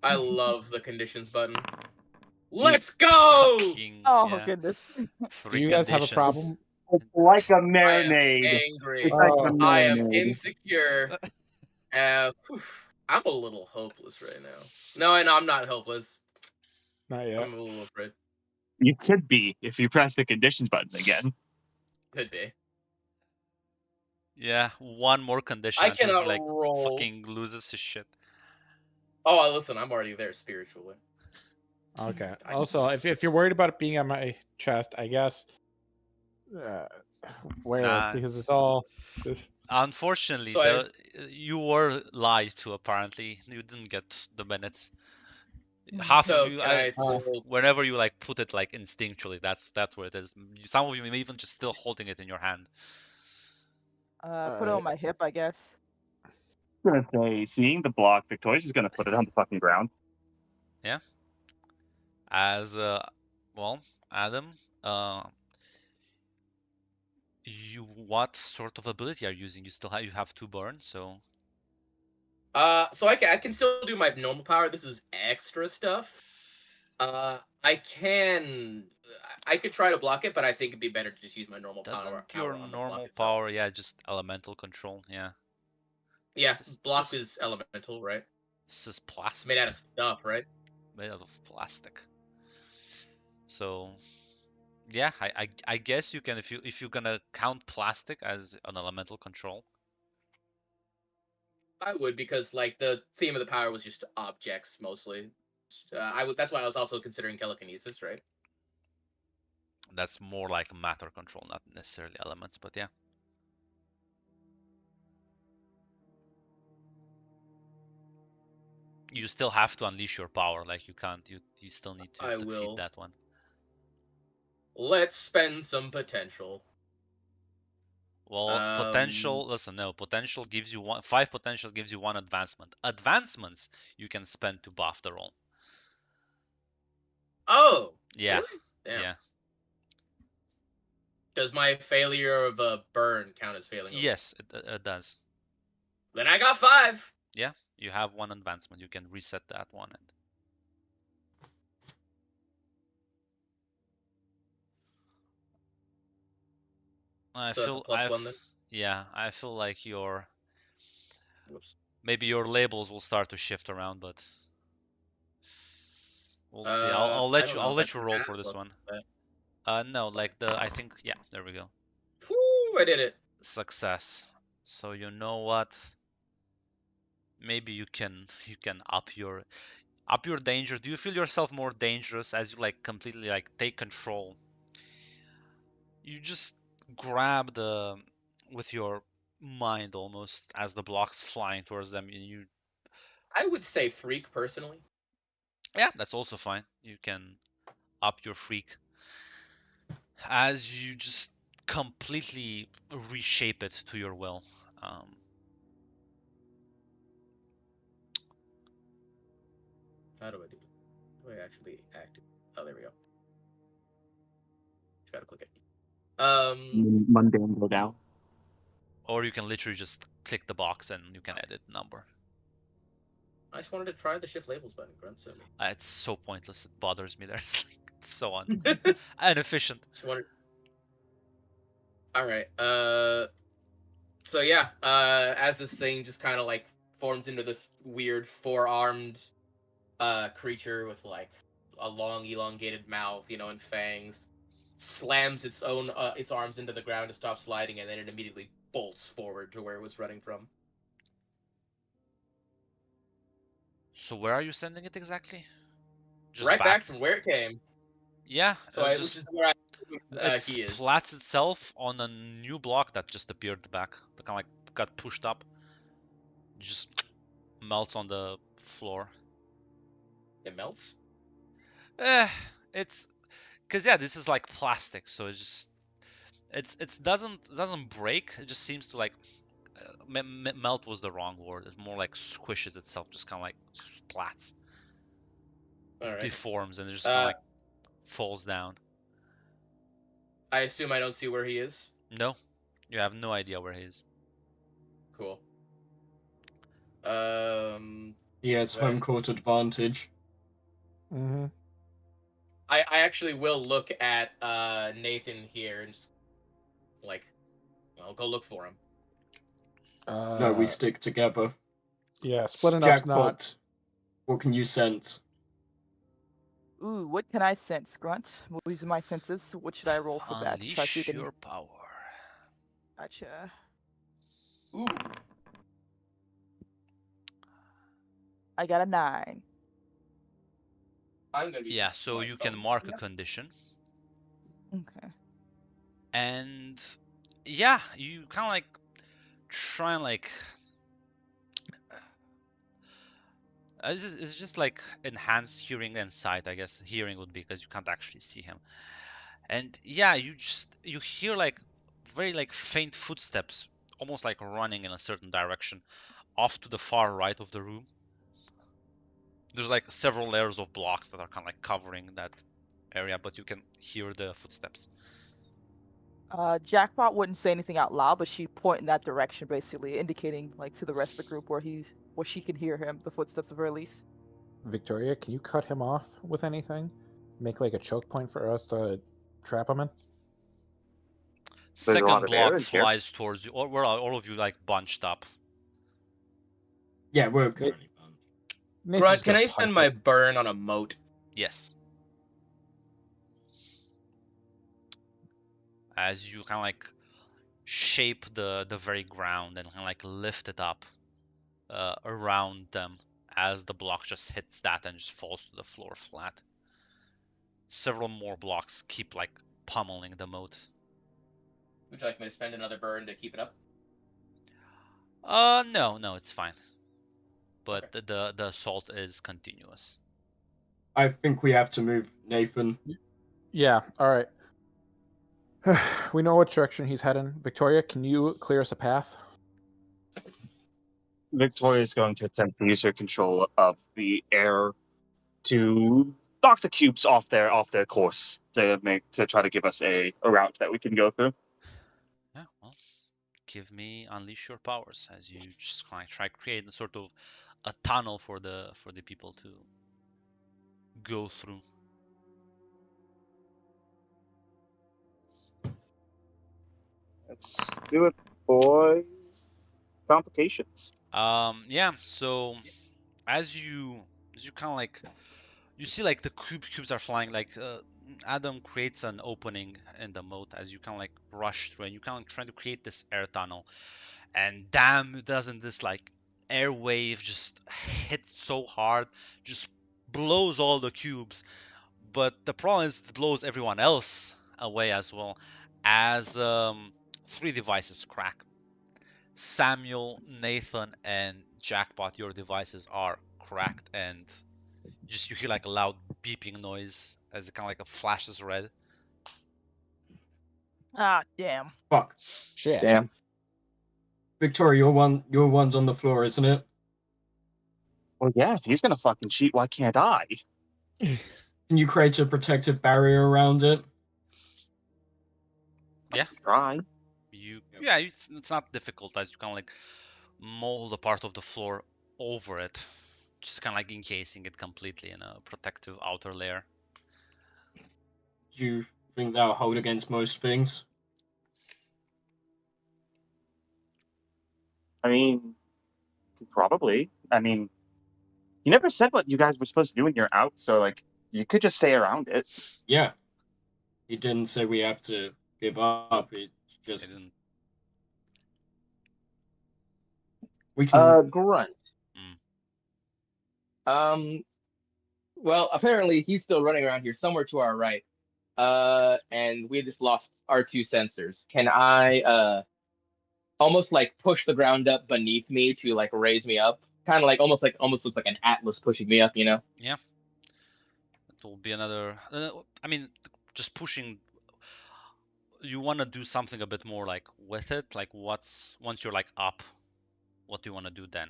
Speaker 4: I love the conditions button. Let's go!
Speaker 3: Fucking,
Speaker 6: Oh
Speaker 3: yeah,
Speaker 6: goodness.
Speaker 7: Do you guys have a
Speaker 3: conditions.
Speaker 7: problem?
Speaker 1: It's like a
Speaker 4: I am
Speaker 1: marinade.
Speaker 4: angry.
Speaker 1: It's like a
Speaker 7: Oh.
Speaker 4: I am
Speaker 1: marinade.
Speaker 4: insecure. I'm a little hopeless right now. No, I know I'm not hopeless.
Speaker 7: Not yet.
Speaker 4: I'm a little afraid.
Speaker 1: You could be if you press the conditions button again.
Speaker 4: Could be.
Speaker 3: Yeah, one more condition
Speaker 4: I
Speaker 3: until he
Speaker 4: cannot
Speaker 3: like
Speaker 4: roll.
Speaker 3: fucking loses his shit.
Speaker 4: Oh, listen, I'm already there spiritually.
Speaker 7: Okay.
Speaker 4: I-
Speaker 7: Also, if you're worried about it being on my chest, I guess wear it because it's all.
Speaker 3: Unfortunately,
Speaker 4: So
Speaker 3: you were lied to. Apparently, you didn't get the minutes. Half
Speaker 4: So
Speaker 3: of you,
Speaker 4: can I still?
Speaker 3: whenever you like put it like instinctually, that's where it is. Some of you may even just still holding it in your hand.
Speaker 6: Put it
Speaker 7: Alright.
Speaker 6: on my hip, I guess.
Speaker 1: I'm gonna say, seeing the block, Victoria's just gonna put it on the fucking ground.
Speaker 3: As well, Adam, what sort of ability are you using? You have 2 burn, so
Speaker 4: So I can still do my normal power. This is extra stuff. I could try to block it, but I think it'd be better to just use my normal power.
Speaker 3: doesn't your
Speaker 4: on the
Speaker 3: normal
Speaker 4: block itself.
Speaker 3: power, yeah, just elemental control, yeah.
Speaker 4: Yeah,
Speaker 3: This
Speaker 4: block
Speaker 3: is
Speaker 4: is elemental, right?
Speaker 3: This is
Speaker 4: It's
Speaker 3: plastic.
Speaker 4: made out of stuff, right?
Speaker 3: Made out of plastic. So yeah, I guess you can if you're gonna count plastic as an elemental control.
Speaker 4: I would, because like the theme of the power was just objects mostly. That's why I was also considering telekinesis, right?
Speaker 3: That's more like matter control, not necessarily elements, but yeah. You still have to unleash your power, like you can't, you still need to
Speaker 4: I
Speaker 3: succeed
Speaker 4: will.
Speaker 3: that one.
Speaker 4: Let's spend some potential.
Speaker 3: Well, potential, listen, no, potential gives you 5 potential gives you 1 advancement. Advancements you can spend to buff the roll.
Speaker 4: Oh,
Speaker 3: Yeah,
Speaker 4: really? Damn.
Speaker 3: yeah.
Speaker 4: Does my failure of a burn count as failing?
Speaker 3: Yes, it does.
Speaker 4: Then I got 5.
Speaker 3: Yeah, you have 1 advancement. You can reset that one. I
Speaker 4: So that's a
Speaker 3: feel,
Speaker 4: +1 then?
Speaker 3: yeah, I feel like
Speaker 4: Whoops.
Speaker 3: maybe your labels will start to shift around, but we'll see. I'll
Speaker 4: I
Speaker 3: let
Speaker 4: don't
Speaker 3: you,
Speaker 4: know
Speaker 3: I'll
Speaker 4: if
Speaker 3: let
Speaker 4: I
Speaker 3: you roll
Speaker 4: can
Speaker 3: for this
Speaker 4: add
Speaker 3: one.
Speaker 4: that.
Speaker 3: No, like I think, yeah, there we go.
Speaker 4: Whew, I did it.
Speaker 3: Success. So you know what? Maybe you can up your danger. Do you feel yourself more dangerous as you like completely like take control? You just grab with your mind almost as the blocks flying towards them.
Speaker 4: I would say freak personally.
Speaker 3: Yeah, that's also fine. You can up your freak as you just completely reshape it to your will.
Speaker 4: How do I do it? Do I actually act it? Oh, there we go. Just gotta click it.
Speaker 1: Mundane go down.
Speaker 3: Or you can literally just click the box and you can edit the number.
Speaker 4: I just wanted to try the shift labels button, Grunt. So
Speaker 3: It's so pointless. It bothers me. There's like it's so inefficient.
Speaker 4: just wanted. All right. So yeah. As this thing just kind of like forms into this weird four-armed creature with like a long elongated mouth, and fangs, slams its arms into the ground to stop sliding, and then it immediately bolts forward to where it was running from.
Speaker 3: So where are you sending it exactly? Just
Speaker 4: Right back from where it came.
Speaker 3: Yeah,
Speaker 4: So which is where
Speaker 3: it
Speaker 4: he is.
Speaker 3: splats itself on a new block that just appeared back. That kind of like got pushed up. Just melts on the floor.
Speaker 4: It melts?
Speaker 3: It's because yeah, this is like plastic, so it doesn't break. It just seems to like melt was the wrong word. It's more like squishes itself, just kind of like splats, deforms, and it just kind of like falls down.
Speaker 4: I assume I don't see where he is.
Speaker 3: No, you have no idea where he is.
Speaker 4: Cool.
Speaker 5: He has home court advantage.
Speaker 7: Mm-hmm.
Speaker 4: I actually will look at Nathan here and just like, I'll go look for him.
Speaker 5: No, we stick together.
Speaker 7: Yeah, splitting up's not.
Speaker 5: Jackpot. What can you sense?
Speaker 6: Ooh, what can I sense, Grunt? Using my senses. What should I roll for that? Try to see
Speaker 3: Unleash
Speaker 6: if I can-
Speaker 3: your power.
Speaker 6: Gotcha.
Speaker 4: Ooh.
Speaker 6: I got a 9.
Speaker 4: I'm gonna be
Speaker 3: Yeah, so
Speaker 4: my
Speaker 3: you can
Speaker 4: phone.
Speaker 3: mark a condition.
Speaker 6: Okay.
Speaker 3: And yeah, you kind of like try and like it's just like enhanced hearing and sight. I guess hearing would be because you can't actually see him. And yeah, you hear like very like faint footsteps, almost like running in a certain direction, off to the far right of the room. There's like several layers of blocks that are kind of like covering that area, but you can hear the footsteps.
Speaker 6: Jackpot wouldn't say anything out loud, but she'd point in that direction, basically indicating like to the rest of the group where she can hear him, the footsteps of her Elise.
Speaker 7: Victoria, can you cut him off with anything? Make like a choke point for us to trap him in?
Speaker 1: There's a lot
Speaker 3: Second
Speaker 1: of air
Speaker 3: block
Speaker 1: in here.
Speaker 3: flies towards you, or where are all of you like bunched up?
Speaker 5: Yeah, we're currently bunched.
Speaker 7: Nathan's
Speaker 4: Grunt, can
Speaker 7: gonna
Speaker 4: I
Speaker 7: punch
Speaker 4: spend my
Speaker 7: it.
Speaker 4: burn on a moat?
Speaker 3: Yes. As you kind of like shape the very ground and kind of like lift it up around them as the block just hits that and just falls to the floor flat. Several more blocks keep like pummeling the moat.
Speaker 4: Would you like me to spend another burn to keep it up?
Speaker 3: No, it's fine. But the assault is continuous.
Speaker 5: I think we have to move Nathan.
Speaker 7: Yeah, alright. We know what direction he's heading. Victoria, can you clear us a path?
Speaker 1: Victoria is going to attempt to use her control of the air to knock the cubes off their course to try to give us a route that we can go through.
Speaker 3: Yeah, well, give me unleash your powers as you just kind of try to create a sort of a tunnel for the people to go through.
Speaker 1: Let's do it, boys. Complications.
Speaker 3: Yeah, so as you kind of like you see like the cubes are flying, like Adam creates an opening in the moat as you kind of like rush through, and you kind of trying to create this air tunnel, and damn, doesn't this like air wave just hit so hard, just blows all the cubes. But the problem is it blows everyone else away as well, as 3 devices crack. Samuel, Nathan, and Jackpot, your devices are cracked, and you hear like a loud beeping noise as it kind of like flashes red.
Speaker 6: Ah, damn.
Speaker 5: Fuck.
Speaker 7: Shit.
Speaker 2: Damn.
Speaker 5: Victoria, your one's on the floor, isn't it?
Speaker 1: Well, yeah, if he's gonna fucking cheat, why can't I?
Speaker 5: Can you create a protective barrier around it?
Speaker 1: Try.
Speaker 5: Yep.
Speaker 3: Yeah, it's not difficult as you kind of like mold a part of the floor over it, just kind of like encasing it completely in a protective outer layer.
Speaker 5: Do you think that'll hold against most things?
Speaker 1: I mean, probably. I mean, you never said what you guys were supposed to do when you're out, so like you could just stay around it.
Speaker 5: Yeah. He didn't say we have to give up. It
Speaker 3: It
Speaker 5: just
Speaker 3: didn't.
Speaker 5: we can.
Speaker 4: Grunt.
Speaker 3: Mm.
Speaker 4: Well, apparently he's still running around here somewhere to our right.
Speaker 3: Yes.
Speaker 4: And we just lost our 2 sensors. Can I almost like push the ground up beneath me to like raise me up? Kind of like almost looks like an atlas pushing me up, you know?
Speaker 3: Yeah. It will be another. I mean, just pushing. You want to do something a bit more like with it. Like once you're like up, what do you want to do then?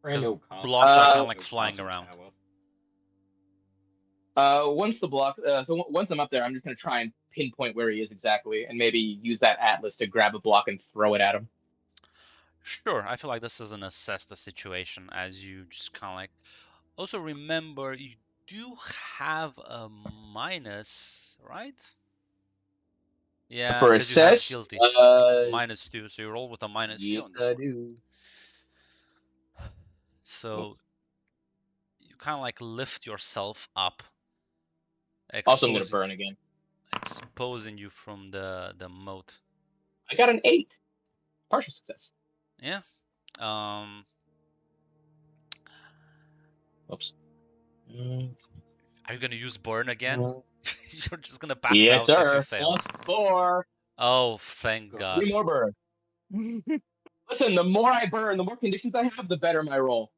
Speaker 3: Because blocks are kind of like flying around.
Speaker 4: Once the block, once I'm up there, I'm just gonna try and pinpoint where he is exactly, and maybe use that atlas to grab a block and throw it at him.
Speaker 3: Sure, I feel like this is an assess the situation as you just kind of like. Also remember, you do have a minus, right? Yeah,
Speaker 4: For
Speaker 3: because you have
Speaker 4: assess,
Speaker 3: guilty. -2, so you roll with a -2
Speaker 4: yes,
Speaker 3: on this
Speaker 4: I
Speaker 3: one.
Speaker 4: do.
Speaker 3: So you kind of like lift yourself up,
Speaker 4: Also, I'm gonna burn again.
Speaker 3: exposing you from the moat.
Speaker 4: I got an 8. Partial success.
Speaker 3: Yeah.
Speaker 4: Oops.
Speaker 3: Are you gonna use burn again? You're just gonna pass
Speaker 4: Yes,
Speaker 3: out if you
Speaker 4: sir.
Speaker 3: fail.
Speaker 4: +4.
Speaker 3: Oh, thank God.
Speaker 4: 3 more burn. Listen, the more I burn, the more conditions I have, the better my roll.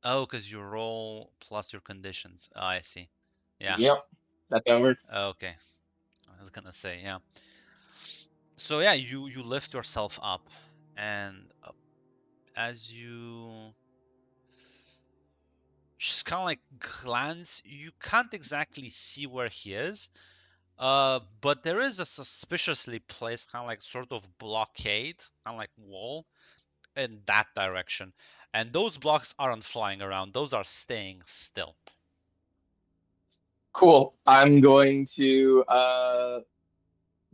Speaker 3: Oh, because you roll plus your conditions. Oh, I see. Yeah.
Speaker 4: Yep. That's how it works.
Speaker 3: Okay. I was gonna say, yeah. So yeah, you lift yourself up, and as you just kind of like glance, you can't exactly see where he is. But there is a suspiciously placed kind of like sort of blockade, kind of like wall in that direction. And those blocks aren't flying around, those are staying still.
Speaker 4: Cool. I'm going to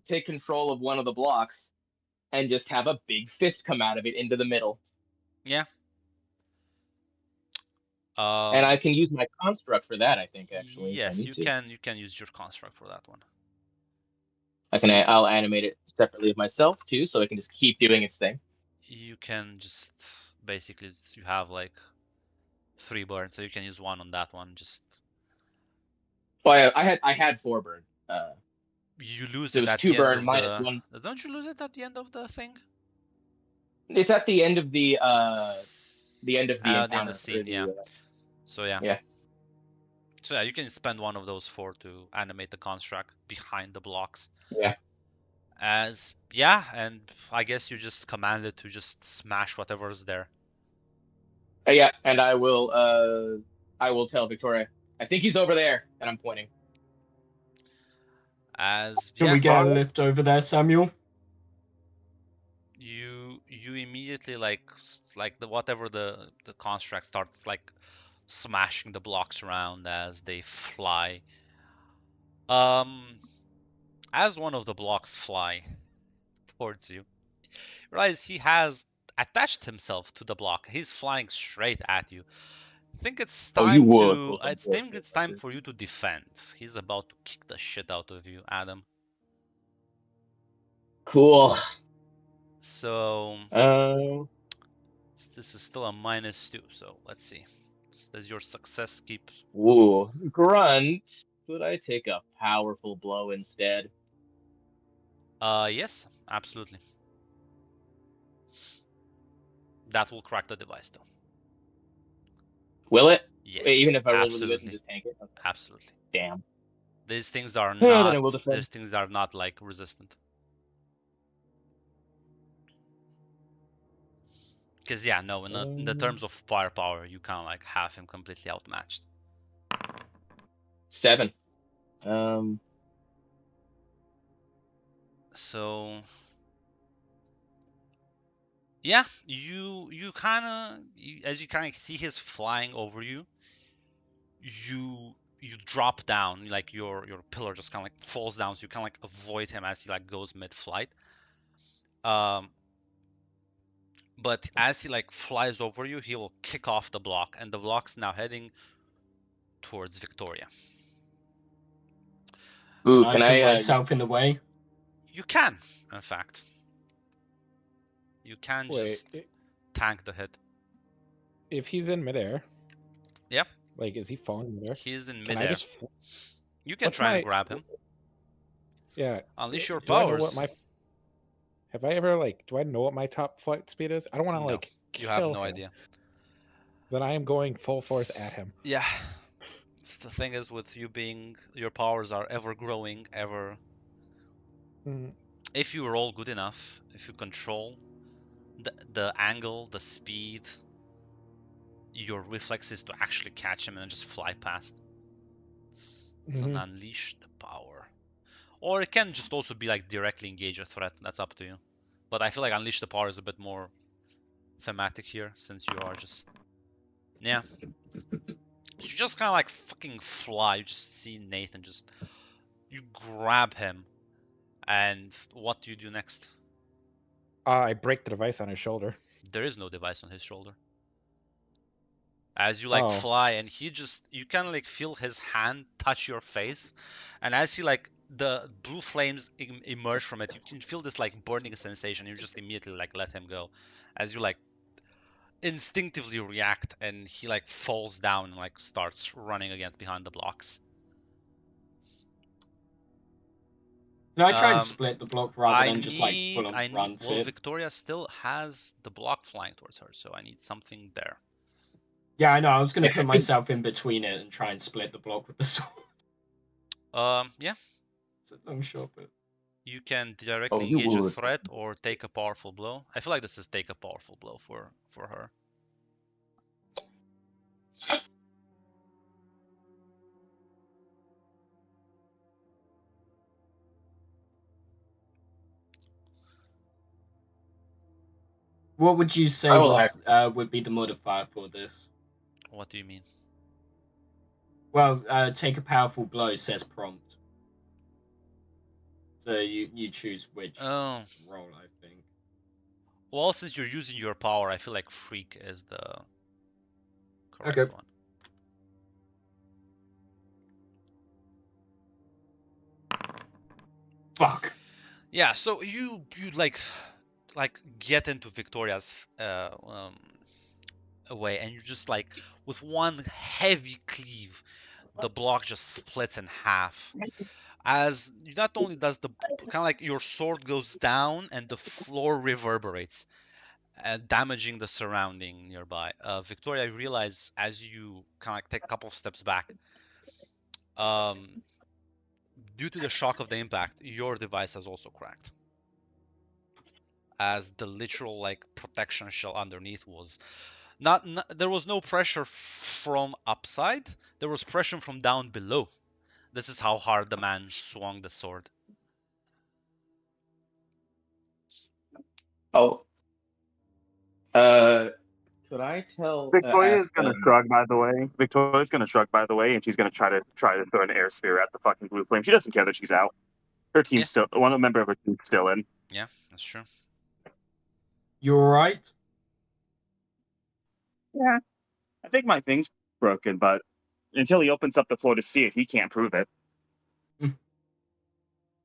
Speaker 4: take control of one of the blocks and just have a big fist come out of it into the middle.
Speaker 3: Yeah.
Speaker 4: And I can use my construct for that, I think, actually.
Speaker 3: Yes, you can use your construct for that one.
Speaker 4: I'll animate it separately of myself too, so it can just keep doing its thing.
Speaker 3: You can just basically you have like 3 burns, so you can use 1 on that one. Just
Speaker 4: Well, I had 4 burn.
Speaker 3: you lose
Speaker 4: it
Speaker 3: it
Speaker 4: was
Speaker 3: at
Speaker 4: 2
Speaker 3: the
Speaker 4: burn
Speaker 3: end of
Speaker 4: minus
Speaker 3: the.
Speaker 4: 1.
Speaker 3: Don't you lose it at the end of the thing?
Speaker 4: It's at the end of the
Speaker 3: The end of
Speaker 4: encounter.
Speaker 3: the scene, yeah. So yeah.
Speaker 4: Yeah.
Speaker 3: So yeah, you can spend 1 of those 4 to animate the construct behind the blocks.
Speaker 4: Yeah.
Speaker 3: And I guess you just command it to just smash whatever's there.
Speaker 4: Yeah, and I will tell Victoria, I think he's over there, and I'm pointing.
Speaker 5: Can we get a lift over there, Samuel?
Speaker 3: You immediately like whatever the construct starts like smashing the blocks around as they fly. As one of the blocks fly towards you, realize he has attached himself to the block. He's flying straight at you. I think it's time it's time for you to defend. He's about to kick the shit out of you, Adam.
Speaker 4: Cool.
Speaker 3: So this is still a -2, so let's see. Does your success keep?
Speaker 4: Ooh, grunt. Could I take a powerful blow instead?
Speaker 3: Yes, absolutely. That will crack the device, though.
Speaker 4: Will it?
Speaker 3: Yes.
Speaker 4: Even if I roll
Speaker 3: absolutely.
Speaker 4: really good and just tank it? Okay.
Speaker 3: Absolutely.
Speaker 4: Damn.
Speaker 3: These things are not like resistant. Because yeah, no, in the terms of firepower, you kind of like have him completely outmatched.
Speaker 4: 7.
Speaker 3: So yeah, you kind of as you kind of see his flying over you, you drop down, like your pillar just kind of like falls down, so you kind of like avoid him as he like goes mid-flight. But as he like flies over you, he will kick off the block, and the block's now heading towards Victoria.
Speaker 4: Ooh,
Speaker 5: Can
Speaker 4: can
Speaker 5: I put
Speaker 4: I?
Speaker 5: myself in the way?
Speaker 3: You can, in fact. You can
Speaker 7: Wait,
Speaker 3: just tank the hit.
Speaker 7: if he's in midair,
Speaker 3: Yeah,
Speaker 7: like, is he falling in midair?
Speaker 3: he is in
Speaker 7: Can I
Speaker 3: midair.
Speaker 7: just?
Speaker 3: You can
Speaker 7: What's
Speaker 3: try and
Speaker 7: my-
Speaker 3: grab him.
Speaker 7: Yeah.
Speaker 3: Unleash your
Speaker 7: Do I know what
Speaker 3: powers.
Speaker 7: my? Have I ever like? Do I know what my top flight speed is? I don't want to
Speaker 3: No,
Speaker 7: like.
Speaker 3: You have
Speaker 7: kill
Speaker 3: no
Speaker 7: him.
Speaker 3: idea.
Speaker 7: Then I am going full force at him.
Speaker 3: Yeah. The thing is, with you being, your powers are ever growing, ever.
Speaker 7: Mm,
Speaker 3: If you roll good enough, if you control the angle, the speed, your reflexes to actually catch him and just fly past. So
Speaker 7: Mhm.
Speaker 3: unleash the power. Or it can just also be like directly engage a threat. That's up to you. But I feel like unleash the power is a bit more thematic here, since you are just, yeah. So you just kind of like fucking fly. You just see Nathan, just you grab him, and what do you do next?
Speaker 7: I break the device on his shoulder.
Speaker 3: There is no device on his shoulder. As you like
Speaker 7: Oh.
Speaker 3: fly, and he just, you can like feel his hand touch your face, and as he like the blue flames emerge from it, you can feel this like burning sensation. You just immediately like let him go, as you like instinctively react, and he like falls down and like starts running against behind the blocks.
Speaker 5: Can I try and split the block rather than just like full on run
Speaker 3: Well,
Speaker 5: it?
Speaker 3: Victoria still has the block flying towards her, so I need something there.
Speaker 5: Yeah, I know. I was gonna put myself in between it and try and split the block with the sword.
Speaker 3: Yeah.
Speaker 5: It's a long shot, but
Speaker 3: You can directly
Speaker 8: you
Speaker 3: engage a
Speaker 8: would.
Speaker 3: threat or take a powerful blow. I feel like this is take a powerful blow for her.
Speaker 5: what would you say
Speaker 4: I will
Speaker 5: was would be the modifier for this?
Speaker 3: What do you mean?
Speaker 5: Well, take a powerful blow says prompt. So you choose which
Speaker 3: Oh,
Speaker 5: role, I think.
Speaker 3: well, since you're using your power, I feel like freak is the correct
Speaker 5: Okay.
Speaker 3: one.
Speaker 5: Fuck.
Speaker 3: Yeah, so you like get into Victoria's way, and you just like with one heavy cleave, the block just splits in half. As not only does the kind of like your sword goes down and the floor reverberates, damaging the surrounding nearby. Victoria, you realize as you kind of like take a couple of steps back, due to the shock of the impact, your device has also cracked. As the literal like protection shell underneath was not there was no pressure from upside, there was pressure from down below. This is how hard the man swung the sword.
Speaker 4: Oh. Could I tell?
Speaker 1: Victoria's gonna shrug, by the way. Victoria's gonna shrug, by the way, and she's gonna try to throw an air spear at the fucking blue flame. She doesn't care that she's out. Her team's still, one member of her team's still in.
Speaker 3: Yeah, that's true.
Speaker 5: You alright?
Speaker 1: Yeah, I think my thing's broken, but until he opens up the floor to see it, he can't prove it.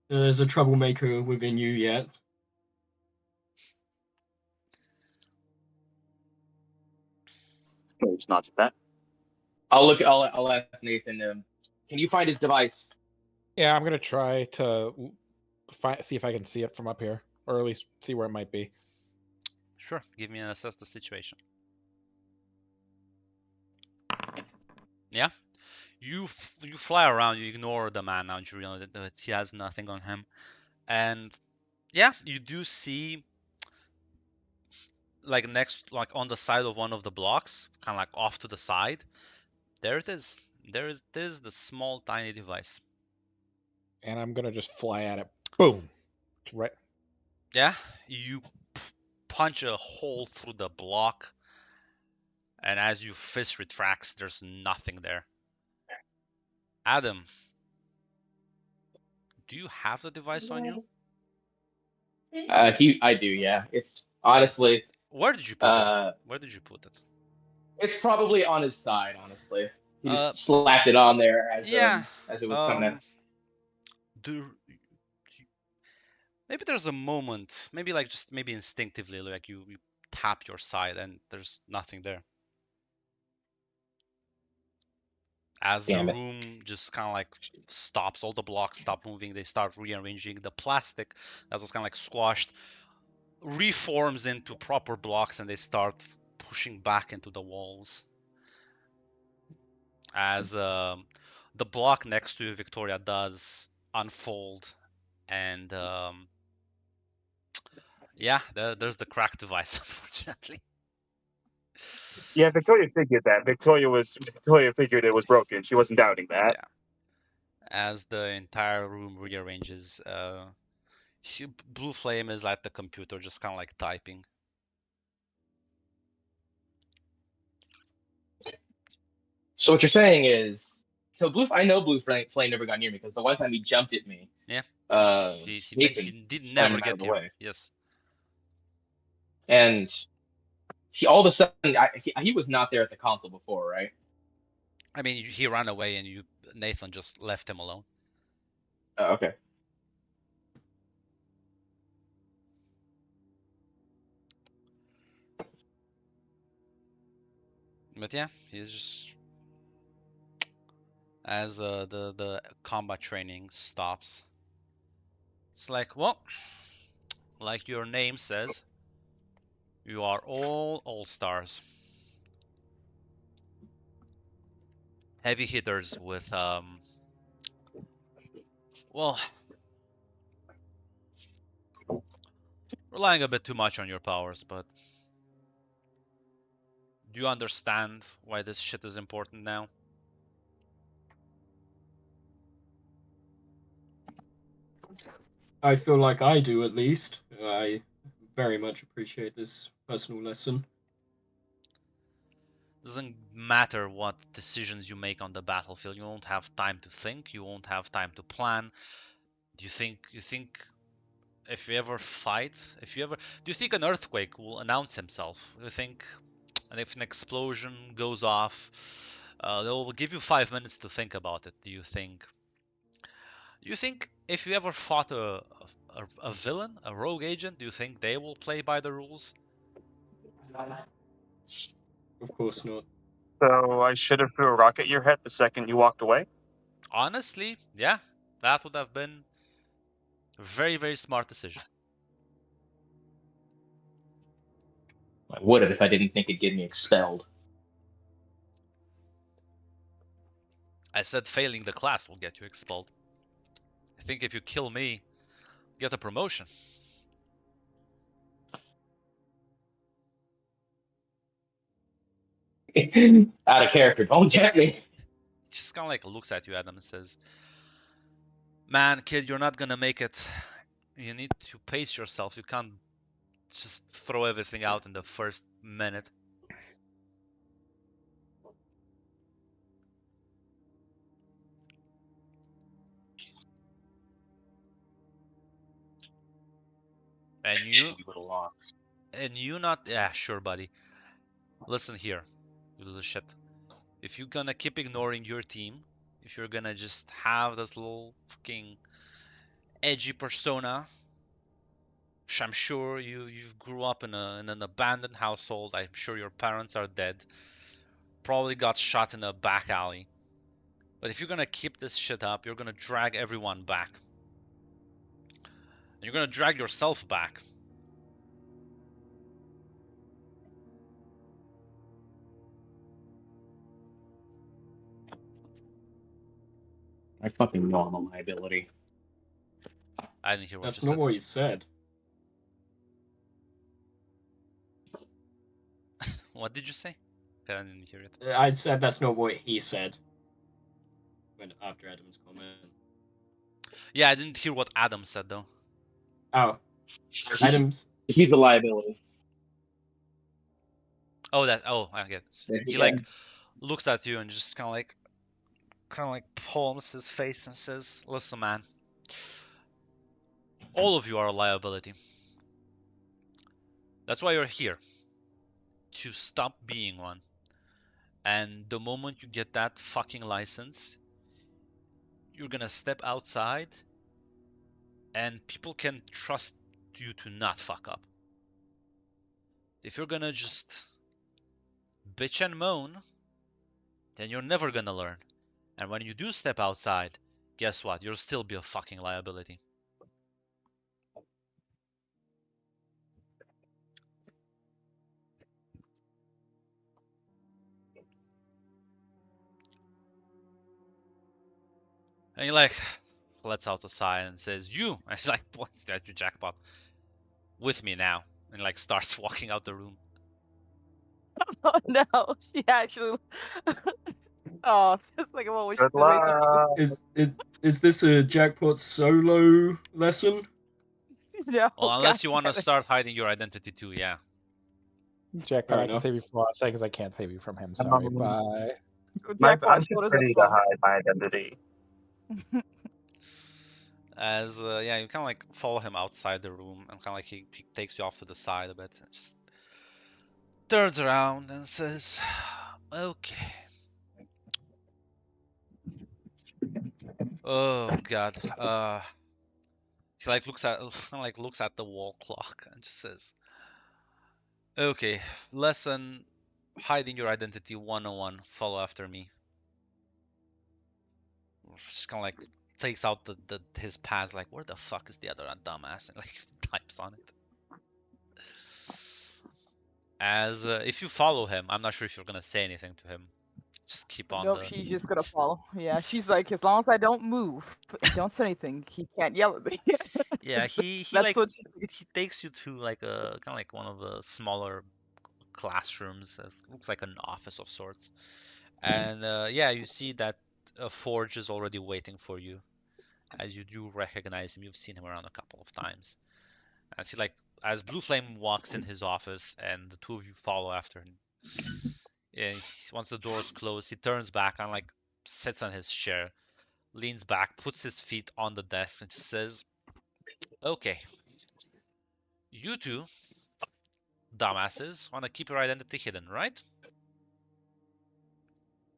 Speaker 5: There's a troublemaker within you yet.
Speaker 1: It's not that.
Speaker 4: I'll ask Nathan. Can you find his device?
Speaker 7: Yeah, I'm gonna try to see if I can see it from up here, or at least see where it might be.
Speaker 3: Sure, give me an assess the situation. Yeah, you fly around, you ignore the man now, you realize that he has nothing on him, and yeah, you do see like next, like on the side of one of the blocks, kind of like off to the side. There it is. There's the small tiny device.
Speaker 7: And I'm gonna just fly at it. Boom. Right.
Speaker 3: Yeah, you punch a hole through the block, and as your fist retracts, there's nothing there. Adam, do you have the device on you?
Speaker 8: I do, yeah. It's honestly,
Speaker 3: Where did you put it?
Speaker 8: uh,
Speaker 3: Where did you put it?
Speaker 8: it's probably on his side. Honestly, he
Speaker 3: Uh,
Speaker 8: just slapped it on there
Speaker 3: yeah.
Speaker 8: as it was coming in.
Speaker 3: Do maybe there's a moment, maybe like just maybe instinctively, like you tap your side and there's nothing there. As the
Speaker 8: Damn it.
Speaker 3: room just kind of like stops, all the blocks stop moving, they start rearranging. The plastic that was kind of like squashed reforms into proper blocks and they start pushing back into the walls. As the block next to you, Victoria, does unfold, and yeah, there's the crack device, unfortunately.
Speaker 1: Yeah, Victoria figured that. Victoria figured it was broken. She wasn't doubting that.
Speaker 3: Yeah. As the entire room rearranges, Blue Flame is at the computer, just kind of like typing.
Speaker 8: So what you're saying is, I know Blue Flame never got near me because the one time he jumped at me,
Speaker 3: Yeah.
Speaker 8: Nathan
Speaker 3: He did
Speaker 8: slammed
Speaker 3: never
Speaker 8: him out
Speaker 3: get
Speaker 8: of the
Speaker 3: here.
Speaker 8: way,
Speaker 3: Yes.
Speaker 8: and he all of a sudden he was not there at the console before, right?
Speaker 3: I mean, he ran away and Nathan just left him alone.
Speaker 8: Oh, okay.
Speaker 3: But yeah, he's just as the combat training stops. It's like, well, like your name says, you are all stars. Heavy hitters with well, relying a bit too much on your powers, but do you understand why this shit is important now?
Speaker 5: I feel like I do, at least. I very much appreciate this personal lesson.
Speaker 3: Doesn't matter what decisions you make on the battlefield. You won't have time to think. You won't have time to plan. Do you think if you ever fight, do you think an earthquake will announce himself? Do you think, and if an explosion goes off, they'll give you 5 minutes to think about it? Do you think if you ever fought a villain, a rogue agent, do you think they will play by the rules?
Speaker 5: Of course not.
Speaker 1: So I should have threw a rock at your head the second you walked away.
Speaker 3: Honestly, yeah, that would have been a very, very smart decision.
Speaker 8: I would have if I didn't think it'd get me expelled.
Speaker 3: I said failing the class will get you expelled. I think if you kill me, you get a promotion.
Speaker 8: Out of character, don't tempt me.
Speaker 3: Just kind of like looks at you, Adam, and says, "Man, kid, you're not gonna make it. You need to pace yourself. You can't just throw everything out in the first minute." And you
Speaker 8: would have lost.
Speaker 3: yeah, sure, buddy. Listen here, you little shit. If you're gonna keep ignoring your team, if you're gonna just have this little fucking edgy persona, which I'm sure you grew up in an abandoned household. I'm sure your parents are dead. Probably got shot in a back alley. But if you're gonna keep this shit up, you're gonna drag everyone back. And you're gonna drag yourself back.
Speaker 8: I fucking know I'm a liability.
Speaker 3: I didn't hear what
Speaker 5: That's
Speaker 3: you
Speaker 5: not
Speaker 3: said.
Speaker 5: what he said.
Speaker 3: What did you say? I didn't hear it.
Speaker 5: I said that's not what he said. When after Adam's comment.
Speaker 3: Yeah, I didn't hear what Adam said though.
Speaker 5: Oh, items.
Speaker 8: If he's a liability.
Speaker 3: Oh, I get it.
Speaker 8: Yeah,
Speaker 3: He
Speaker 8: yeah.
Speaker 3: like looks at you and just kind of like palms his face and says, "Listen, man, all of you are a liability. That's why you're here, to stop being one. And the moment you get that fucking license, you're gonna step outside, and people can trust you to not fuck up. If you're gonna just bitch and moan, then you're never gonna learn. And when you do step outside, guess what? You'll still be a fucking liability." And he like lets out a sigh and says, "You," and he like points at you, Jackpot, "with me now," and like starts walking out the room.
Speaker 6: Oh no, she actually. Oh, it's just like what was
Speaker 1: Good
Speaker 6: the ways
Speaker 1: luck.
Speaker 5: Is this a Jackpot solo lesson?
Speaker 6: No,
Speaker 3: Well, unless you
Speaker 6: God
Speaker 3: want to
Speaker 6: damn it.
Speaker 3: start hiding your identity too, yeah.
Speaker 7: Jackpot,
Speaker 5: Fair
Speaker 7: I can
Speaker 5: enough.
Speaker 7: save you from a lot of things. I can't save you from him. Sorry. Bye.
Speaker 6: Jackpot
Speaker 1: I'm too
Speaker 6: showed us
Speaker 1: pretty
Speaker 6: a
Speaker 1: to
Speaker 6: song.
Speaker 1: hide my identity.
Speaker 3: As yeah, you kind of like follow him outside the room, and kind of like he takes you off to the side a bit, and just turns around and says, "Okay." Oh God. He like looks at like looks at the wall clock and just says, "Okay, lesson hiding your identity 101. Follow after me." Just kind of like takes out his pads, like, "Where the fuck is the other dumbass?" and like types on it. As if you follow him, I'm not sure if you're gonna say anything to him. Just keep on
Speaker 6: Nope,
Speaker 3: the.
Speaker 6: she's just gonna follow. Yeah, she's like, as long as I don't move and don't say anything, he can't yell at me.
Speaker 3: Yeah, he
Speaker 6: That's
Speaker 3: like
Speaker 6: what
Speaker 3: he takes you to like a kind of like one of the smaller classrooms. It looks like an office of sorts. And yeah, you see that Forge is already waiting for you, as you do recognize him. You've seen him around a couple of times. As he like as Blue Flame walks in his office, and the two of you follow after him. Yeah, once the doors close, he turns back and like sits on his chair, leans back, puts his feet on the desk, and just says, "Okay, you two dumbasses want to keep your identity hidden, right?"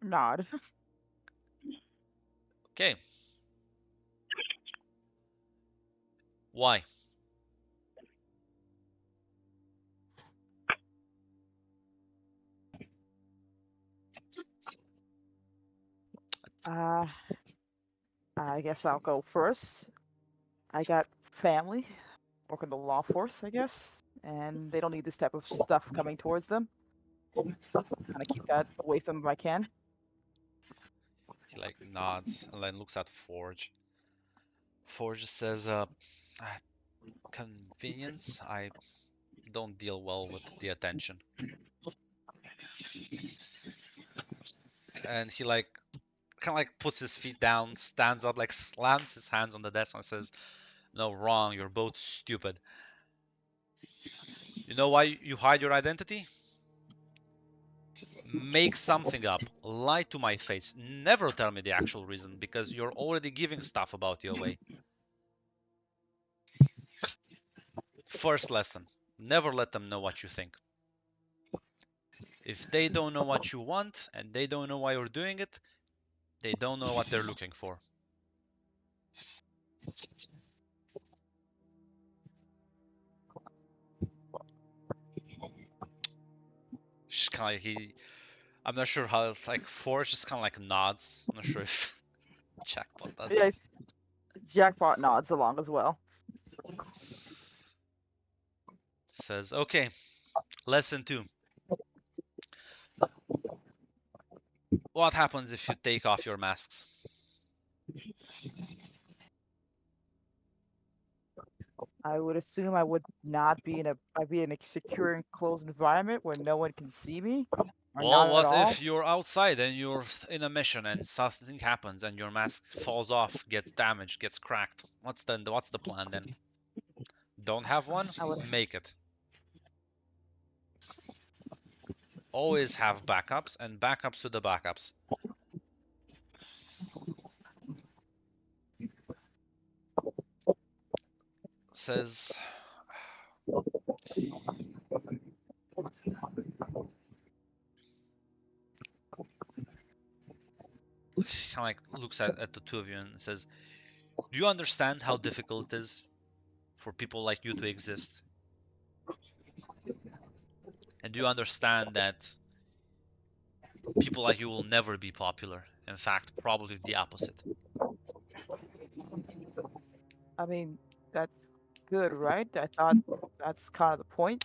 Speaker 6: nod.
Speaker 3: Okay. Why?
Speaker 6: Uh, I guess I'll go first. I got family, work in the law force, I guess, and they don't need this type of stuff coming towards them. Kind of keep that away from them if I can.
Speaker 3: He like nods and then looks at Forge. Forge just says, "Convenience. I don't deal well with the attention." And he like kind of like puts his feet down, stands up, like slams his hands on the desk and says, "No, wrong. You're both stupid. You know why you hide your identity? Make something up. Lie to my face. Never tell me the actual reason, because you're already giving stuff about you away. First lesson. Never let them know what you think. If they don't know what you want and they don't know why you're doing it, they don't know what they're looking for." Just kind of I'm not sure how like Forge just kind of like nods. I'm not sure if Jackpot does
Speaker 6: Yeah,
Speaker 3: it.
Speaker 6: Jackpot nods along as well.
Speaker 3: Says, "Okay, lesson 2. What happens if you take off your masks?"
Speaker 6: I would assume I would not be I'd be in a secure and closed environment where no one can see me, or
Speaker 3: Well,
Speaker 6: not at
Speaker 3: what
Speaker 6: all.
Speaker 3: if you're outside and you're in a mission and something happens and your mask falls off, gets damaged, gets cracked? What's the plan then? Don't have one?
Speaker 6: I would.
Speaker 3: Make it. Always have backups and backups to the backups. Says kind of like looks at the two of you and says, "Do you understand how difficult it is for people like you to exist? And do you understand that people like you will never be popular? In fact, probably the opposite."
Speaker 6: I mean, that's good, right? I thought that's kind of the point.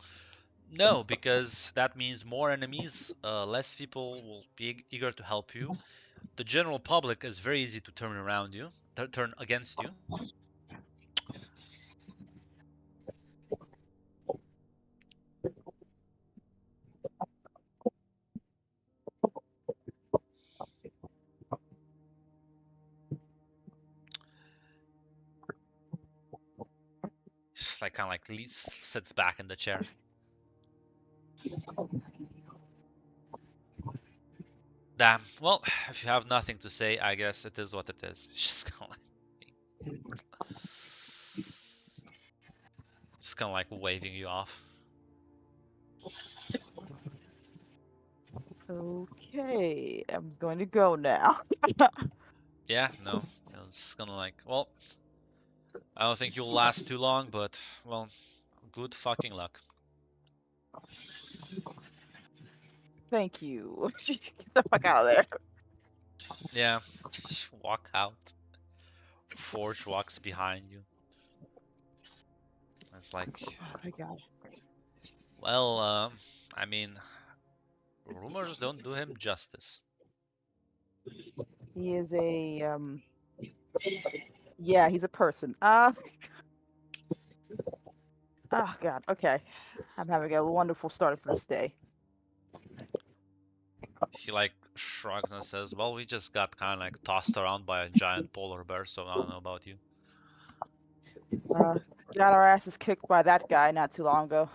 Speaker 3: No, because that means more enemies, less people will be eager to help you. The general public is very easy to turn around you, turn against you. Just like kind of like sits back in the chair. Damn. Well, if you have nothing to say, I guess it is what it is. Just kind of like waving you off.
Speaker 6: Okay, I'm going to go now.
Speaker 3: Yeah, no, it's gonna like, well, I don't think you'll last too long, but well, good fucking luck.
Speaker 6: Thank you. Get the fuck out of there.
Speaker 3: Yeah, just walk out. Forge walks behind you. It's like,
Speaker 6: Oh my god.
Speaker 3: well, I mean, rumors don't do him justice.
Speaker 6: He is a yeah, he's a person. Oh god, okay. I'm having a wonderful start for this day.
Speaker 3: He like shrugs and says, "Well, we just got kind of like tossed around by a giant polar bear, so I don't know about you."
Speaker 6: Got our asses kicked by that guy not too long ago.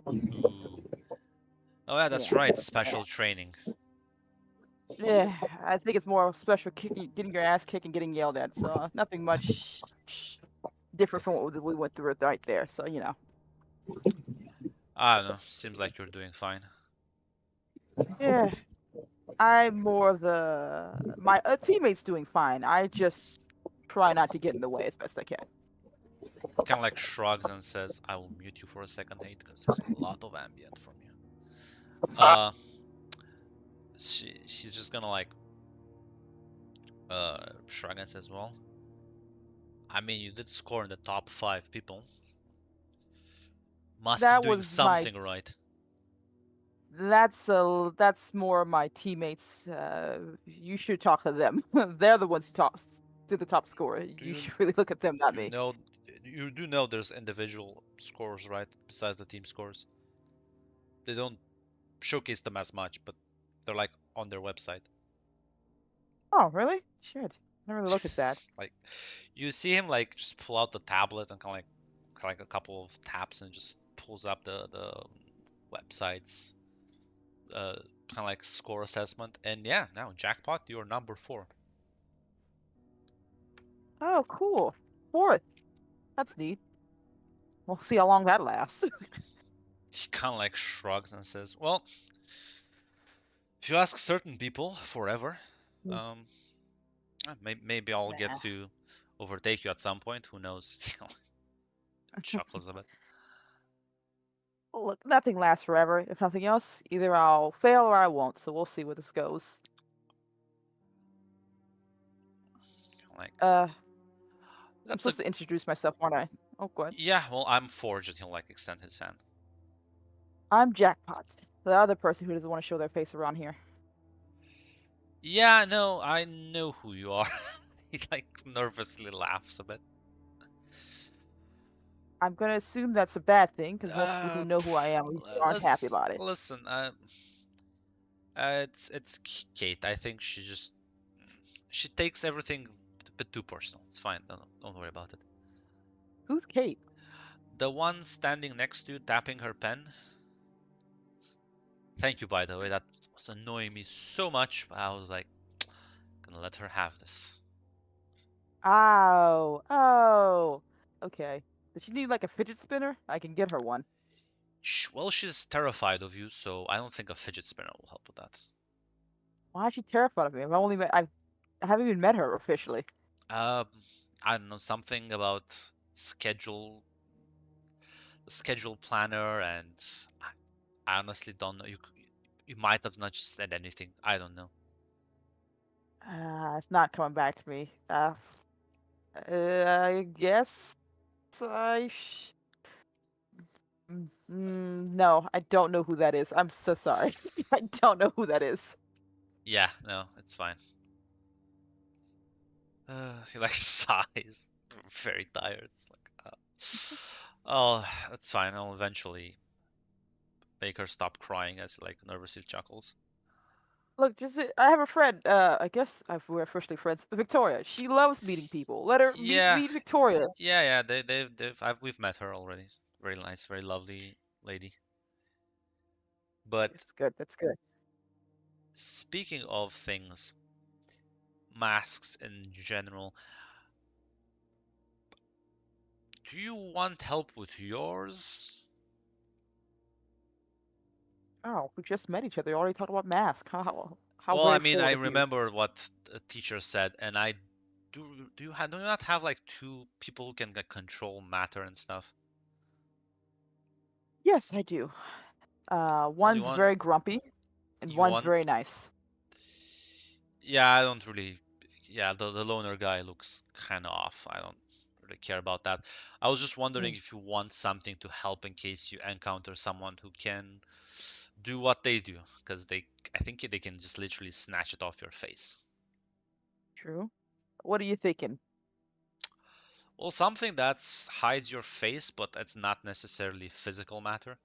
Speaker 3: Ooh. Oh yeah, that's
Speaker 6: Yeah.
Speaker 3: right. Special training.
Speaker 6: Yeah, I think it's more of special kicking, getting your ass kicked and getting yelled at. So nothing much different from what we went through right there. So you know.
Speaker 3: I don't know. Seems like you're doing fine.
Speaker 6: Yeah, I'm more of the my teammates doing fine. I just try not to get in the way as best I can.
Speaker 3: Kind of like shrugs and says, "I will mute you for a second, Nate, because there's a lot of ambient from you." She's just gonna like shrug and says, "Well, I mean, you did score in the top 5 people. Must be
Speaker 6: That
Speaker 3: doing
Speaker 6: was my
Speaker 3: something right."
Speaker 6: that's more my teammates. You should talk to them. They're the ones who to the top score. You
Speaker 3: you-
Speaker 6: should really look at them, not me.
Speaker 3: No, you do know there's individual scores, right? Besides the team scores. They don't showcase them as much, but they're like on their website.
Speaker 6: Oh, really? Shit. Never really look at that.
Speaker 3: Like, you see him like just pull out the tablet and kind of like a couple of taps and just pulls up the website's kind of like score assessment. And yeah, now jackpot, you're number 4.
Speaker 6: Oh, cool. 4th. That's neat. We'll see how long that lasts.
Speaker 3: He kind of like shrugs and says, "Well, if you ask certain people, forever.
Speaker 6: Mm.
Speaker 3: Maybe I'll get
Speaker 6: Nah.
Speaker 3: to overtake you at some point. Who knows?" Chuckles a bit.
Speaker 6: Look, nothing lasts forever. If nothing else, either I'll fail or I won't. So we'll see where this goes.
Speaker 3: Like,
Speaker 6: I'm
Speaker 3: that's a
Speaker 6: supposed to introduce myself, aren't I? Oh, good.
Speaker 3: yeah. Well, I'm Forge, and he'll like extend his hand.
Speaker 6: I'm Jackpot, the other person who doesn't want to show their face around here.
Speaker 3: Yeah, no, I know who you are. He like nervously laughs a bit.
Speaker 6: I'm gonna assume that's a bad thing because most people who know who I am aren't happy about it.
Speaker 3: Listen, it's Kate. I think she takes everything a bit too personal. It's fine. Don't worry about it.
Speaker 6: Who's Kate?
Speaker 3: The one standing next to you, tapping her pen. Thank you, by the way. That was annoying me so much. But I was like, gonna let her have this.
Speaker 6: Ow. Oh. Okay. Does she need like a fidget spinner? I can get her one.
Speaker 3: Well, she's terrified of you, so I don't think a fidget spinner will help with that.
Speaker 6: Why is she terrified of me? I haven't even met her officially.
Speaker 3: I don't know, something about schedule, the schedule planner, and I honestly don't know. You might have not just said anything. I don't know.
Speaker 6: It's not coming back to me. I guess I. No, I don't know who that is. I'm so sorry. I don't know who that is.
Speaker 3: Yeah, no, it's fine. He like sighs. Very tired. It's like, oh, that's fine. I'll eventually make her stop crying as he like nervously chuckles.
Speaker 6: Look, I have a friend. I guess we're officially friends. Victoria. She loves meeting people. Let her
Speaker 3: Yeah.
Speaker 6: meet Victoria.
Speaker 3: Yeah, we've met her already. Very nice, very lovely lady. But
Speaker 6: That's good. That's good.
Speaker 3: speaking of things, masks in general, do you want help with yours?
Speaker 6: Oh, we just met each other. You already talked about masks. How
Speaker 3: Well,
Speaker 6: very
Speaker 3: I mean,
Speaker 6: forward
Speaker 3: I
Speaker 6: of you.
Speaker 3: remember what a teacher said, and I do you not have like two people who can like control matter and stuff?
Speaker 6: Yes, I do. One's
Speaker 3: want-
Speaker 6: very grumpy, and
Speaker 3: you
Speaker 6: one's
Speaker 3: want-
Speaker 6: very nice.
Speaker 3: Yeah, I don't really. Yeah, the loner guy looks kind of off. I don't really care about that. I was just wondering if you want something to help in case you encounter someone who can do what they do, because I think they can just literally snatch it off your face.
Speaker 6: True. What are you thinking?
Speaker 3: Well, something that hides your face, but it's not necessarily physical matter.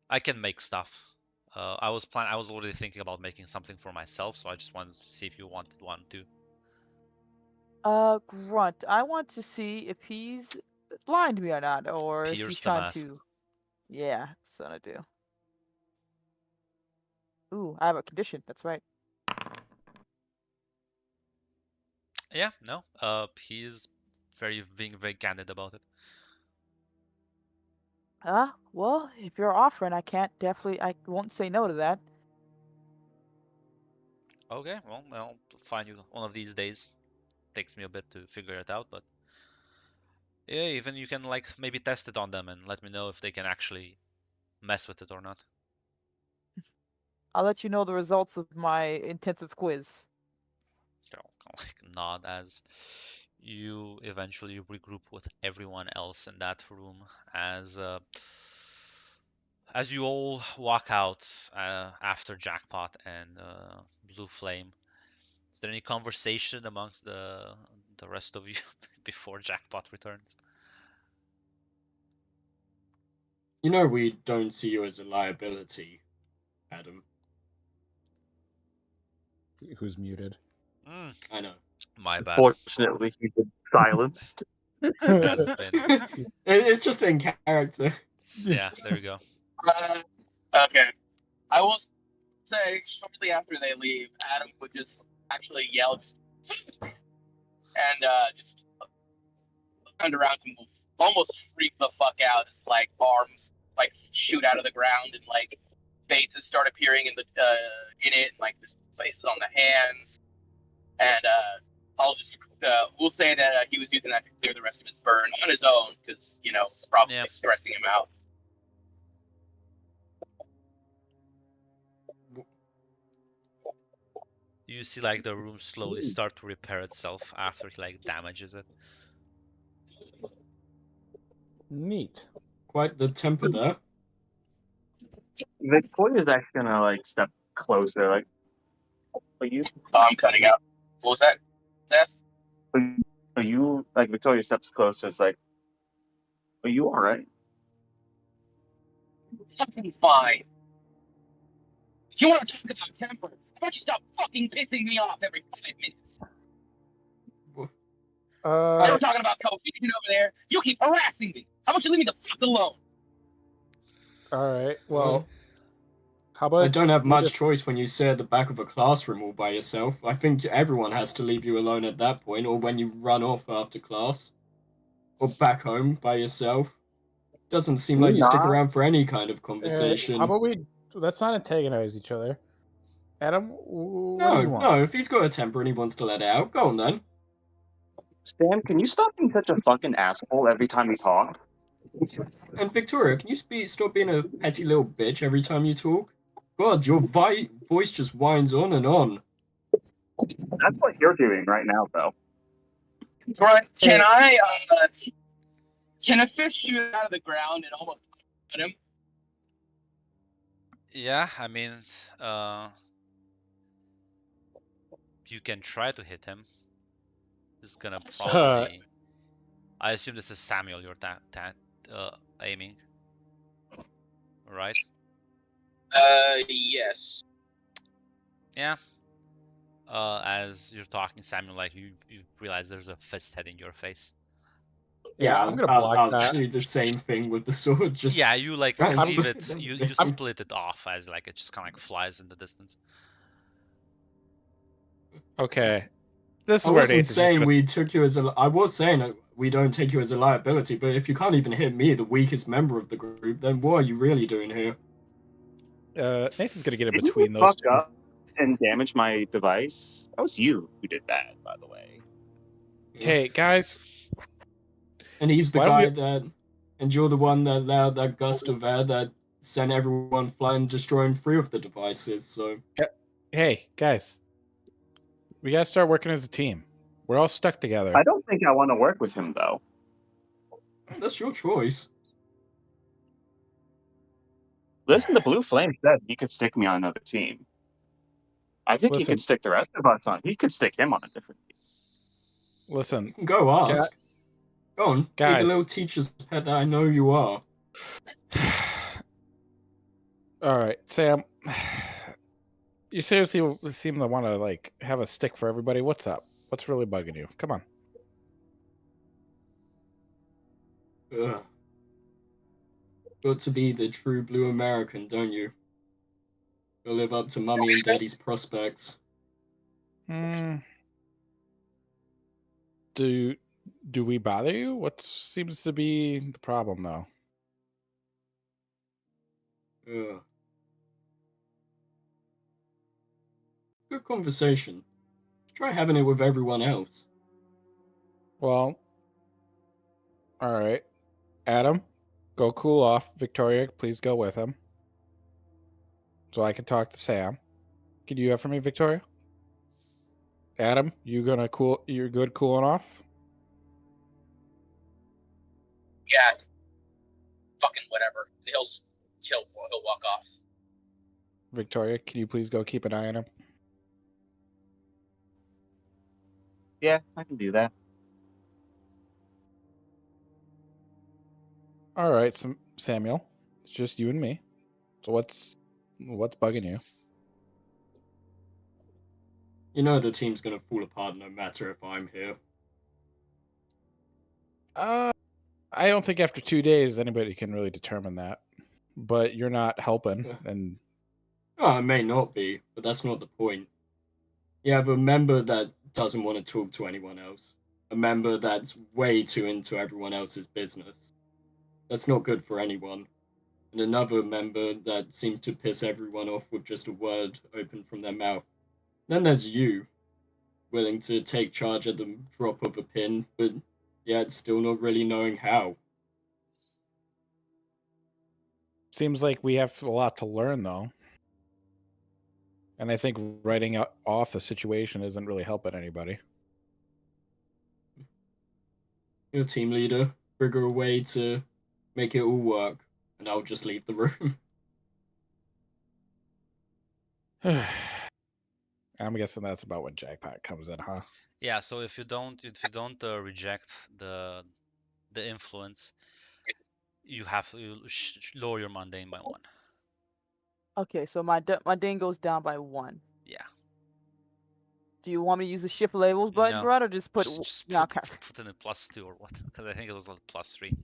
Speaker 3: I can make stuff. I was already thinking about making something for myself, so I just wanted to see if you wanted one too.
Speaker 6: Grunt. I want to see if he's blind to me or not, or if
Speaker 3: Pierce
Speaker 6: he's
Speaker 3: the
Speaker 6: trying
Speaker 3: mask.
Speaker 6: to. Yeah, that's what I do. Ooh, I have a condition. That's right.
Speaker 3: Yeah, no. He's being very candid about it.
Speaker 6: Well, if you're offering, I won't say no to that.
Speaker 3: Okay, well, I'll find you one of these days. Takes me a bit to figure it out, but yeah, even you can like maybe test it on them and let me know if they can actually mess with it or not.
Speaker 6: I'll let you know the results of my intensive quiz.
Speaker 3: I'll like nod as you eventually regroup with everyone else in that room as you all walk out after Jackpot and Blue Flame. Is there any conversation amongst the rest of you before Jackpot returns?
Speaker 5: You know we don't see you as a liability, Adam.
Speaker 7: Who's muted?
Speaker 5: I know.
Speaker 3: My bad.
Speaker 1: Fortunately, he's been silenced.
Speaker 3: Has been.
Speaker 5: It's just in character.
Speaker 3: Yeah, there we go.
Speaker 8: Okay. I will say shortly after they leave, Adam would just actually yell and just turned around and will almost freak the fuck out as like arms like shoot out of the ground and like faces start appearing in it and like this places on the hands. And I'll just we'll say that he was using that to clear the rest of his burn on his own because it's probably stressing him out.
Speaker 3: You see like the room slowly start to repair itself after he like damages it.
Speaker 7: Neat.
Speaker 5: Quite the temper there.
Speaker 1: Victoria's actually gonna like step closer. Like, are you?
Speaker 8: I'm cutting out. What was that? Seth?
Speaker 1: Are you like Victoria steps closer? It's like, are you all right?
Speaker 8: Fucking fine. If you want to talk about temper, how about you stop fucking pissing me off every 5 minutes? They were talking about confusion over there. You keep harassing me. How about you leave me the fuck alone?
Speaker 7: All right. Well,
Speaker 5: Well,
Speaker 7: how about
Speaker 5: I don't have
Speaker 7: we
Speaker 5: much
Speaker 7: just-
Speaker 5: choice when you sit at the back of a classroom all by yourself. I think everyone has to leave you alone at that point, or when you run off after class, or back home by yourself. Doesn't seem like you stick
Speaker 1: Nah.
Speaker 5: around for any kind of
Speaker 7: How
Speaker 5: conversation.
Speaker 7: about we? Let's not antagonize each other. Adam, what do
Speaker 5: No,
Speaker 7: you want?
Speaker 5: no, if he's got a temper and he wants to let it out, go on then.
Speaker 1: Sam, can you stop being such a fucking asshole every time you talk?
Speaker 5: And Victoria, can you stop being a petty little bitch every time you talk? God, your voice just whines on and on.
Speaker 1: That's what you're doing right now, though.
Speaker 8: Right? Can I? Can a fish shoot out of the ground and almost cut him?
Speaker 3: Yeah, I mean, you can try to hit him. He's gonna probably. I assume this is Samuel you're aiming, right?
Speaker 8: Yes.
Speaker 3: Yeah. As you're talking, Samuel, like you realize there's a fist heading your face.
Speaker 7: Yeah, I'm gonna
Speaker 5: I'll
Speaker 7: block that.
Speaker 5: do the same thing with the sword. Just
Speaker 3: Yeah, you like
Speaker 5: try and
Speaker 3: leave
Speaker 5: split
Speaker 3: it.
Speaker 5: them.
Speaker 3: You split it off as like it just kind of like flies in the distance.
Speaker 7: Okay. This is
Speaker 5: I
Speaker 7: where
Speaker 5: wasn't
Speaker 7: Nathan's just
Speaker 5: saying
Speaker 7: gonna-
Speaker 5: we took you as a. I was saying that we don't take you as a liability, but if you can't even hit me, the weakest member of the group, then what are you really doing here?
Speaker 7: Nathan's gonna get in
Speaker 1: Didn't you
Speaker 7: between those
Speaker 1: fuck
Speaker 7: two.
Speaker 1: up and damage my device? That was you who did that, by the way.
Speaker 7: Hey guys,
Speaker 5: And he's the
Speaker 7: Why don't
Speaker 5: guy
Speaker 7: we-
Speaker 5: that, and you're the one that allowed that gust of air that sent everyone flying, destroying 3 of the devices. So
Speaker 7: hey guys, we gotta start working as a team. We're all stuck together.
Speaker 1: I don't think I want to work with him, though.
Speaker 5: that's your choice.
Speaker 1: Listen, the Blue Flame said he could stick me on another team. I think he
Speaker 7: Listen.
Speaker 1: could stick the rest of us on. He could stick him on a different team.
Speaker 7: Listen,
Speaker 5: You can go ask. Go on, be the
Speaker 7: Guys.
Speaker 5: little teacher's pet that I know you are.
Speaker 7: all right, Sam. You seriously seem to want to like have a stick for everybody. What's up? What's really bugging you? Come on.
Speaker 5: Ugh. Got to be the true blue American, don't you? Gotta live up to mummy and daddy's prospects.
Speaker 7: Do we bother you? What seems to be the problem, though?
Speaker 5: Ugh. Good conversation. Try having it with everyone else.
Speaker 7: Well, all right. Adam, go cool off. Victoria, please go with him. So I can talk to Sam. Can you do that for me, Victoria? Adam, you're good cooling off?
Speaker 8: Yeah. Fucking whatever. He'll walk off.
Speaker 7: Victoria, can you please go keep an eye on him?
Speaker 1: Yeah, I can do that.
Speaker 7: All right, Samuel. It's just you and me. So what's bugging you?
Speaker 5: You know the team's gonna fall apart no matter if I'm here.
Speaker 7: I don't think after 2 days anybody can really determine that. But you're not helping,
Speaker 5: Yeah.
Speaker 7: and
Speaker 5: Oh, it may not be, but that's not the point. You have a member that doesn't want to talk to anyone else. A member that's way too into everyone else's business. That's not good for anyone. And another member that seems to piss everyone off with just a word open from their mouth. Then there's you, willing to take charge at the drop of a pin, but yet still not really knowing how.
Speaker 7: seems like we have a lot to learn, though. And I think writing off the situation isn't really helping anybody.
Speaker 5: You're a team leader. Figure a way to make it all work, and I'll just leave the room.
Speaker 7: I'm guessing that's about when Jackpot comes in, huh?
Speaker 3: Yeah. So if you don't reject the influence, you have to lower your mundane by 1.
Speaker 6: Okay, so my ding goes down by 1.
Speaker 3: Yeah.
Speaker 6: Do you want me to use the shift labels button,
Speaker 3: No.
Speaker 6: Brad, or just put?
Speaker 3: Just
Speaker 6: No,
Speaker 3: put,
Speaker 6: okay.
Speaker 3: put in a +2 or what? Because I think it was like +3.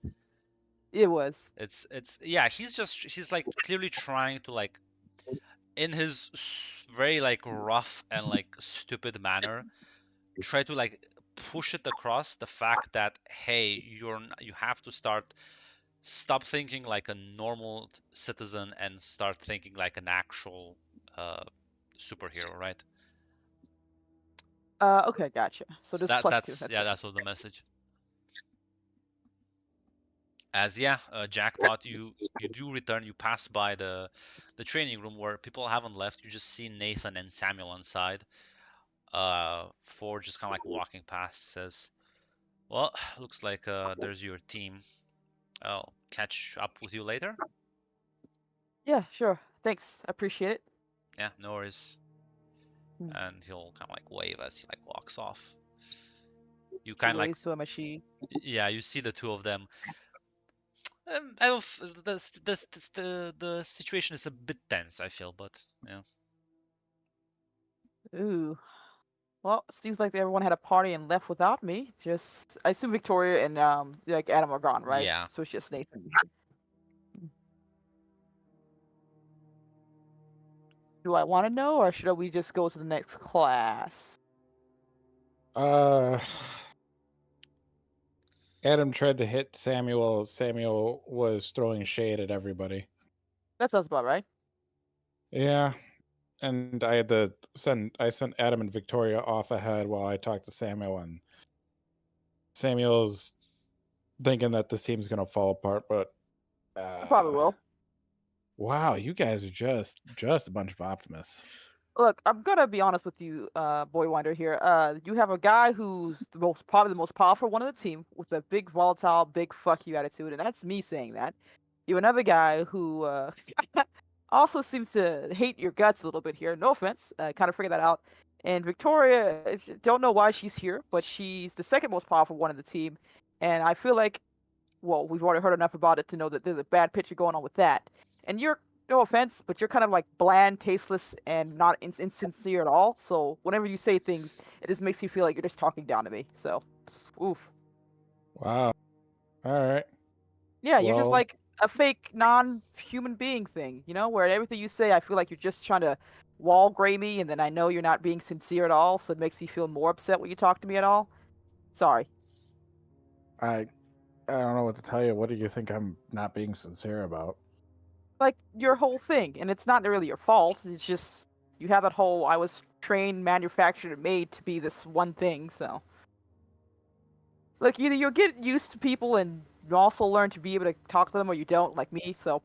Speaker 6: It was.
Speaker 3: It's yeah, he's like clearly trying to like in his very like rough and like stupid manner try to like push it across the fact that hey, you have to stop thinking like a normal citizen and start thinking like an actual superhero, right?
Speaker 6: Okay, gotcha. So
Speaker 3: So
Speaker 6: this plus 2.
Speaker 3: that's
Speaker 6: That's
Speaker 3: yeah,
Speaker 6: it.
Speaker 3: that's what the message. As yeah, Jackpot, you do return. You pass by the training room where people haven't left. You just see Nathan and Samuel inside. Ford just kind of like walking past says, "Well, looks like there's your team. I'll catch up with you later."
Speaker 6: Yeah, sure. Thanks. I appreciate it.
Speaker 3: Yeah, no worries.
Speaker 6: Hmm.
Speaker 3: And he'll kind of like wave as he like walks off. You
Speaker 6: She
Speaker 3: kind of like
Speaker 6: waves to him as she.
Speaker 3: yeah, you see the two of them. I don't. The situation is a bit tense, I feel, but yeah.
Speaker 6: Ooh. Well, seems like everyone had a party and left without me. Just, I assume Victoria and like Adam are gone, right?
Speaker 3: Yeah.
Speaker 6: So it's just Nathan. Do I want to know, or should we just go to the next class?
Speaker 7: Adam tried to hit Samuel. Samuel was throwing shade at everybody.
Speaker 6: That sounds about right.
Speaker 7: Yeah, and I had to send Adam and Victoria off ahead while I talked to Samuel, and Samuel's thinking that this team's gonna fall apart, but
Speaker 6: It probably will.
Speaker 7: wow, you guys are just a bunch of optimists.
Speaker 6: Look, I'm gonna be honest with you, Boy Wonder here. You have a guy who's probably the most powerful one of the team with a big volatile, big fuck you attitude, and that's me saying that. You have another guy who also seems to hate your guts a little bit here. No offense, kind of figured that out. And Victoria, don't know why she's here, but she's the second most powerful one of the team, and I feel like, well, we've already heard enough about it to know that there's a bad picture going on with that. And you're, no offense, but you're kind of like bland, tasteless, and not insincere at all. So whenever you say things, it just makes me feel like you're just talking down to me. So, oof.
Speaker 7: Wow. All right.
Speaker 6: Yeah, you're just
Speaker 7: Well-
Speaker 6: like a fake non-human being thing, you know, where everything you say, I feel like you're just trying to wall gray me, and then I know you're not being sincere at all, so it makes me feel more upset when you talk to me at all. Sorry.
Speaker 7: I don't know what to tell you. What do you think I'm not being sincere about?
Speaker 6: Like your whole thing, and it's not really your fault. It's just you have that whole I was trained, manufactured, and made to be this one thing. So, look, either you'll get used to people and you also learn to be able to talk to them, or you don't, like me. So,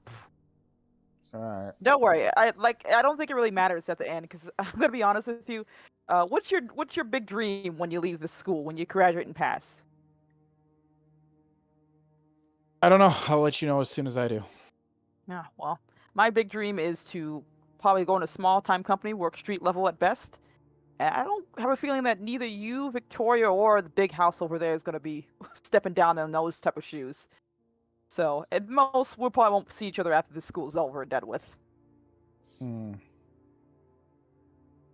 Speaker 7: All right.
Speaker 6: don't worry. I don't think it really matters at the end because I'm gonna be honest with you. What's your big dream when you leave the school, when you graduate and pass?
Speaker 7: I don't know. I'll let you know as soon as I do.
Speaker 6: Yeah, well, my big dream is to probably go in a small time company, work street level at best. And I don't have a feeling that neither you, Victoria, or the big house over there is going to be stepping down in those type of shoes. So, at most, we probably won't see each other after the school's over and done with.
Speaker 7: Hmm.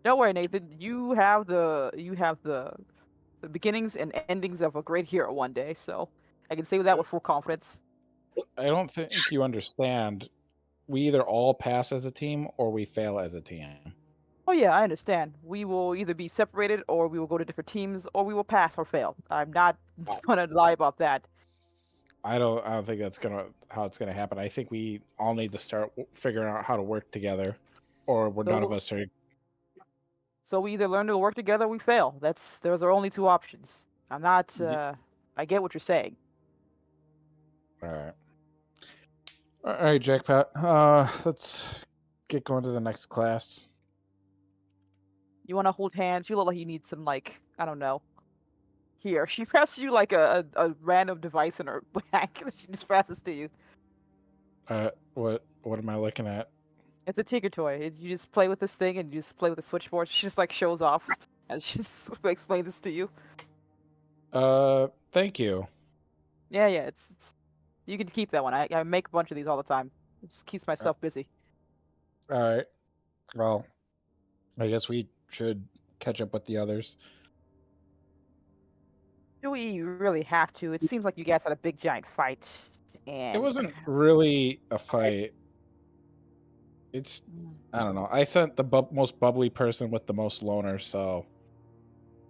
Speaker 6: Don't worry, Nathan. You have the beginnings and endings of a great hero one day. So, I can say that with full confidence.
Speaker 7: I don't think you understand. We either all pass as a team or we fail as a team.
Speaker 6: Oh yeah, I understand. We will either be separated, or we will go to different teams, or we will pass or fail. I'm not gonna lie about that.
Speaker 7: I don't think that's how it's gonna happen. I think we all need to start figuring out how to work together, or
Speaker 6: So
Speaker 7: none of
Speaker 6: we'll-
Speaker 7: us are.
Speaker 6: So we either learn to work together, or we fail. Those are only two options. I'm not. I get what you're saying.
Speaker 7: All right. All right, Jackpot. Let's get going to the next class.
Speaker 6: You want to hold hands? You look like you need some, like, I don't know. Here, she passes you like a random device in her back. She just passes to you.
Speaker 7: What am I looking at?
Speaker 6: It's a Tinker Toy. You just play with this thing, and you just play with the switchboard. She just like shows off, and she just explains this to you.
Speaker 7: Thank you.
Speaker 6: Yeah, it's you can keep that one. I make a bunch of these all the time. It just keeps myself busy.
Speaker 7: All right. Well, I guess we should catch up with the others.
Speaker 6: Do we really have to? It seems like you guys had a big giant fight. And
Speaker 7: It wasn't really a fight. It's I don't know. I sent the most bubbly person with the most loners, so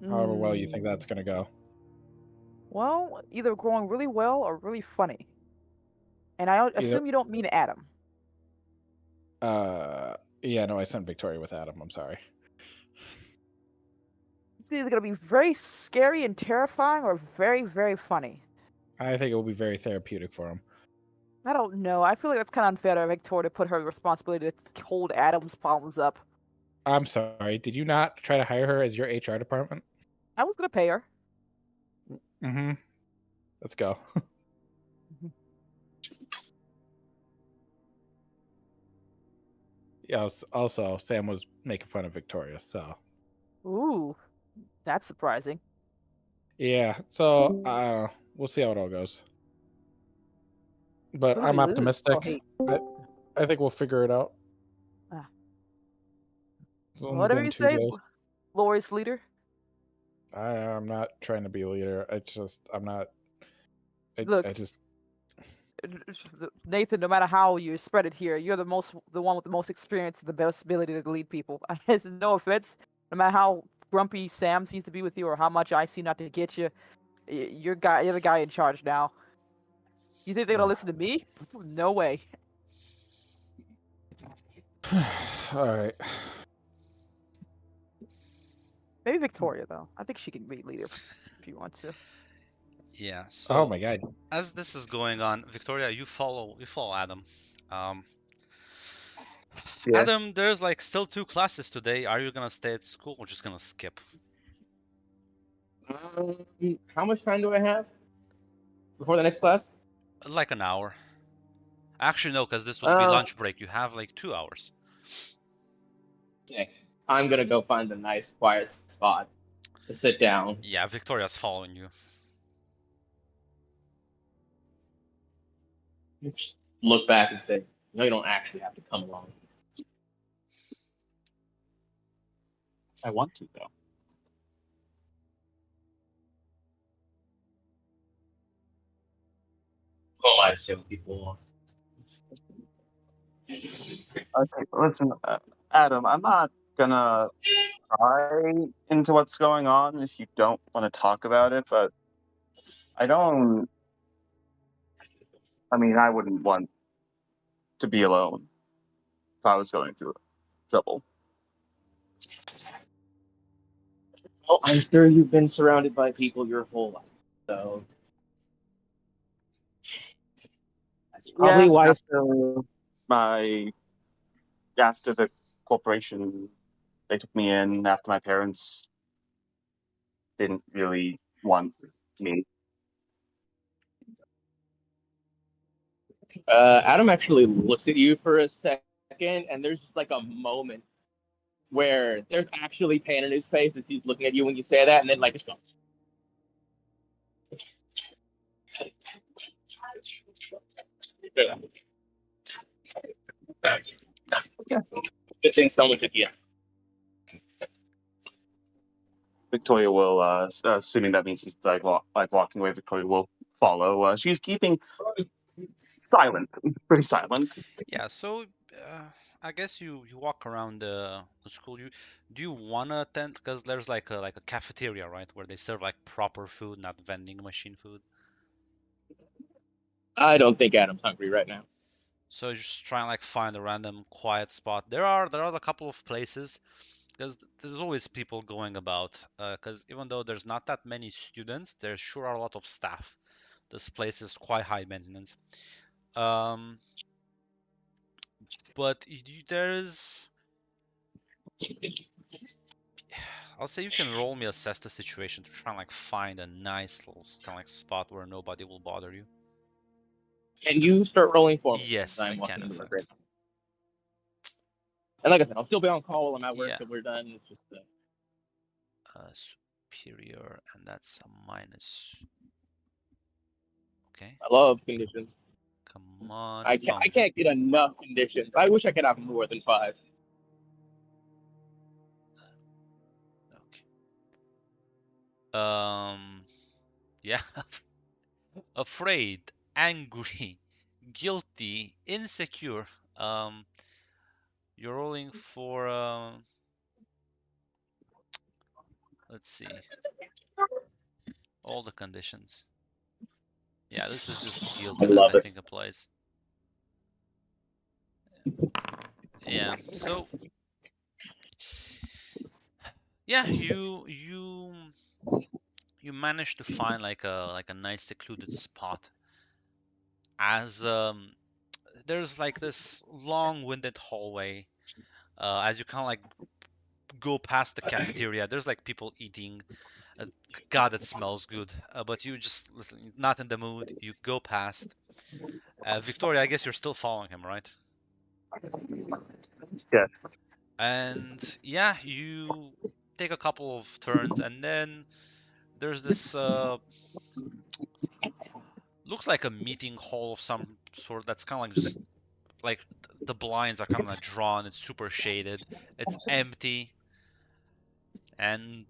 Speaker 7: however well you think that's gonna go.
Speaker 6: Well, either going really well or really funny. And I assume you don't mean Adam.
Speaker 7: Yeah, no, I sent Victoria with Adam. I'm sorry.
Speaker 6: It's either going to be very scary and terrifying or very, very funny.
Speaker 7: I think it will be very therapeutic for him.
Speaker 6: I don't know. I feel like that's kind of unfair to Victoria to put her responsibility to hold Adam's problems up.
Speaker 7: I'm sorry. Did you not try to hire her as your HR department?
Speaker 6: I was going to pay her.
Speaker 7: Mm-hmm. Let's go. Yeah. Also, Sam was making fun of Victoria, so.
Speaker 6: Ooh, that's surprising.
Speaker 7: Yeah. So we'll see how it all goes. But
Speaker 6: Who do
Speaker 7: I'm
Speaker 6: we lose?
Speaker 7: optimistic.
Speaker 6: Oh, hey.
Speaker 7: I think we'll figure it out.
Speaker 6: Ah.
Speaker 7: It's only
Speaker 6: Whatever
Speaker 7: been
Speaker 6: you
Speaker 7: 2
Speaker 6: say,
Speaker 7: days.
Speaker 6: glorious leader.
Speaker 7: I'm not trying to be a leader. It's just I'm not.
Speaker 6: Look,
Speaker 7: I just.
Speaker 6: Nathan, no matter how you spread it here, you're the one with the most experience and the best ability to lead people. No offense, no matter how grumpy Sam seems to be with you or how much I seem not to get you, you're the guy in charge now. You think they're gonna listen to me? No way.
Speaker 7: All right.
Speaker 6: Maybe Victoria though. I think she can be leader if you want to.
Speaker 3: Yeah. So
Speaker 7: Oh my god.
Speaker 3: as this is going on, Victoria, you follow Adam.
Speaker 1: Yeah.
Speaker 3: Adam, there's like still 2 classes today. Are you gonna stay at school or just gonna skip?
Speaker 8: How much time do I have before the next class?
Speaker 3: Like an hour. Actually, no, because this would be lunch break. You have like 2 hours.
Speaker 8: Okay. I'm gonna go find a nice quiet spot to sit down.
Speaker 3: Yeah, Victoria's following you.
Speaker 8: Look back and say, no, you don't actually have to come along.
Speaker 1: I want to though.
Speaker 8: Who am I to say what people want?
Speaker 1: Okay, listen, Adam, I'm not gonna pry into what's going on if you don't want to talk about it, but I don't. I mean, I wouldn't want to be alone if I was going through trouble.
Speaker 8: Well, I'm sure you've been surrounded by people your whole life, so that's probably why.
Speaker 1: After the corporation, they took me in after my parents didn't really want me.
Speaker 8: Adam actually looks at you for a second, and there's just like a moment where there's actually pain in his face as he's looking at you when you say that, and then like it's gone. Good thing someone took you.
Speaker 1: Victoria will, assuming that means she's like walking away. Victoria will follow. She's keeping silent, pretty silent.
Speaker 3: Yeah, so I guess you walk around the school. Do you wanna attend? Because there's like a cafeteria, right, where they serve like proper food, not vending machine food.
Speaker 8: I don't think Adam's hungry right now.
Speaker 3: So you just try and like find a random quiet spot. There are a couple of places because there's always people going about. Because even though there's not that many students, there sure are a lot of staff. This place is quite high maintenance. But there's, I'll say you can roll me assess the situation to try and like find a nice little kind of like spot where nobody will bother you.
Speaker 8: Can you start rolling for me?
Speaker 3: Yes,
Speaker 8: I'm
Speaker 3: I
Speaker 8: walking
Speaker 3: can, in
Speaker 8: into work
Speaker 3: fact.
Speaker 8: right now. And like I said, I'll still be on call while I'm at work
Speaker 3: Yeah.
Speaker 8: till we're done. It's just
Speaker 3: superior, and that's a minus. Okay,
Speaker 8: I love conditions.
Speaker 3: come on.
Speaker 8: I can't get enough conditions. I wish I could have more than 5.
Speaker 3: Okay. Yeah. Afraid, angry, guilty, insecure. You're rolling for let's see, all the conditions. Yeah, this is just guilty
Speaker 8: I
Speaker 3: that
Speaker 8: love
Speaker 3: I
Speaker 8: it.
Speaker 3: think applies. Yeah, so yeah, you managed to find like a nice secluded spot as there's like this long-winded hallway as you kind of like go past the cafeteria. There's like people eating. God, it smells good. But you just listen, not in the mood. You go past. Victoria, I guess you're still following him, right?
Speaker 1: Yeah.
Speaker 3: And yeah, you take a couple of turns, and then there's this looks like a meeting hall of some sort. That's kind of like just like the blinds are kind of like drawn. It's super shaded. It's empty, and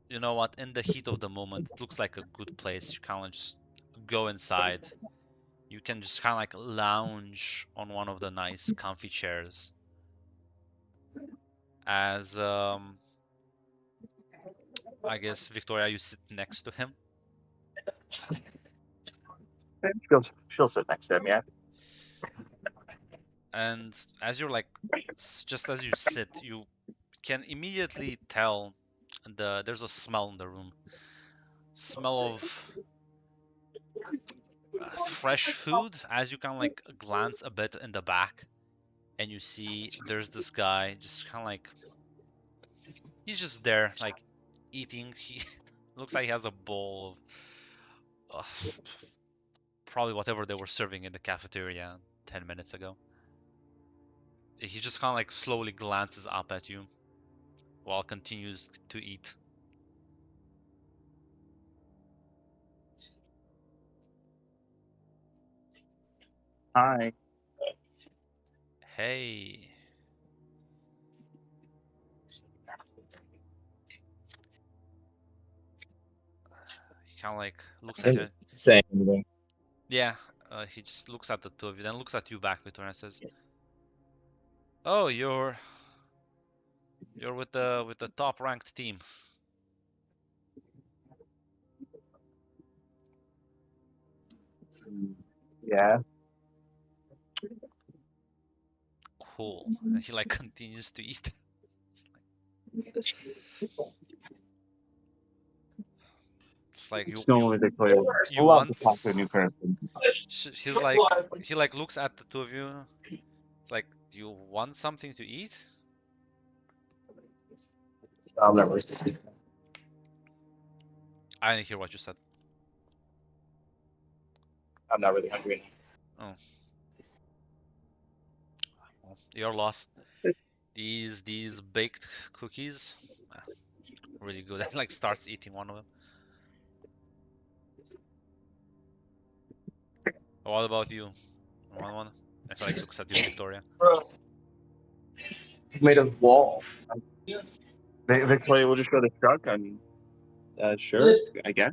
Speaker 3: you know what? In the heat of the moment, it looks like a good place. You kind of just go inside. You can just kind of like lounge on one of the nice comfy chairs as I guess Victoria, you sit next to him.
Speaker 1: She'll sit next to him, yeah.
Speaker 3: And as you're like just as you sit, you can immediately tell there's a smell in the room. Smell of fresh food as you kind of like glance a bit in the back and you see there's this guy just kind of like he's just there like eating. He looks like he has a bowl of probably whatever they were serving in the cafeteria 10 minutes ago. He just kind of like slowly glances up at you while continues to eat.
Speaker 1: Hi.
Speaker 3: Hey. He kind of like looks at you.
Speaker 8: Saying anything.
Speaker 3: Yeah, he just looks at the two of you, then looks at you back, Victoria, and says, "Oh, you're with the top ranked team."
Speaker 1: Yeah.
Speaker 3: Cool. And he like continues to eat. It's like
Speaker 1: It's normally Victoria.
Speaker 3: you
Speaker 1: Love
Speaker 3: want
Speaker 1: to talk to a new person.
Speaker 3: he's like he like looks at the two of you. It's like, do you want something to eat?
Speaker 8: I'm never.
Speaker 3: I didn't hear what you said.
Speaker 8: I'm not really hungry.
Speaker 3: Oh, well, your loss. These baked cookies, really good. And like starts eating one of them. What about you? One. I feel like looks at you, Victoria.
Speaker 8: Bro, it's made of wall.
Speaker 1: Victoria will just go to truck. I mean, sure, I guess.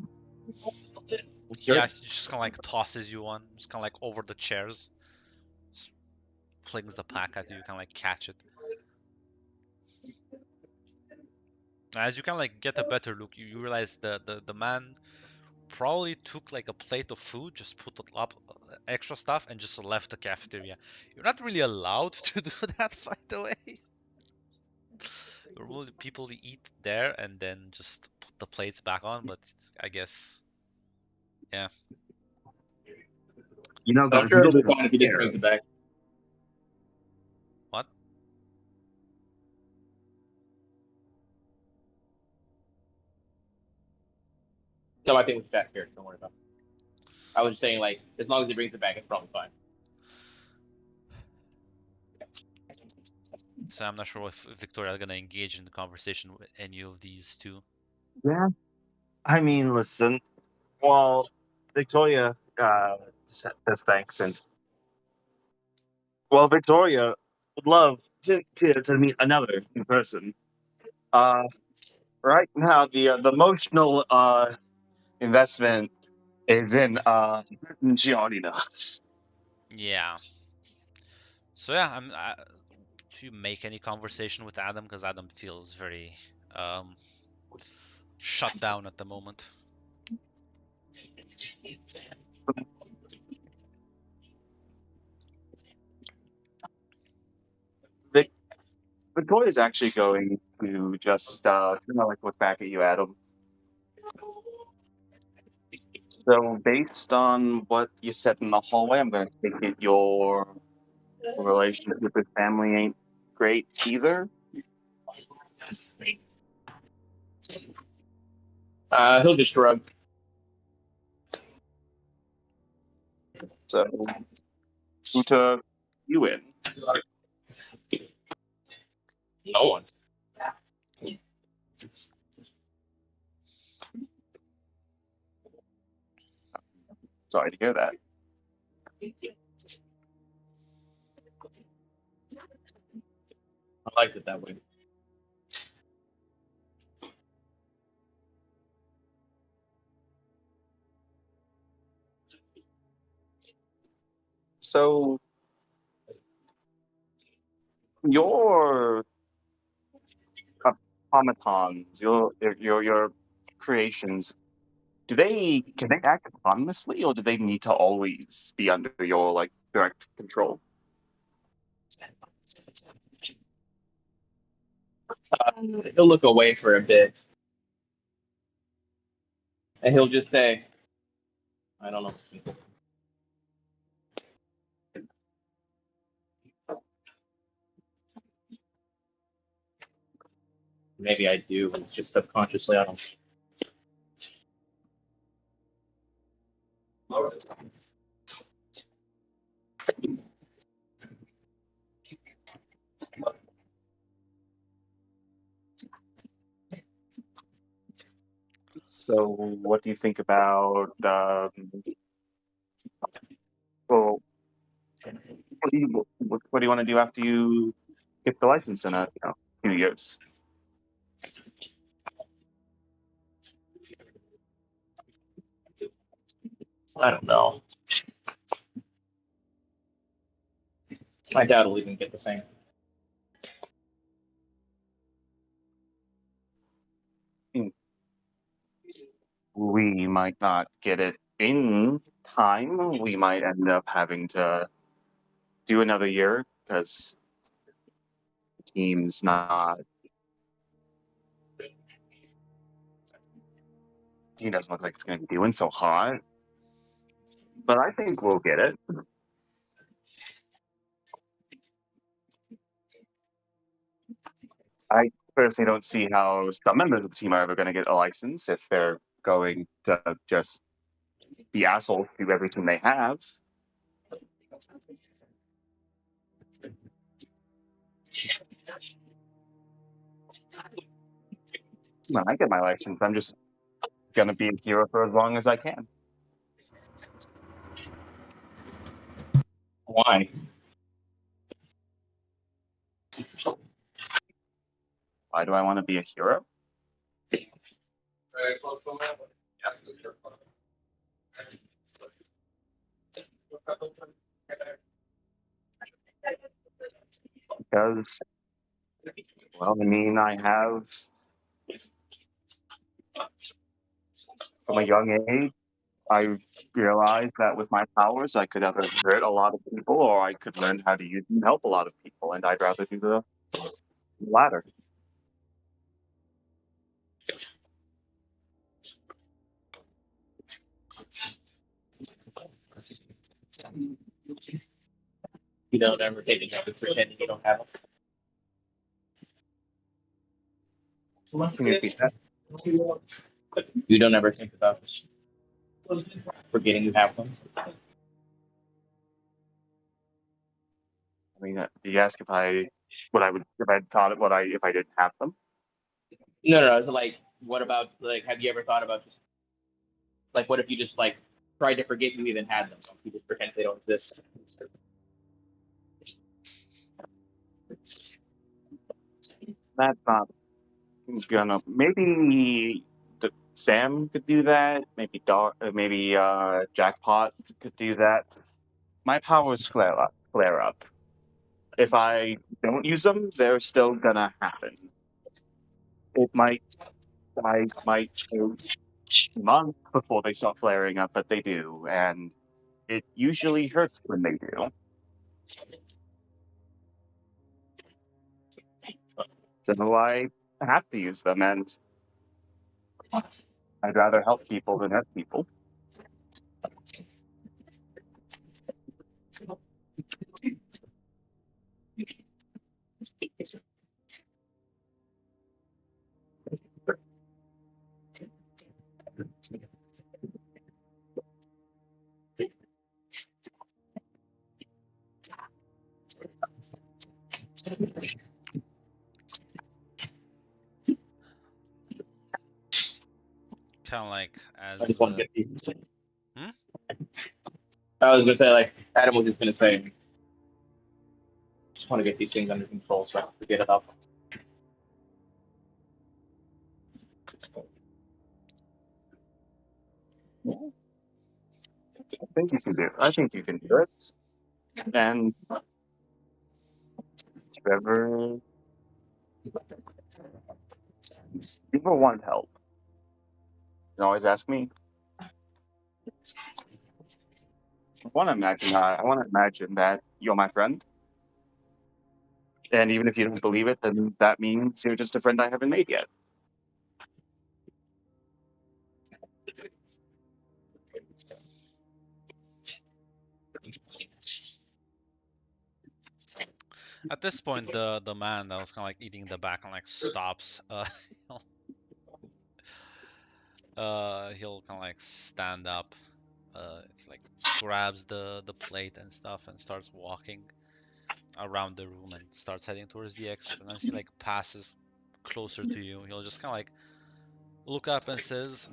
Speaker 1: Sure.
Speaker 3: Yeah, he just kind of like tosses you one, just kind of like over the chairs. Just flings the pack at you, you kind of like catch it. As you kind of like get a better look, you realize the man probably took like a plate of food, just put up extra stuff, and just left the cafeteria. You're not really allowed to do that, by the way. Normally people eat there and then just put the plates back on, but I guess, yeah.
Speaker 1: You know,
Speaker 8: So I'm sure it'll be fine if you didn't bring it back.
Speaker 3: What?
Speaker 8: No, I think it's back here. Don't worry about it. I was saying, like, as long as he brings it back, it's probably fine.
Speaker 3: So I'm not sure if Victoria is gonna engage in the conversation with any of these two.
Speaker 1: Yeah. I mean, listen. Well, Victoria says thanks, and well, Victoria would love to meet another in person. Right now, the emotional investment is in she already knows.
Speaker 3: Yeah. So yeah, do you make any conversation with Adam? Because Adam feels very shut down at the moment.
Speaker 1: Victoria is actually going to just kind of like look back at you, Adam. So based on what you said in the hallway, I'm going to take it your relationship with family ain't great either.
Speaker 8: He'll just shrug.
Speaker 1: So who took you in?
Speaker 8: No one.
Speaker 1: Sorry to hear that.
Speaker 8: I liked it that way.
Speaker 1: So your automatons, your creations, can they act autonomously, or do they need to always be under your like direct control?
Speaker 8: He'll look away for a bit. And he'll just say, I don't know. Maybe I do. It's just subconsciously I don't.
Speaker 1: So what do you think about well, what do you want to do after you get the license in a few years?
Speaker 8: I don't know. My dad will even get the same.
Speaker 1: We might not get it in time. We might end up having to do another year because the team's not. Team doesn't look like it's going to be doing so hot. But I think we'll get it. I personally don't see how some members of the team are ever going to get a license if they're going to just be assholes to every team they have. When I get my license, I'm just going to be a hero for as long as I can.
Speaker 8: Why?
Speaker 1: Why do I want to be a hero? Because, well, I mean, I have, from a young age, I realized that with my powers, I could either hurt a lot of people or I could learn how to use them to help a lot of people, and I'd rather do the latter.
Speaker 8: You don't ever take a job and pretend you don't have them.
Speaker 1: Can you repeat that?
Speaker 8: You don't ever think about forgetting you have them.
Speaker 1: I mean, do you ask if I thought if I didn't have them?
Speaker 8: No. Like, what about, like, have you ever thought about just, like, what if you just, like, tried to forget you even had them? You just pretend they don't exist.
Speaker 1: That's not gonna. Maybe Sam could do that. Maybe Jackpot could do that. my powers flare up. Flare up. If I don't use them, they're still gonna happen. It might. I might take months before they start flaring up, but they do, and it usually hurts when they do. So I have to use them, and I'd rather help people than hurt people.
Speaker 3: Kind of like
Speaker 8: I
Speaker 3: as
Speaker 8: just want to get these.
Speaker 3: Hmm?
Speaker 8: I was gonna say, like Adam was just gonna say, just want to get these things under control so I don't forget about them.
Speaker 1: I think you can do. I think you can do it. And if you ever want help, you can always ask me. I want to imagine. I want to imagine that you're my friend, and even if you don't believe it, then that means you're just a friend I haven't made yet.
Speaker 3: at this point, the man that was kind of like eating the back and like stops. He'll kind of like stand up. It's like grabs the plate and stuff and starts walking around the room and starts heading towards the exit. And as he like passes closer to you, he'll just kind of like look up and says,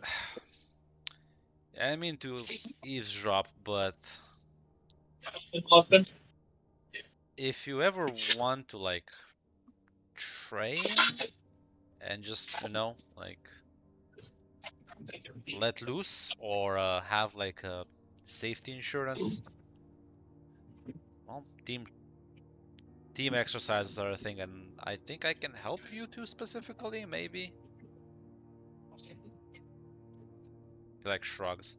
Speaker 3: "I mean to eavesdrop, but
Speaker 8: Husband?
Speaker 3: if you ever want to like train and just like let loose or have like a safety insurance, well, team exercises are a thing, and I think I can help you two specifically, maybe." He like shrugs.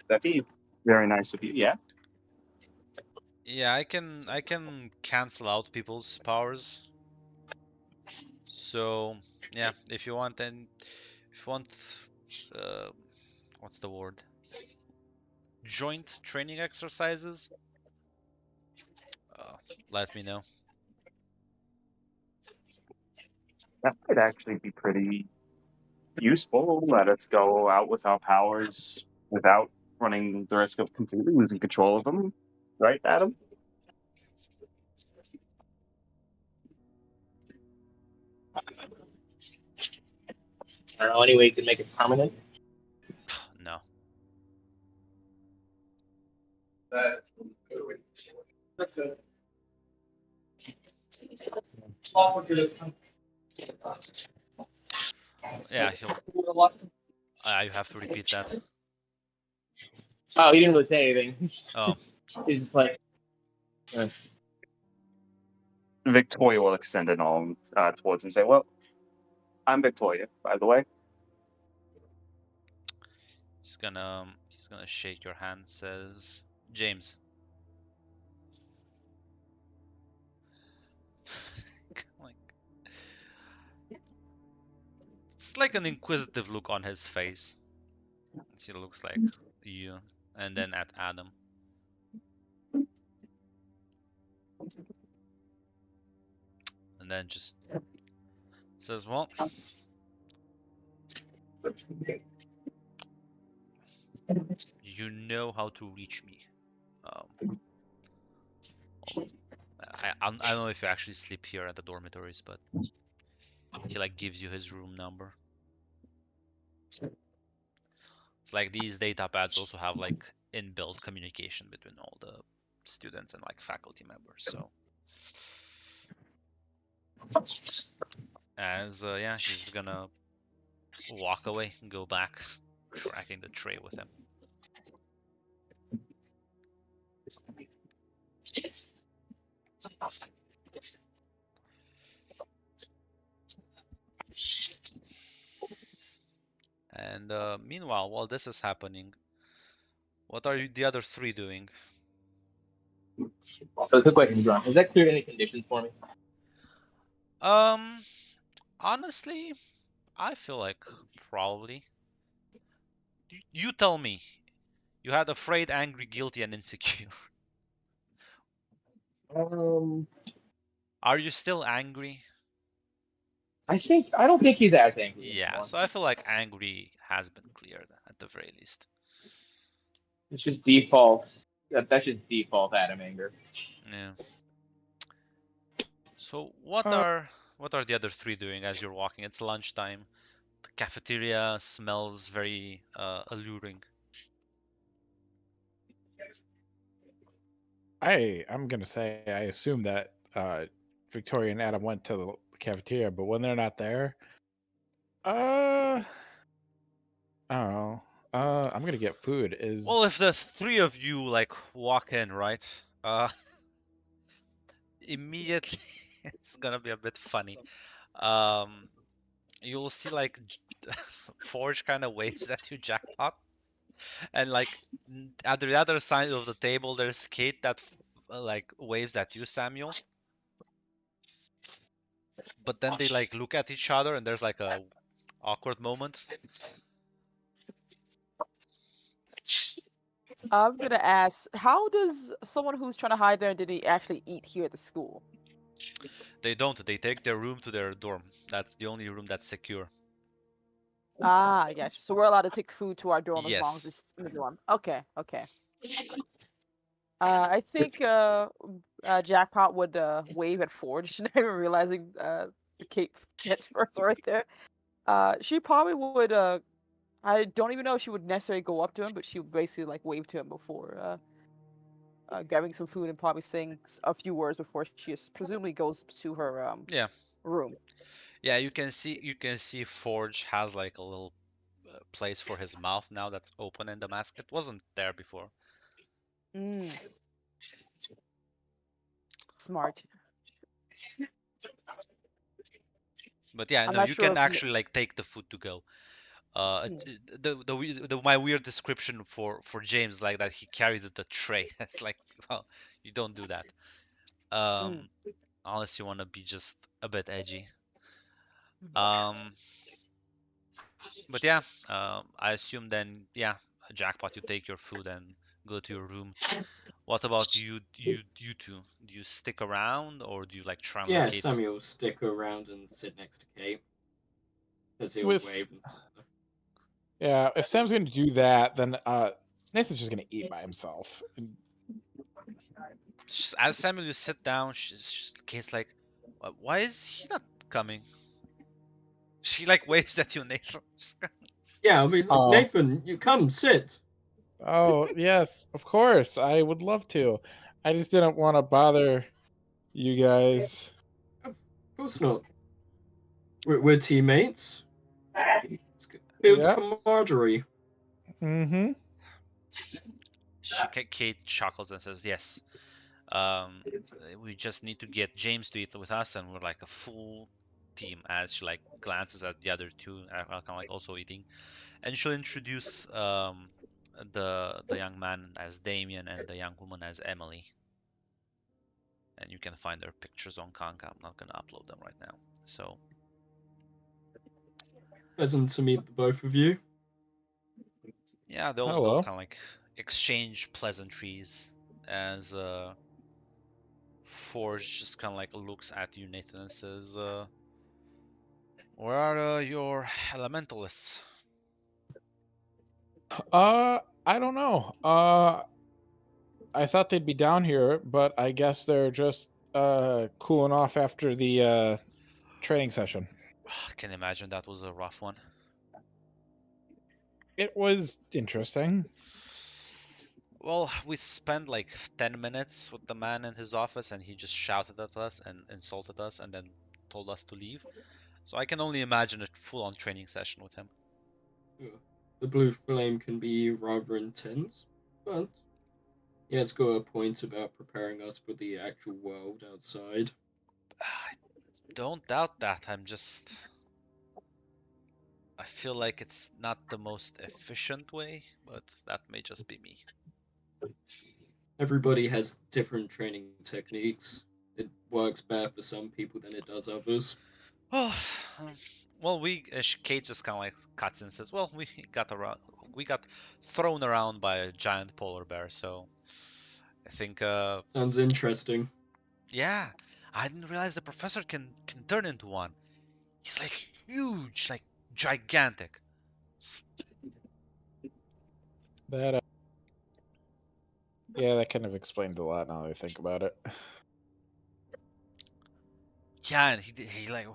Speaker 1: That'd be very nice of you. Yeah.
Speaker 3: Yeah, I can cancel out people's powers. So yeah, if you want, uh, what's the word? Joint training exercises, let me know.
Speaker 1: That might actually be pretty useful. Let us go out with our powers without running the risk of completely losing control of them. Right, Adam?
Speaker 8: I don't know any way you can make it permanent.
Speaker 3: No. Yeah, you have to repeat that.
Speaker 8: Oh, he didn't really say anything.
Speaker 3: Oh,
Speaker 8: He's just like,
Speaker 1: Victoria will extend an arm towards him and say, "Well, I'm Victoria, by the way."
Speaker 3: he's gonna shake your hand. Says, "James." Like, it's like an inquisitive look on his face. He looks like you, and then at Adam. And then just says, "Well, you know how to reach me. Um, I don't know if you actually sleep here at the dormitories, but he like gives you his room number. It's like these data pads also have like inbuilt communication between all the students and like faculty members. So as yeah, he's gonna walk away and go back, dragging the tray with him. And meanwhile, while this is happening, what are the other three doing?
Speaker 8: So, quick question, John. Has that cleared any conditions for me?
Speaker 3: Honestly, I feel like probably. You tell me. You had afraid, angry, guilty, and insecure. Are you still angry?
Speaker 8: I don't think he's as angry
Speaker 3: Yeah,
Speaker 8: anymore.
Speaker 3: so I feel like angry has been cleared at the very least.
Speaker 8: It's just default. That's just default Adam anger.
Speaker 3: Yeah. So what are the other three doing as you're walking? It's lunchtime. The cafeteria smells very alluring.
Speaker 7: I'm gonna say I assume that Victoria and Adam went to the cafeteria, but when they're not there, I don't know. I'm gonna get food.
Speaker 3: Well, if the three of you like walk in, right? Immediately it's gonna be a bit funny. You'll see like Forge kind of waves at you, Jackpot, and like at the other side of the table, there's Kate that like waves at you, Samuel. But then they like look at each other, and there's like a awkward moment.
Speaker 6: I'm gonna ask, how does someone who's trying to hide there did he actually eat here at the school?
Speaker 3: They don't. They take their room to their dorm. That's the only room that's secure.
Speaker 6: Ah, I gotcha. So we're allowed to take food to our dorm as long as
Speaker 3: Yes.
Speaker 6: it's in the dorm. Okay, okay. I think Jackpot would wave at Forge, not even realizing the Kate person right there. She probably would. I don't even know if she would necessarily go up to him, but she would basically like wave to him before grabbing some food and probably saying a few words before she presumably goes to her
Speaker 3: Yeah.
Speaker 6: room.
Speaker 3: Yeah, you can see Forge has like a little place for his mouth now that's open in the mask. It wasn't there before.
Speaker 6: Mm. Smart.
Speaker 3: But yeah,
Speaker 6: I'm
Speaker 3: no,
Speaker 6: not
Speaker 3: you
Speaker 6: sure
Speaker 3: can
Speaker 6: if
Speaker 3: actually like take the food to go. My weird description for James like that he carried the tray. It's like, well, you don't do that. Unless you want to be just a bit edgy. But yeah, I assume then, yeah, Jackpot, you take your food and go to your room. What about you two? Do you stick around or do you like try and
Speaker 5: Yeah,
Speaker 3: locate?
Speaker 5: Samuel will stick around and sit next to Kate. As he'll
Speaker 7: With-
Speaker 5: wave and stuff.
Speaker 7: Yeah, if Sam's gonna do that, then Nathan's just gonna eat by himself.
Speaker 3: As Samuel, you sit down, Kate's like, why is he not coming? She like waves at you, Nathan.
Speaker 5: Yeah, I mean,
Speaker 7: Oh.
Speaker 5: Nathan, you come, sit.
Speaker 7: Oh yes, of course. I would love to. I just didn't want to bother you guys.
Speaker 5: Of course not. We're teammates. Builds
Speaker 7: Yeah.
Speaker 5: camaraderie.
Speaker 7: Mm-hmm.
Speaker 3: Kate chuckles and says, yes. We just need to get James to eat with us, and we're like a full team. As she like glances at the other two, kind of like also eating, and she'll introduce the young man as Damien and the young woman as Emily. And you can find their pictures on Kanka. I'm not gonna upload them right now. So
Speaker 5: Pleasant to meet the both of you.
Speaker 3: yeah, they'll
Speaker 7: Hello.
Speaker 3: kind of like exchange pleasantries as Forge just kind of like looks at you, Nathan, and says, "Where are your elementalists?"
Speaker 7: I don't know. I thought they'd be down here, but I guess they're just cooling off after the training session.
Speaker 3: I can imagine that was a rough one.
Speaker 7: It was interesting.
Speaker 3: Well, we spent like 10 minutes with the man in his office, and he just shouted at us and insulted us, and then told us to leave. So I can only imagine a full-on training session with him.
Speaker 5: Yeah. The blue flame can be rather intense, but he has got a point about preparing us for the actual world outside.
Speaker 3: I don't doubt that. I feel like it's not the most efficient way, but that may just be me.
Speaker 5: Everybody has different training techniques. It works better for some people than it does others.
Speaker 3: Well, Kate just kind of like cuts and says, "Well, we got thrown around by a giant polar bear, so I think,
Speaker 5: Sounds interesting.
Speaker 3: yeah, I didn't realize the professor can turn into one. He's like huge, like gigantic."
Speaker 7: That yeah, that kind of explains a lot now that I think about it.
Speaker 3: Yeah, and he like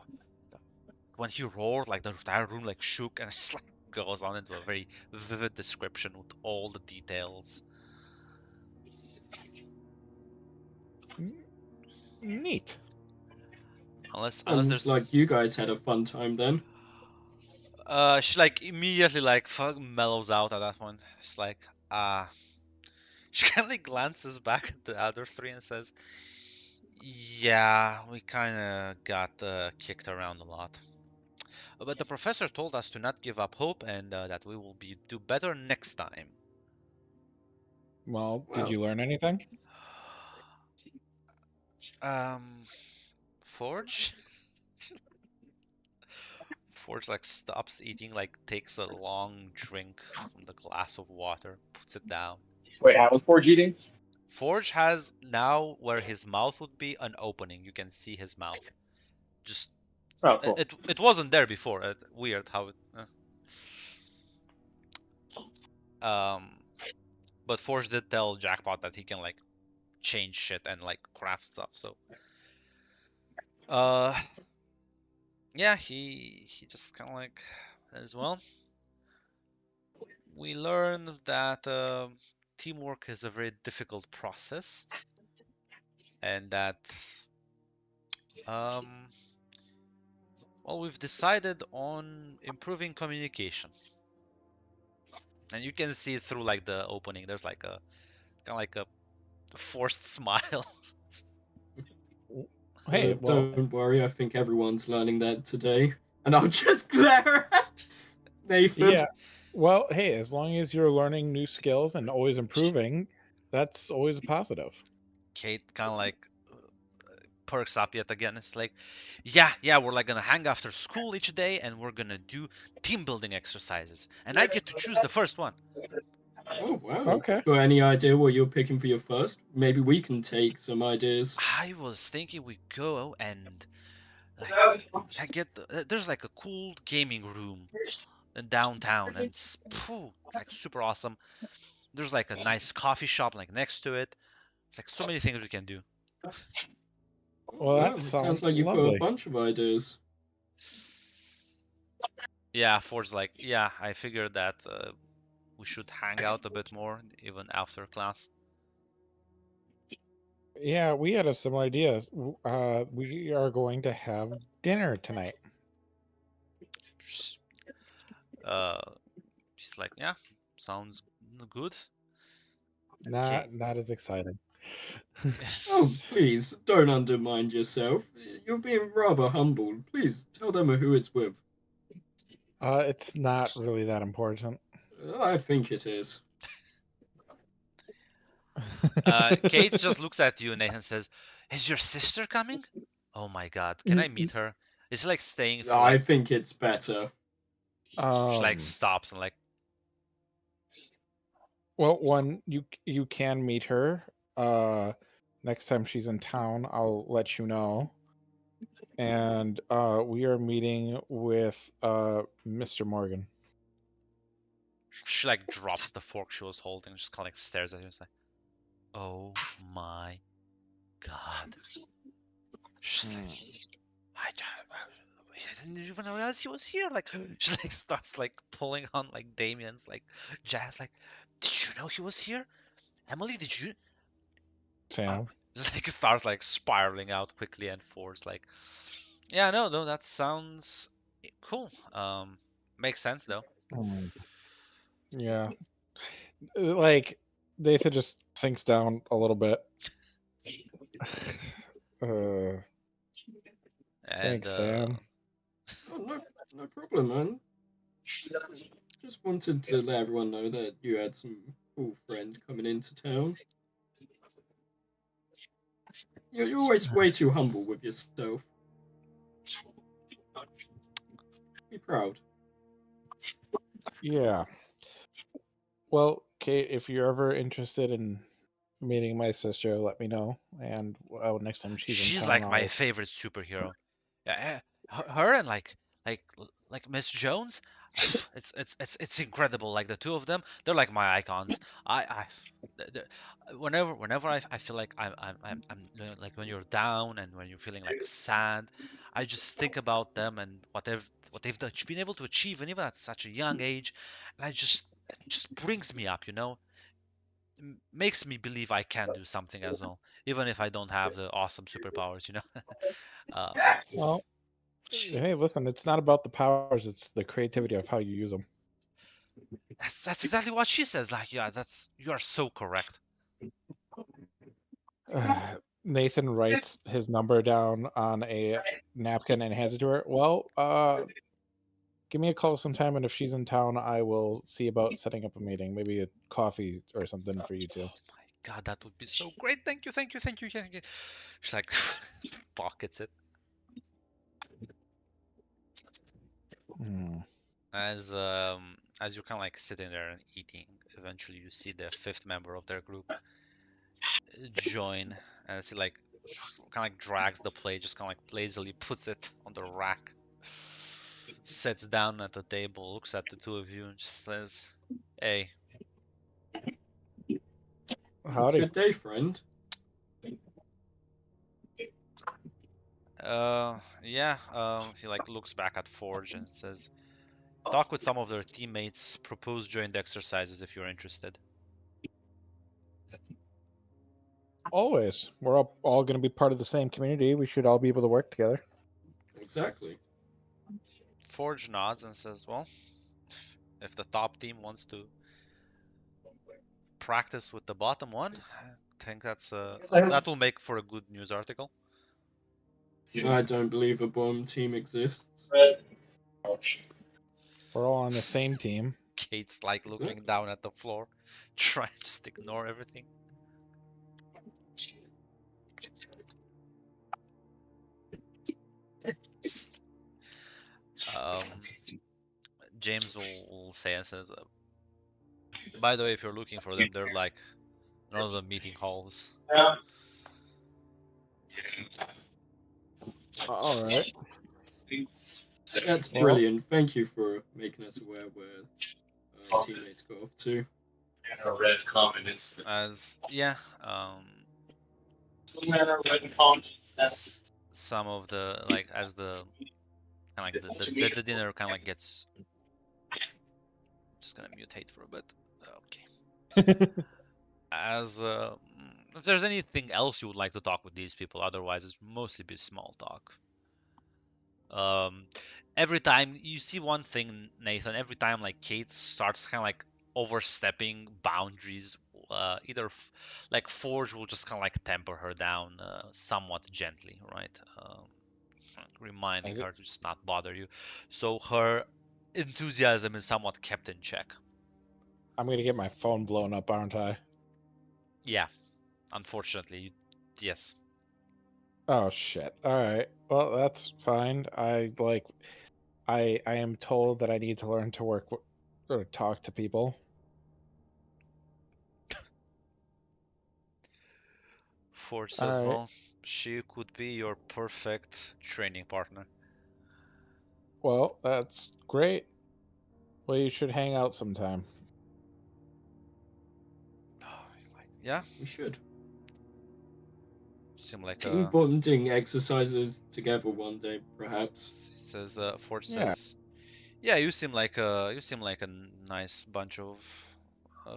Speaker 3: when he roared, like the entire room like shook, and it just like goes on into a very vivid description with all the details.
Speaker 7: Neat.
Speaker 3: Unless
Speaker 5: Sounds
Speaker 3: there's
Speaker 5: like you guys had a fun time then.
Speaker 3: she like immediately like mellows out at that point. She's like, she kind of like glances back at the other three and says, "Yeah, we kind of got kicked around a lot. But the professor told us to not give up hope and that we will do better next time."
Speaker 7: Well, did
Speaker 5: Well,
Speaker 7: you learn anything?
Speaker 3: Forge? Forge like stops eating, like takes a long drink from the glass of water, puts it down.
Speaker 8: Wait, how was Forge eating?
Speaker 3: Forge has now where his mouth would be an opening. You can see his mouth. Just
Speaker 8: Oh, cool.
Speaker 3: it wasn't there before. Weird how it. But Forge did tell Jackpot that he can like change shit and like craft stuff. So yeah, he just kind of like as well. We learned that teamwork is a very difficult process, and that well, we've decided on improving communication. And you can see through like the opening, there's like a kind of like a forced smile.
Speaker 7: Hey, well,
Speaker 5: don't worry, I think everyone's learning that today. And I'll just glare at Nathan.
Speaker 7: yeah. Well, hey, as long as you're learning new skills and always improving, that's always a positive.
Speaker 3: Kate kind of like perks up yet again. It's like, yeah, we're like gonna hang after school each day, and we're gonna do team building exercises, and I get to choose the first one.
Speaker 5: Oh, wow.
Speaker 7: Okay.
Speaker 5: Got any idea what you're picking for your first? Maybe we can take some ideas.
Speaker 3: I was thinking we go and like I get there's like a cool gaming room in downtown, and it's like super awesome. There's like a nice coffee shop like next to it. It's like so many things we can do.
Speaker 7: Well, that
Speaker 5: sounds like you've got
Speaker 7: lovely.
Speaker 5: a bunch of ideas.
Speaker 3: Yeah, Ford's like, yeah, I figured that we should hang out a bit more even after class.
Speaker 7: Yeah, we had a similar idea. We are going to have dinner tonight.
Speaker 3: She's like, yeah, sounds good.
Speaker 7: Not as exciting.
Speaker 5: Oh, please, don't undermine yourself. You're being rather humble. Please, tell them who it's with.
Speaker 7: It's not really that important.
Speaker 5: I think it is.
Speaker 3: Kate just looks at you and Nathan says, "Is your sister coming? Oh my God, can I meet her? Is she like staying for
Speaker 5: I
Speaker 3: like..."
Speaker 5: think it's better.
Speaker 3: She like stops and like,
Speaker 7: well, one, you can meet her. Next time she's in town, I'll let you know. And we are meeting with Mr. Morgan.
Speaker 3: she like drops the fork she was holding, just kind of like stares at you and is like, "Oh my God." She's like, I didn't even realize he was here. Like, she like starts like pulling on like Damien's like jazz. Like, did you know he was here? Emily, did you?
Speaker 7: Sam.
Speaker 3: Just like starts like spiraling out quickly, and Ford's like, Yeah, no, that sounds cool. Makes sense though.
Speaker 7: Yeah. Like Nathan just sinks down a little bit.
Speaker 3: And
Speaker 7: Thanks, Sam.
Speaker 5: Oh, no problem, man. Just wanted to let everyone know that you had some cool friend coming into town. You're always way too humble with yourself. Be proud.
Speaker 7: Yeah. Well, Kate, if you're ever interested in meeting my sister, let me know. And next time she's in
Speaker 3: she's
Speaker 7: town,
Speaker 3: like my
Speaker 7: I'll.
Speaker 3: favorite superhero. Yeah, her and like like Miss Jones. It's incredible. Like the two of them, they're like my icons. Whenever I feel like like when you're down and when you're feeling like sad, I just think about them and what they've been able to achieve, and even at such a young age, and it just brings me up, makes me believe I can do something as well, even if I don't have the awesome superpowers. Um,
Speaker 7: Well, hey, listen, it's not about the powers; it's the creativity of how you use them.
Speaker 3: that's exactly what she says. Like, yeah, you are so correct.
Speaker 7: Nathan writes his number down on a napkin and hands it to her. Well, give me a call sometime, and if she's in town, I will see about setting up a meeting, maybe a coffee or something for you two.
Speaker 3: Oh my God, that would be so great. Thank you, thank you, thank you, thank you. She's like pockets it
Speaker 7: Hmm.
Speaker 3: as you're kind of like sitting there and eating. Eventually, you see the fifth member of their group join, and he like kind of like drags the plate, just kind of like lazily puts it on the rack, sits down at the table, looks at the two of you, and just says, "Hey,
Speaker 7: Howdy.
Speaker 5: Good day, friend.
Speaker 3: yeah." He like looks back at Forge and says, "Talk with some of their teammates. Propose joint exercises if you're interested."
Speaker 7: Always. We're all going to be part of the same community. We should all be able to work together.
Speaker 5: Exactly.
Speaker 3: Forge nods and says, "Well, if the top team wants to practice with the bottom one, I think that will make for a good news article."
Speaker 5: I don't believe a bomb team exists.
Speaker 7: We're all on the same team.
Speaker 3: Kate's like looking
Speaker 5: Exactly.
Speaker 3: down at the floor, trying to just ignore everything. Um, James will say and says, "By the way, if you're looking for them, they're like in one of the meeting halls."
Speaker 7: All right.
Speaker 5: That's
Speaker 7: Well,
Speaker 5: brilliant. Thank you for making us aware where teammates got off to.
Speaker 3: As yeah, some of the like as the kind of like the dinner kind of like gets. Just gonna mutate for a bit. Okay. As if there's anything else you would like to talk with these people, otherwise it's mostly be small talk. Every time you see one thing, Nathan, every time like Kate starts kind of like overstepping boundaries, like Forge will just kind of like temper her down somewhat gently, right? Reminding her to just not bother you. So her enthusiasm is somewhat kept in check.
Speaker 7: I'm going to get my phone blown up, aren't I?
Speaker 3: Yeah, unfortunately, yes.
Speaker 7: Oh shit. All right. Well, that's fine. I am told that I need to learn to work or talk to people.
Speaker 3: Forge
Speaker 7: All
Speaker 3: says,
Speaker 7: right.
Speaker 3: well, she could be your perfect training partner.
Speaker 7: Well, that's great. Well, you should hang out sometime.
Speaker 3: Yeah,
Speaker 5: We should.
Speaker 3: seem like
Speaker 5: Team bonding exercises together one day, perhaps.
Speaker 3: says Forge
Speaker 7: Yeah.
Speaker 3: says, yeah, you seem like a nice bunch of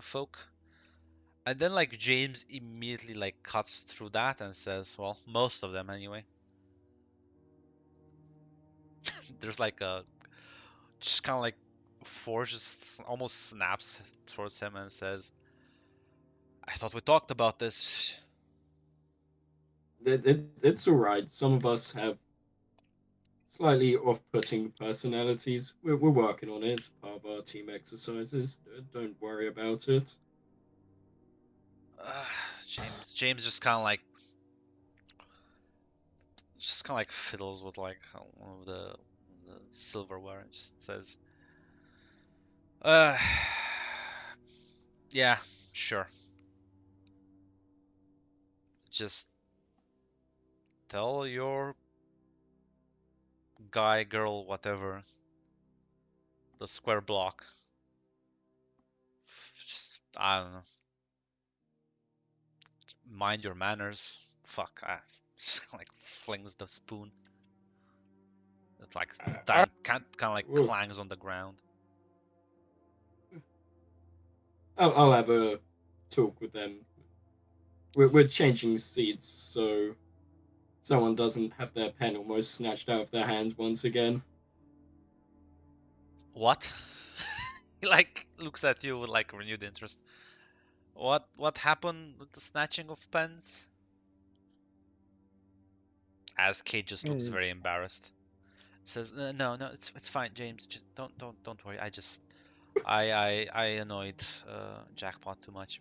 Speaker 3: folk. And then like James immediately like cuts through that and says, well, most of them anyway. there's like a just kind of like Forge just almost snaps towards him and says, "I thought we talked about this."
Speaker 5: It's alright. Some of us have slightly off-putting personalities. We're working on it. It's part of our team exercises. Don't worry about it.
Speaker 3: James just kind of like fiddles with like one of the silverware and just says, yeah, sure. Just tell your guy, girl, whatever, the square block. Just, I don't know. Mind your manners. Fuck. Just like flings the spoon. It like kind of like
Speaker 5: Whoa.
Speaker 3: clangs on the ground.
Speaker 5: I'll have a talk with them. We're changing seats, so someone doesn't have their pen almost snatched out of their hand once again.
Speaker 3: What? He like looks at you with like renewed interest. What happened with the snatching of pens? As Kate just looks very embarrassed. Says, no, it's fine, James. Just don't worry. I annoyed Jackpot too much.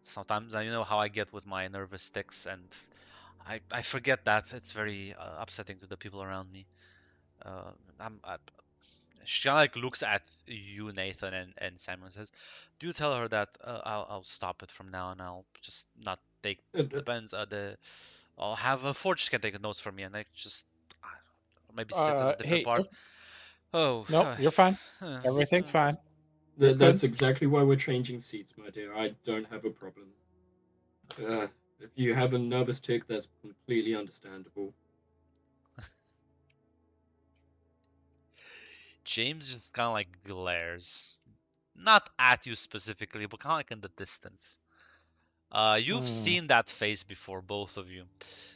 Speaker 3: Sometimes you know how I get with my nervous tics, and I forget that. It's very upsetting to the people around me. She kind of like looks at you, Nathan, and Simon, says, "Do tell her that I'll stop it from now, and I'll just not take the pens. I'll have a Forge can take notes for me, and I just maybe sit at a different
Speaker 7: Hey,
Speaker 3: part." Oh,
Speaker 7: nope, you're fine. Everything's fine.
Speaker 5: That's exactly why we're changing seats, my dear. I don't have a problem. If you have a nervous tick, that's completely understandable.
Speaker 3: James just kind of like glares, not at you specifically, but kind of like in the distance. You've seen that face before, both of you.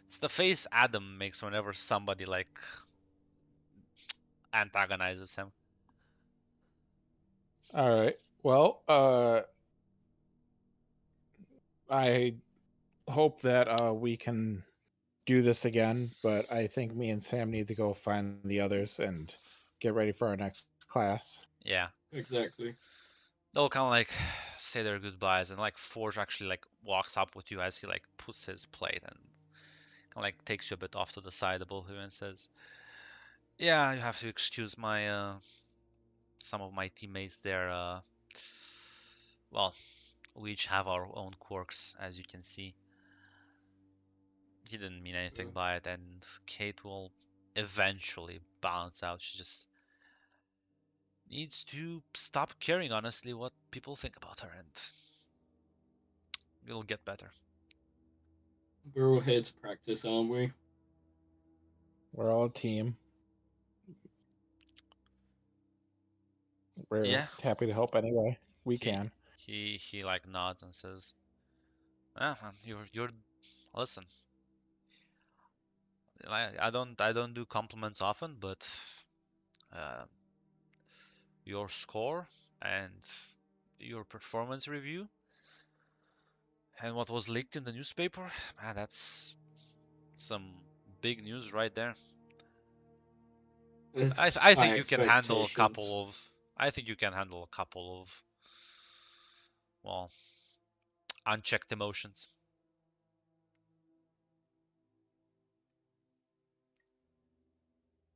Speaker 3: It's the face Adam makes whenever somebody like antagonizes him.
Speaker 7: All right. Well, I hope that we can do this again, but I think me and Sam need to go find the others and get ready for our next class.
Speaker 3: Yeah.
Speaker 5: Exactly.
Speaker 3: They'll kind of like say their goodbyes, and like Forge actually like walks up with you as he like puts his plate and kind of like takes you a bit off to the side above you and says, "Yeah, you have to excuse my some of my teammates there. Well, we each have our own quirks, as you can see." He didn't mean anything by it, and Kate will eventually balance out. She just needs to stop caring, honestly, what people think about her, and it'll get better.
Speaker 5: We're all here to practice, aren't we?
Speaker 7: We're all a team. We're happy to help any way we can.
Speaker 3: He like nods and says, you're listen. I don't do compliments often, but your score and your performance review and what was leaked in the newspaper, man, that's some big news right there. I think you can handle a couple of. I think you can handle a couple of, well, unchecked emotions.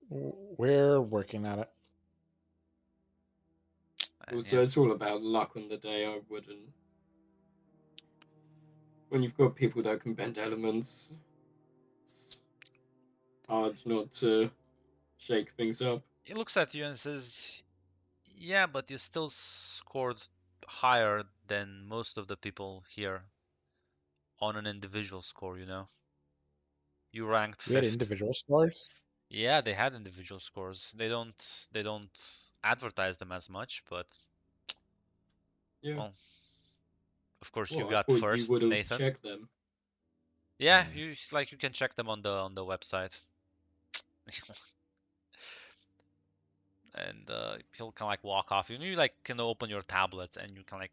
Speaker 7: We're working at it.
Speaker 5: So it's all about luck on the day. I wouldn't. When you've got people that can bend elements, it's hard not to shake things up.
Speaker 3: He looks at you and says, "Yeah, but you still scored higher than most of the people here on an individual score, you know? You ranked 5th.
Speaker 7: We had individual scores?
Speaker 3: Yeah, they had individual scores. They don't advertise them as much, but
Speaker 5: yeah.
Speaker 3: Well, of course you got first,
Speaker 5: you
Speaker 3: Nathan.
Speaker 5: Check them.
Speaker 3: Yeah, you can check them on the website. and he'll kind of like walk off. You like can open your tablets and you can like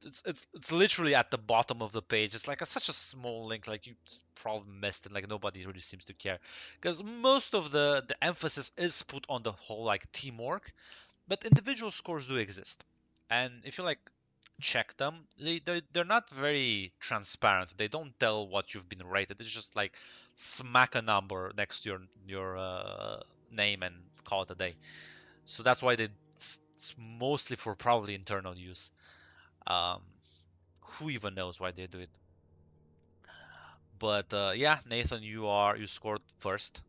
Speaker 3: it's literally at the bottom of the page. It's like such a small link, like you probably missed it. Like nobody really seems to care, because most of the emphasis is put on the whole like teamwork, but individual scores do exist, and if you like check them, they're not very transparent. They don't tell what you've been rated. It's just like smack a number next to your name and call it a day. So that's why it's mostly for probably internal use. Um, who even knows why they do it? But yeah, Nathan, you scored first,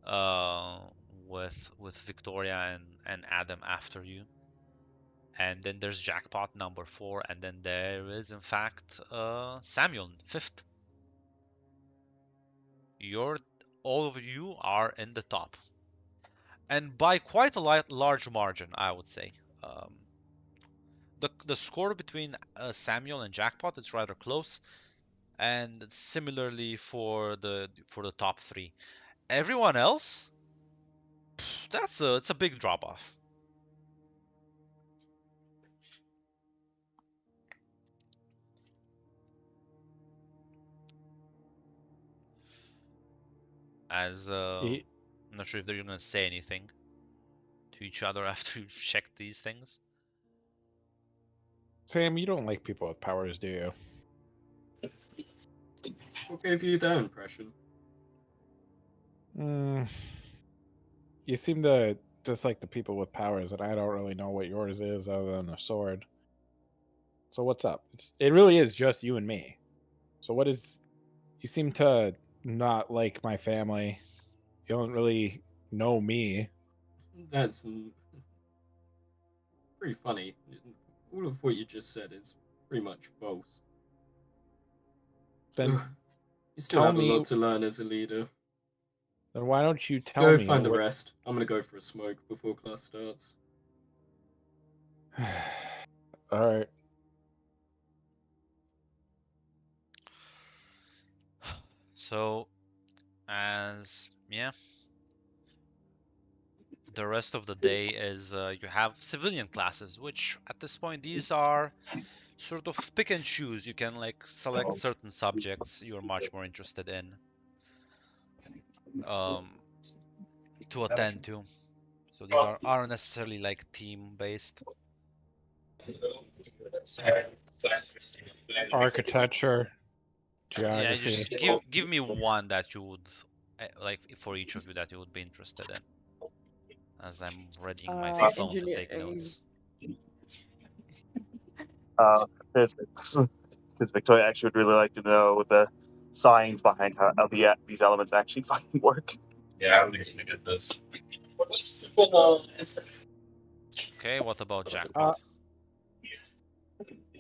Speaker 3: uh, with Victoria and Adam after you, and then there's Jackpot number 4, and then there is in fact Samuel 5th. All of you are in the top, and by quite a large margin, I would say. Um, the score between Samuel and Jackpot is rather close, and similarly for the top 3. Everyone else, it's a big drop off. As I'm not sure if they're gonna say anything to each other after you've checked these things.
Speaker 7: Sam, you don't like people with powers, do you?
Speaker 5: What gave you that impression?
Speaker 7: You seem to dislike the people with powers, and I don't really know what yours is other than the sword. So what's up? It really is just you and me. So what is? You seem to not like my family. You don't really know me.
Speaker 5: That's pretty funny. All of what you just said is pretty much false.
Speaker 7: Then
Speaker 5: you still have a lot to learn as a leader.
Speaker 7: Then why don't you tell me?
Speaker 5: Go find the rest. I'm gonna go for a smoke before class starts.
Speaker 7: All right.
Speaker 3: So, the rest of the day is you have civilian classes, which at this point these are sort of pick and choose. You can like select certain subjects you're much more interested in to attend to. So these aren't necessarily like team based.
Speaker 7: Architecture, geography.
Speaker 3: Yeah, just give me one that you would like for each of you that you would be interested in. As I'm readying my phone to take notes.
Speaker 1: Physics, because Victoria actually would really like to know the science behind how these elements actually fucking work.
Speaker 8: Yeah, I'm gonna get this.
Speaker 3: Okay, what about Jackpot?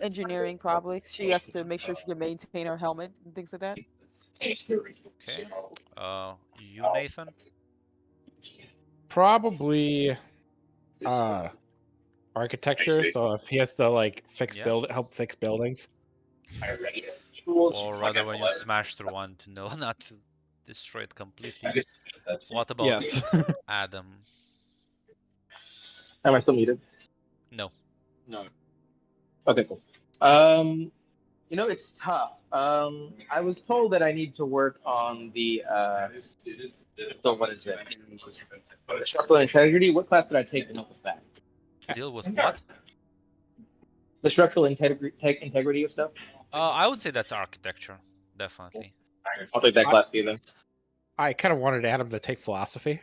Speaker 6: Engineering, probably. She has to make sure she can maintain her helmet and things like that.
Speaker 3: Okay. You, Nathan?
Speaker 7: Probably architecture. So if he has to like help fix buildings.
Speaker 3: Or rather, when you smash through one, to know not to destroy it completely. What about Adam?
Speaker 8: Am I still muted?
Speaker 3: No.
Speaker 8: Okay, cool. It's tough. I was told that I need to work on the what is it? Structural integrity. What class would I take to help with that?
Speaker 3: To deal with what?
Speaker 8: The structural integrity of stuff.
Speaker 3: I would say that's architecture, definitely.
Speaker 8: I'll take that class too then.
Speaker 7: I kind of wanted Adam to take philosophy.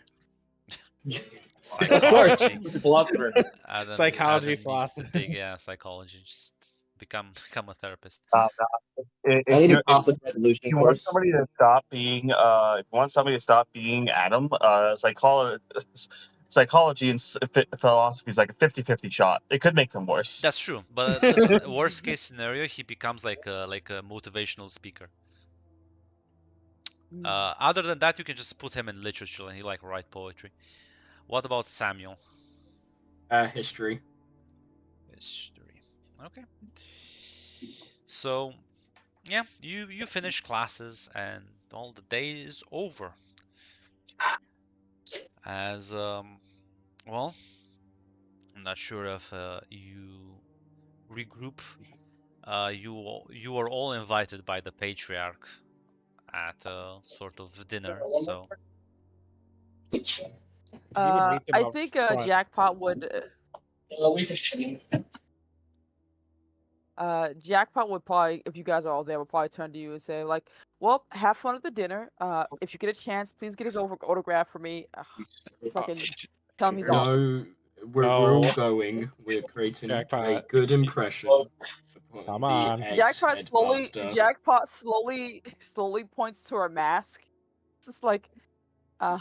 Speaker 3: Psychology.
Speaker 8: Philosopher.
Speaker 7: Psychology, philosophy.
Speaker 3: Psychology. Just become a therapist.
Speaker 1: If you want somebody to stop being Adam, psychology and philosophy is like a 50-50 shot. It could make them worse.
Speaker 3: That's true, but listen, worst case scenario, he becomes like a motivational speaker. Other than that, you can just put him in literature and he like write poetry. What about Samuel?
Speaker 5: History.
Speaker 3: Okay. So, yeah, you finish classes and all the day is over. as well, I'm not sure if you regroup. You are all invited by the patriarch at a sort of dinner, so
Speaker 7: He would meet them
Speaker 6: I
Speaker 7: up
Speaker 6: think
Speaker 7: front.
Speaker 6: Jackpot would. Jackpot would probably, if you guys are all there, would probably turn to you and say, like, "Well, have fun at the dinner. If you get a chance, please get his autograph for me." Fucking tell him he's awesome.
Speaker 5: No, we're all
Speaker 7: No.
Speaker 5: going. We're creating a
Speaker 7: Jackpot.
Speaker 5: good impression upon
Speaker 7: Come
Speaker 5: the
Speaker 7: on.
Speaker 5: ex-headmaster.
Speaker 6: Jackpot slowly points to her mask. It's just like, and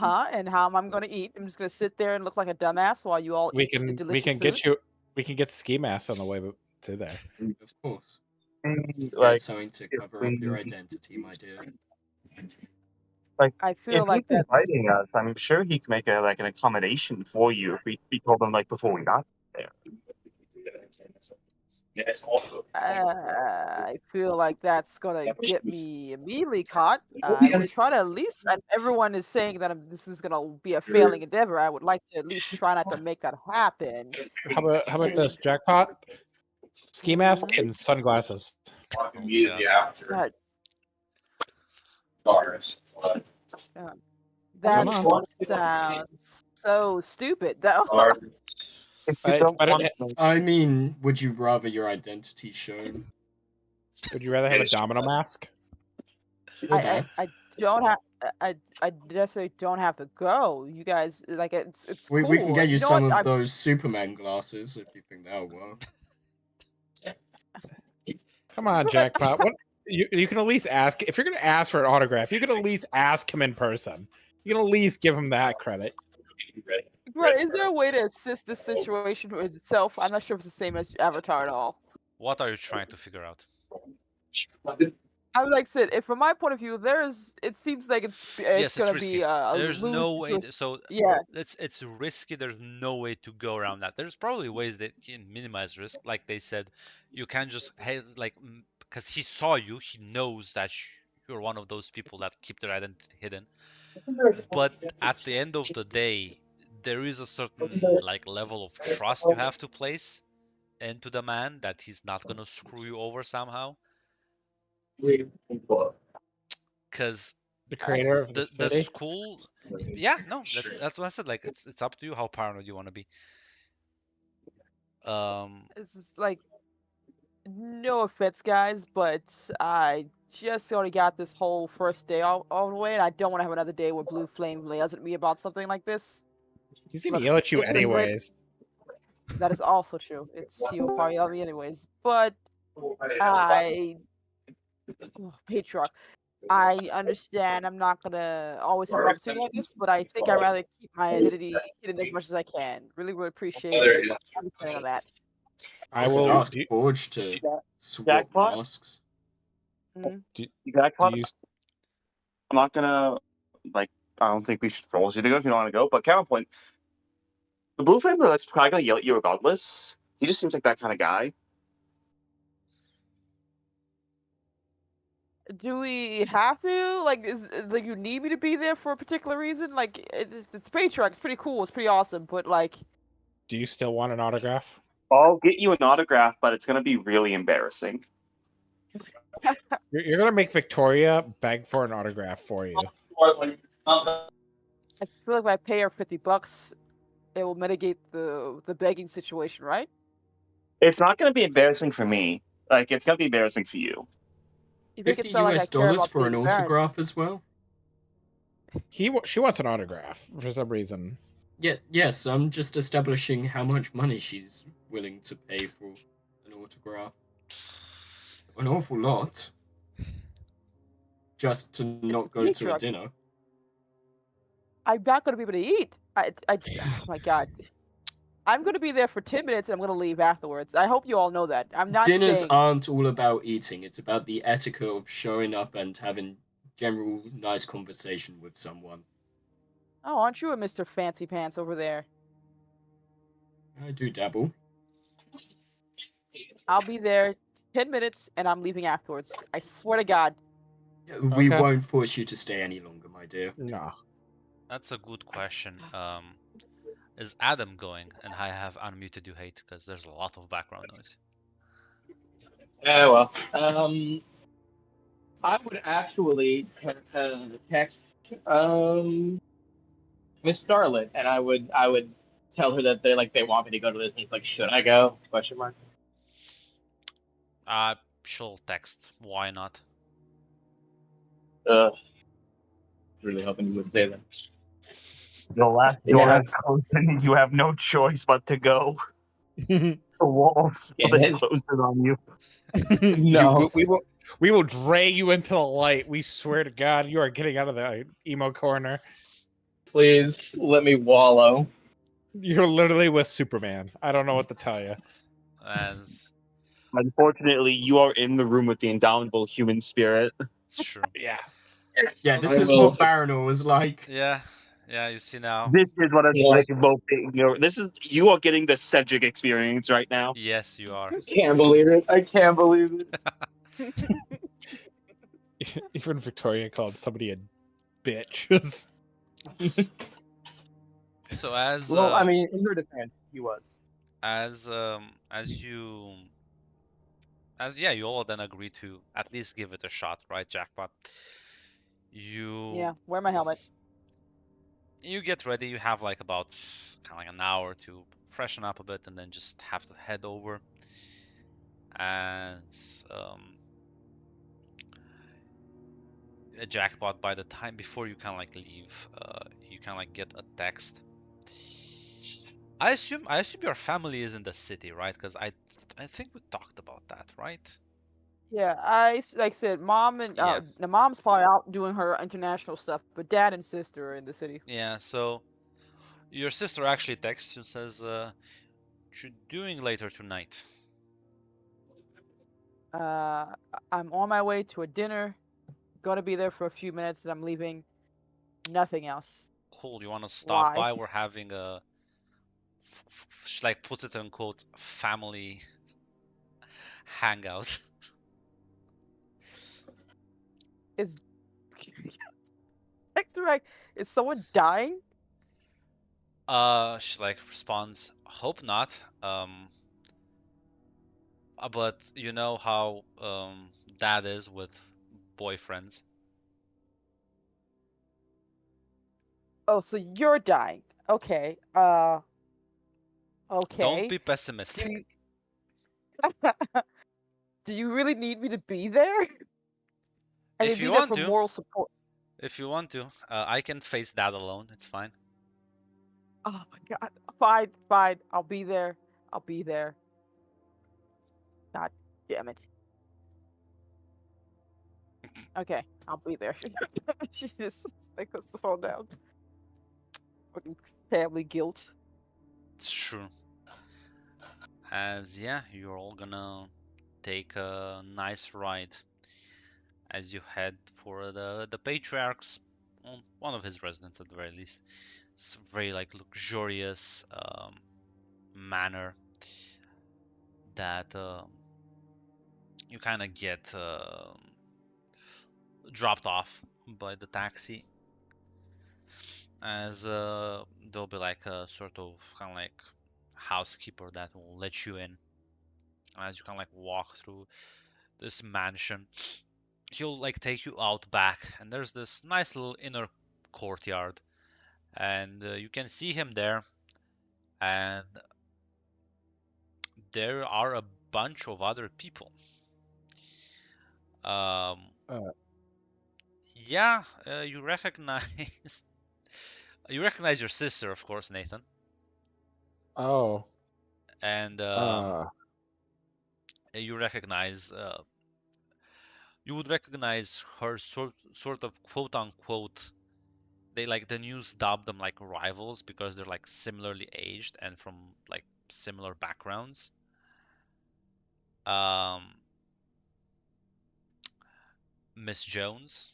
Speaker 6: how am I gonna eat? I'm just gonna sit there and look like a dumbass while you all
Speaker 7: We
Speaker 6: eat
Speaker 7: can
Speaker 6: delicious food.
Speaker 7: get you. We can get ski masks on the way to there.
Speaker 5: Of course.
Speaker 1: Like,
Speaker 5: Get something to cover up your identity, my dear.
Speaker 6: I feel
Speaker 1: if
Speaker 6: like
Speaker 1: he's
Speaker 6: that's.
Speaker 1: inviting us, I'm sure he can make an accommodation for you if we told him like before we got there.
Speaker 6: I feel like that's gonna get me immediately caught. I would try to at least, and everyone is saying that this is gonna be a failing endeavor. I would like to at least try not to make that happen.
Speaker 7: How about this, Jackpot? Ski mask and sunglasses.
Speaker 6: That
Speaker 7: on.
Speaker 6: sounds so stupid, though.
Speaker 1: If you
Speaker 7: It's
Speaker 1: don't
Speaker 7: better-
Speaker 1: want to,
Speaker 5: I mean, would you rather your identity shown?
Speaker 7: Would you rather have a domino mask?
Speaker 5: Or
Speaker 6: I
Speaker 5: that?
Speaker 6: don't have. I necessarily don't have to go. You guys, like, it's
Speaker 5: We
Speaker 6: cool.
Speaker 5: can get you
Speaker 6: know
Speaker 5: some
Speaker 6: what?
Speaker 5: of those Superman glasses if you think that'll work.
Speaker 7: Come on, Jackpot. What you can at least ask if you're gonna ask for an autograph. You can at least ask him in person. You can at least give him that credit.
Speaker 6: Right, is there a way to assist this situation with itself? I'm not sure if it's the same as Avatar at all.
Speaker 3: what are you trying to figure out?
Speaker 6: I would like said, if from my point of view, it seems like it's
Speaker 3: Yes,
Speaker 6: gonna
Speaker 3: risky.
Speaker 6: be a
Speaker 3: There's
Speaker 6: lose
Speaker 3: no way.
Speaker 6: situation.
Speaker 3: So
Speaker 6: Yeah.
Speaker 3: it's risky. There's no way to go around that. There's probably ways that can minimize risk. Like they said, you can't just because he saw you. He knows that you're one of those people that keep their identity hidden. But at the end of the day, there is a certain like level of trust you have to place into the man that he's not gonna screw you over somehow. Because
Speaker 7: The creator of the
Speaker 3: the
Speaker 7: city.
Speaker 3: school, yeah, no, that's what I said. Like it's up to you how paranoid you want to be.
Speaker 6: It's just like, no offense, guys, but I just already got this whole first day all the way, and I don't want to have another day where Blue Flame yells at me about something like this.
Speaker 7: He's gonna
Speaker 6: Look,
Speaker 7: yell at you
Speaker 6: it's a great-
Speaker 7: anyways.
Speaker 6: That is also true. He'll probably yell at me anyways, but Patriarch. I understand I'm not gonna always have an opportunity like this, but I think I'd rather keep my identity hidden as much as I can. Really would appreciate understanding on that.
Speaker 7: I
Speaker 5: Also,
Speaker 7: will.
Speaker 5: ask Forge to swap
Speaker 1: Jackpot?
Speaker 5: masks.
Speaker 1: Jackpot,
Speaker 7: Do you,
Speaker 1: I'm not gonna I don't think we should force you to go if you don't want to go. But counterpoint, the Blue Flame that's probably gonna yell at you regardless. He just seems like that kind of guy.
Speaker 6: Do we have to? Like, like you need me to be there for a particular reason? Like, it's Patriarch. It's pretty cool. It's pretty awesome. But like,
Speaker 7: do you still want an autograph?
Speaker 1: I'll get you an autograph, but it's gonna be really embarrassing.
Speaker 7: You're gonna make Victoria beg for an autograph for you.
Speaker 6: I feel like if I pay her $50, it will mitigate the begging situation, right?
Speaker 1: It's not gonna be embarrassing for me. Like it's gonna be embarrassing for you.
Speaker 6: You make it
Speaker 5: $50
Speaker 6: sound like I care
Speaker 5: US
Speaker 6: about
Speaker 5: for an
Speaker 6: being embarrassed.
Speaker 5: autograph as well?
Speaker 7: She wants an autograph for some reason.
Speaker 5: Yeah, yes, I'm just establishing how much money she's willing to pay for an autograph. An awful lot. Just to not go to a
Speaker 6: Patriarch.
Speaker 5: dinner.
Speaker 6: I'm not going to be able to eat. Oh my god. I'm going to be there for 10 minutes and I'm going to leave afterwards. I hope you all know that. I'm not
Speaker 5: Dinners
Speaker 6: staying.
Speaker 5: aren't all about eating, it's about the etiquette of showing up and having general nice conversation with someone.
Speaker 6: Oh, aren't you a Mr. Fancy Pants over there?
Speaker 5: I do dabble.
Speaker 6: I'll be there 10 minutes and I'm leaving afterwards. I swear to God.
Speaker 5: We
Speaker 7: Okay.
Speaker 5: won't force you to stay any longer, my dear.
Speaker 7: No.
Speaker 3: That's a good question. Is Adam going? And I have unmuted you, Hate, because there's a lot of background noise.
Speaker 8: Yeah, well, I would actually text Miss Starlet, and I would tell her that they want me to go to this. And it's like, should I go? Question mark.
Speaker 3: She'll text. Why not?
Speaker 8: Really hoping you wouldn't say that.
Speaker 1: The last
Speaker 8: Yeah.
Speaker 1: door has closed, and you have no choice but to go. The walls
Speaker 8: Yeah.
Speaker 1: they closed it on you.
Speaker 8: No.
Speaker 7: We will drag you into the light. We swear to God, you are getting out of the emo corner.
Speaker 8: Please let me wallow.
Speaker 7: You're literally with Superman. I don't know what to tell you.
Speaker 3: As
Speaker 1: Unfortunately, you are in the room with the indomitable human spirit.
Speaker 3: it's true.
Speaker 7: Yeah.
Speaker 5: Yeah,
Speaker 3: So
Speaker 5: this
Speaker 3: then
Speaker 5: is
Speaker 8: will-
Speaker 5: what Baranor was like.
Speaker 3: Yeah, you see now.
Speaker 1: This is what it's
Speaker 8: Yeah.
Speaker 1: like invoking your. You are getting the Cedric experience right now.
Speaker 3: Yes, you are.
Speaker 8: Can't believe it. I can't believe it.
Speaker 7: Even Victoria called somebody a bitch.
Speaker 3: So as
Speaker 8: Well, I mean, in her defense, he was.
Speaker 3: you all then agree to at least give it a shot, right, Jackpot?
Speaker 6: Yeah, wear my helmet.
Speaker 3: You get ready. You have like about kind of like an hour to freshen up a bit, and then just have to head over. As a Jackpot, by the time before you kind of like leave, you kind of like get a text. I assume your family is in the city, right? Because I think we talked about that, right?
Speaker 6: Yeah, like I said, mom and
Speaker 3: Yeah.
Speaker 6: the mom's probably out doing her international stuff, but dad and sister are in the city.
Speaker 3: Yeah. So your sister actually texts you and says, "What you doing later tonight?"
Speaker 6: I'm on my way to a dinner. Gonna be there for a few minutes, and I'm leaving. Nothing else.
Speaker 3: Cool. You want to stop
Speaker 6: Why?
Speaker 3: by? We're having a she like puts it in quotes family hangout.
Speaker 6: Is text direct? Is someone dying?
Speaker 3: She like responds, "Hope not." But you know how dad is with boyfriends.
Speaker 6: Oh, so you're dying. Okay. Okay.
Speaker 3: Don't be pessimistic.
Speaker 6: Do you... Do you really need me to be there? I
Speaker 3: If
Speaker 6: can
Speaker 3: you
Speaker 6: be there
Speaker 3: want
Speaker 6: for
Speaker 3: to.
Speaker 6: moral support.
Speaker 3: If you want to, I can face dad alone. It's fine.
Speaker 6: Oh my god. Fine, fine. I'll be there. I'll be there. God damn it. Okay, I'll be there. She just like let's slow down. Fucking family guilt.
Speaker 3: It's true. As yeah, you're all gonna take a nice ride as you head for the patriarch's, well, one of his residence at the very least. It's very like luxurious manor that you kind of get dropped off by the taxi, as there'll be like a sort of kind of like housekeeper that will let you in as you kind of like walk through this mansion. He'll like take you out back, and there's this nice little inner courtyard, and you can see him there, and there are a bunch of other people. Yeah, you recognize you recognize your sister, of course, Nathan,
Speaker 7: Oh.
Speaker 3: and you recognize you would recognize her sort of quote unquote. They like the news dubbed them like rivals because they're like similarly aged and from like similar backgrounds. Miss Jones,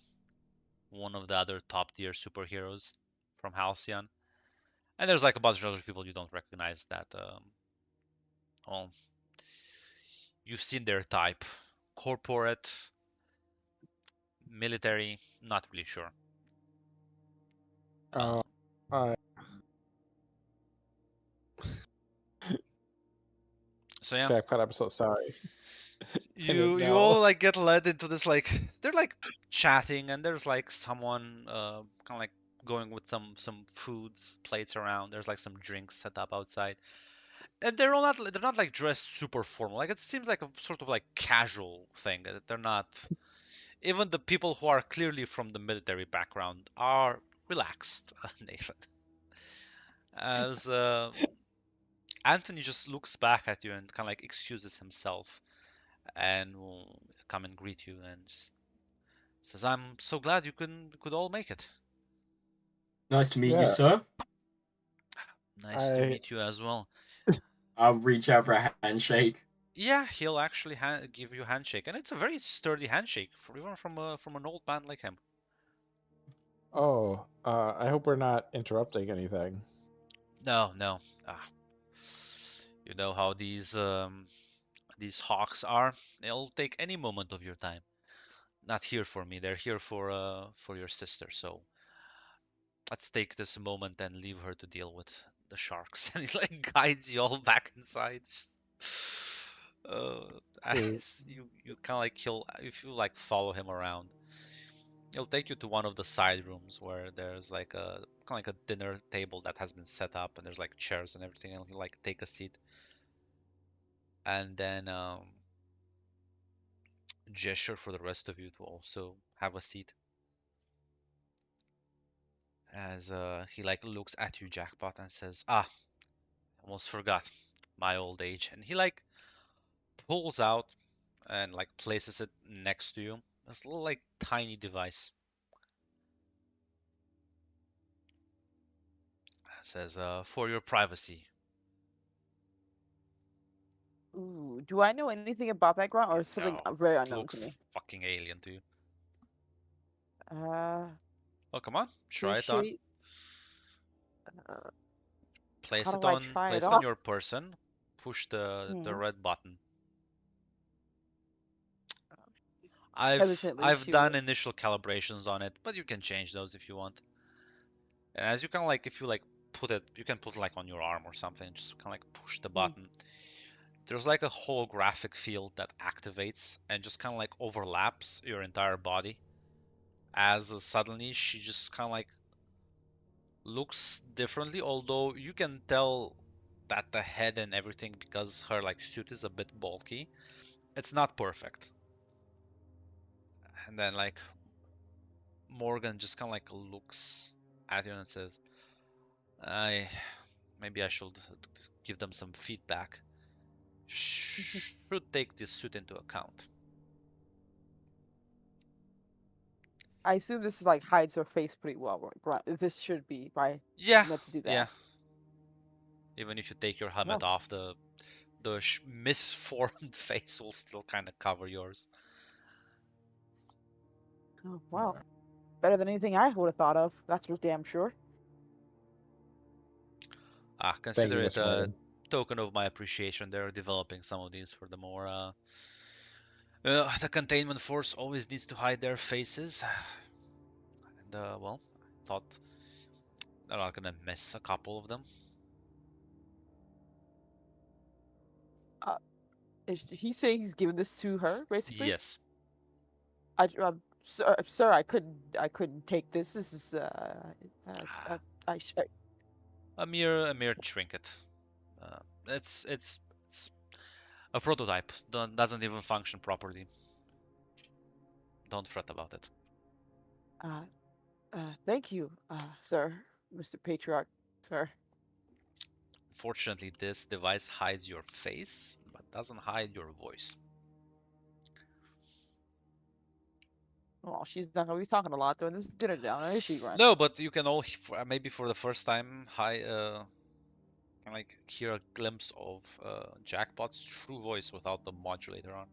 Speaker 3: one of the other top tier superheroes from Halcyon. And there's like a bunch of other people you don't recognize that, well, you've seen their type. Corporate, military, not really sure.
Speaker 7: Uh,
Speaker 3: So yeah,
Speaker 7: Jackpot, I'm so sorry.
Speaker 3: you all like get led into this, like they're like chatting, and there's like someone kind of like going with some foods plates around. There's like some drinks set up outside, and they're not like dressed super formal. Like it seems like a sort of like casual thing. They're not. Even the people who are clearly from the military background are relaxed, Nathan. As Anthony just looks back at you and kind of like excuses himself and will come and greet you and just says, "I'm so glad you could all make it.
Speaker 5: Nice to meet
Speaker 7: Yeah.
Speaker 5: you, sir.
Speaker 3: Nice to
Speaker 7: I-
Speaker 3: meet you as well."
Speaker 5: I'll reach out for a handshake.
Speaker 3: Yeah, he'll actually give you a handshake, and it's a very sturdy handshake for even from an old man like him.
Speaker 7: Oh, I hope we're not interrupting anything.
Speaker 3: No, no. You know how these hawks are. They'll take any moment of your time. Not here for me. They're here for your sister. So let's take this moment and leave her to deal with the sharks. And he like guides you all back inside. Uh, as you kind of like if you like follow him around, he'll take you to one of the side rooms where there's like a kind of like a dinner table that has been set up, and there's like chairs and everything, and he'll like take a seat, and then gesture for the rest of you to also have a seat. As he like looks at you, Jackpot, and says, "Ah, almost forgot my old age." And he like pulls out and like places it next to you. This little like tiny device. Says, "For your privacy."
Speaker 6: Ooh, do I know anything about that ground, or is something
Speaker 3: No,
Speaker 6: very
Speaker 3: it
Speaker 6: unknown to
Speaker 3: looks
Speaker 6: me?
Speaker 3: fucking alien to you.
Speaker 6: Uh,
Speaker 3: Oh, come on, try it on.
Speaker 6: appreciate. Uh,
Speaker 3: Place
Speaker 6: how
Speaker 3: it
Speaker 6: do I
Speaker 3: on.
Speaker 6: try
Speaker 3: Place
Speaker 6: it
Speaker 3: it on
Speaker 6: on?
Speaker 3: your person. Push the
Speaker 6: Hmm.
Speaker 3: red button. I've
Speaker 6: Hesitantly,
Speaker 3: I've
Speaker 6: she
Speaker 3: done
Speaker 6: will.
Speaker 3: initial calibrations on it, but you can change those if you want. And as you can like, if you like put it, you can put it like on your arm or something. Just kind of like push the
Speaker 6: Hmm.
Speaker 3: button. There's like a holographic field that activates and just kind of like overlaps your entire body. As suddenly she just kind of like looks differently, although you can tell that the head and everything, because her like suit is a bit bulky, it's not perfect. And then like Morgan just kind of like looks at you and says, I maybe I should give them some feedback. Should take this suit into account.
Speaker 6: I assume this is like hides her face pretty well. This should be by
Speaker 3: Yeah,
Speaker 6: meant to do that.
Speaker 3: yeah. Even if you take your helmet
Speaker 6: Well,
Speaker 3: off, the misformed face will still kind of cover yours.
Speaker 6: oh, wow, better than anything I would have thought of. That's for damn sure.
Speaker 3: Consider
Speaker 7: you,
Speaker 3: it
Speaker 7: Mr.
Speaker 3: a
Speaker 7: Morgan.
Speaker 3: token of my appreciation. They're developing some of these for the more. The containment force always needs to hide their faces, and well, I thought they're not gonna miss a couple of them.
Speaker 6: Is he saying he's giving this to her, basically?
Speaker 3: Yes.
Speaker 6: Sir, I couldn't take this. This is I sh-
Speaker 3: A mere trinket. It's a prototype. Doesn't even function properly. Don't fret about it.
Speaker 6: thank you, sir, Mr. Patriarch, sir.
Speaker 3: Fortunately, this device hides your face, but doesn't hide your voice.
Speaker 6: Well, she's not gonna be talking a lot during this dinner down, is she, Grant?
Speaker 3: No, but you can all maybe for the first time like hear a glimpse of Jackpot's true voice without the modulator on.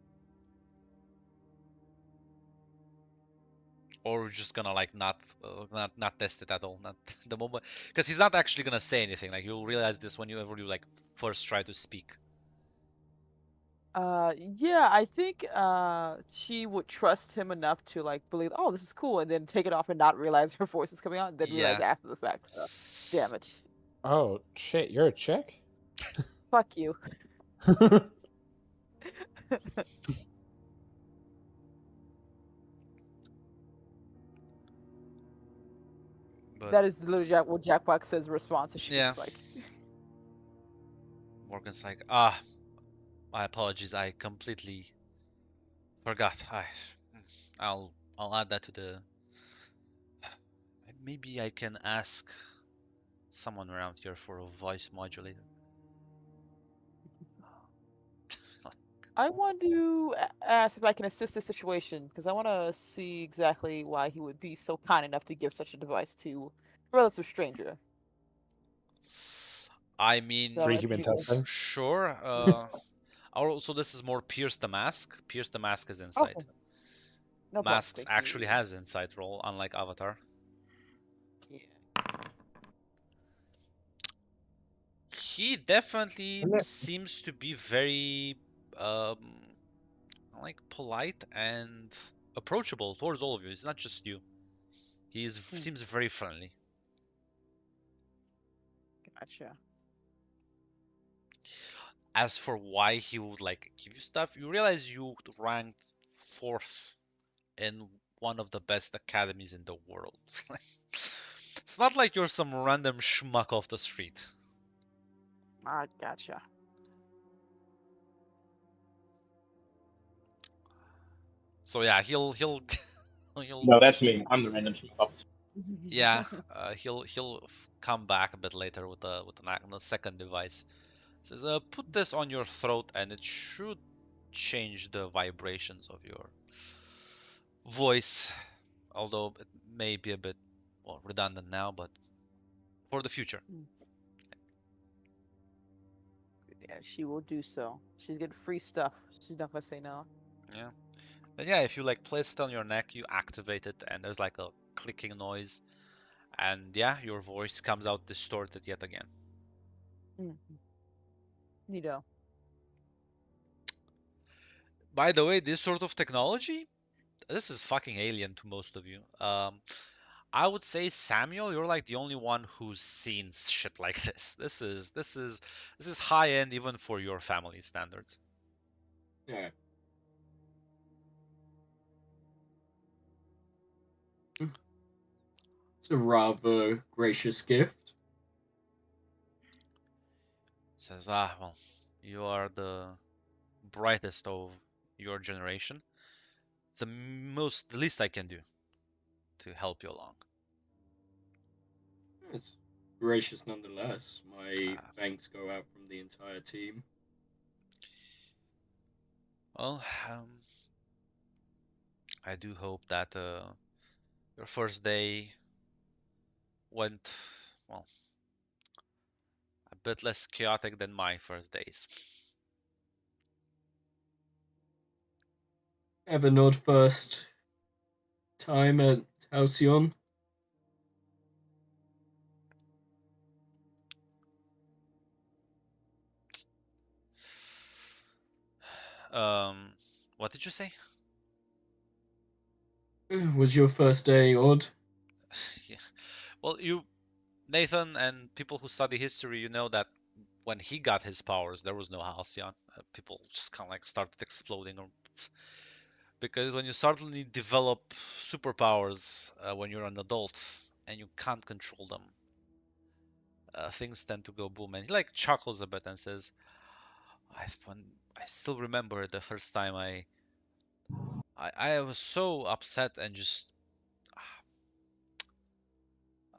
Speaker 3: Or we're just gonna like not test it at all, not the moment, because he's not actually gonna say anything. Like you'll realize this whenever you like first try to speak.
Speaker 6: Yeah, I think she would trust him enough to like believe, oh, this is cool, and then take it off and not realize her voice is coming out, and then realize
Speaker 3: Yeah.
Speaker 6: after the fact. So, damn it,
Speaker 7: Oh shit, you're a chick?
Speaker 6: fuck you.
Speaker 3: But
Speaker 6: That is literally what Jack Black says response. And she's
Speaker 3: yeah,
Speaker 6: like,
Speaker 3: Morgan's like, my apologies, I completely forgot. I'll add that to the. Maybe I can ask someone around here for a voice modulator.
Speaker 6: I want to ask if I can assist the situation because I want to see exactly why he would be so kind enough to give such a device to a relative stranger.
Speaker 3: I mean,
Speaker 6: So,
Speaker 7: Freaky been testing?
Speaker 3: sure. Also, this is more Pierce the Mask. Pierce the Mask is insight.
Speaker 6: okay, no problem.
Speaker 3: Masks
Speaker 6: Thank
Speaker 3: actually
Speaker 6: you.
Speaker 3: has insight roll, unlike Avatar.
Speaker 6: Yeah.
Speaker 3: He definitely
Speaker 7: Yeah.
Speaker 3: seems to be very like polite and approachable towards all of you. It's not just you. He seems very friendly.
Speaker 6: Gotcha.
Speaker 3: As for why he would like give you stuff, you realize you ranked 4th in one of the best academies in the world. It's not like you're some random schmuck off the street.
Speaker 6: I gotcha.
Speaker 3: So yeah, he'll
Speaker 8: No, that's me. I'm the random sheep.
Speaker 3: yeah, he'll come back a bit later with a second device. Says, put this on your throat, and it should change the vibrations of your voice. Although it may be a bit redundant now, but for the future.
Speaker 6: Yeah, she will do so. She's getting free stuff. She's not gonna say no.
Speaker 3: Yeah. And yeah, if you like place it on your neck, you activate it, and there's like a clicking noise, and yeah, your voice comes out distorted yet again.
Speaker 6: Neato.
Speaker 3: By the way, this sort of technology, this is fucking alien to most of you. I would say Samuel, you're like the only one who's seen shit like this. This is high end even for your family standards.
Speaker 5: Yeah. It's a rather gracious gift.
Speaker 3: Says, well, you are the brightest of your generation. The least I can do to help you along.
Speaker 5: It's gracious nonetheless. My
Speaker 3: Ah.
Speaker 5: thanks go out from the entire team.
Speaker 3: Well, I do hope that your first day went, well, a bit less chaotic than my first days.
Speaker 5: Have an odd first time at Halcyon.
Speaker 3: What did you say?
Speaker 5: Was your first day odd?
Speaker 3: Yeah. Well, Nathan, and people who study history, you know that when he got his powers, there was no Halcyon. People just kind of like started exploding, because when you suddenly develop superpowers when you're an adult and you can't control them, things tend to go boom. And he like chuckles a bit and says, I still remember the first time I was so upset and just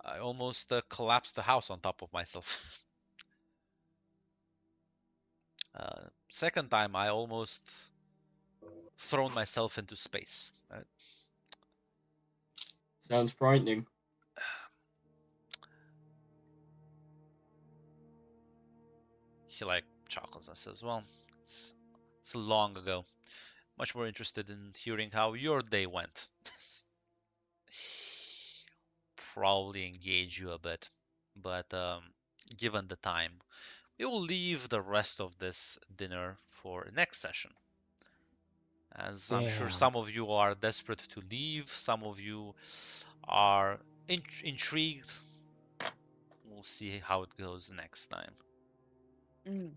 Speaker 3: I almost collapsed the house on top of myself. Second time, I almost thrown myself into space.
Speaker 5: Sounds frightening.
Speaker 3: He like chuckles and says, "Well, it's long ago. Much more interested in hearing how your day went." Probably engage you a bit, but given the time, we will leave the rest of this dinner for next session. As I'm sure
Speaker 7: Damn.
Speaker 3: some of you are desperate to leave, some of you are intrigued. We'll see how it goes next time.
Speaker 6: Mm.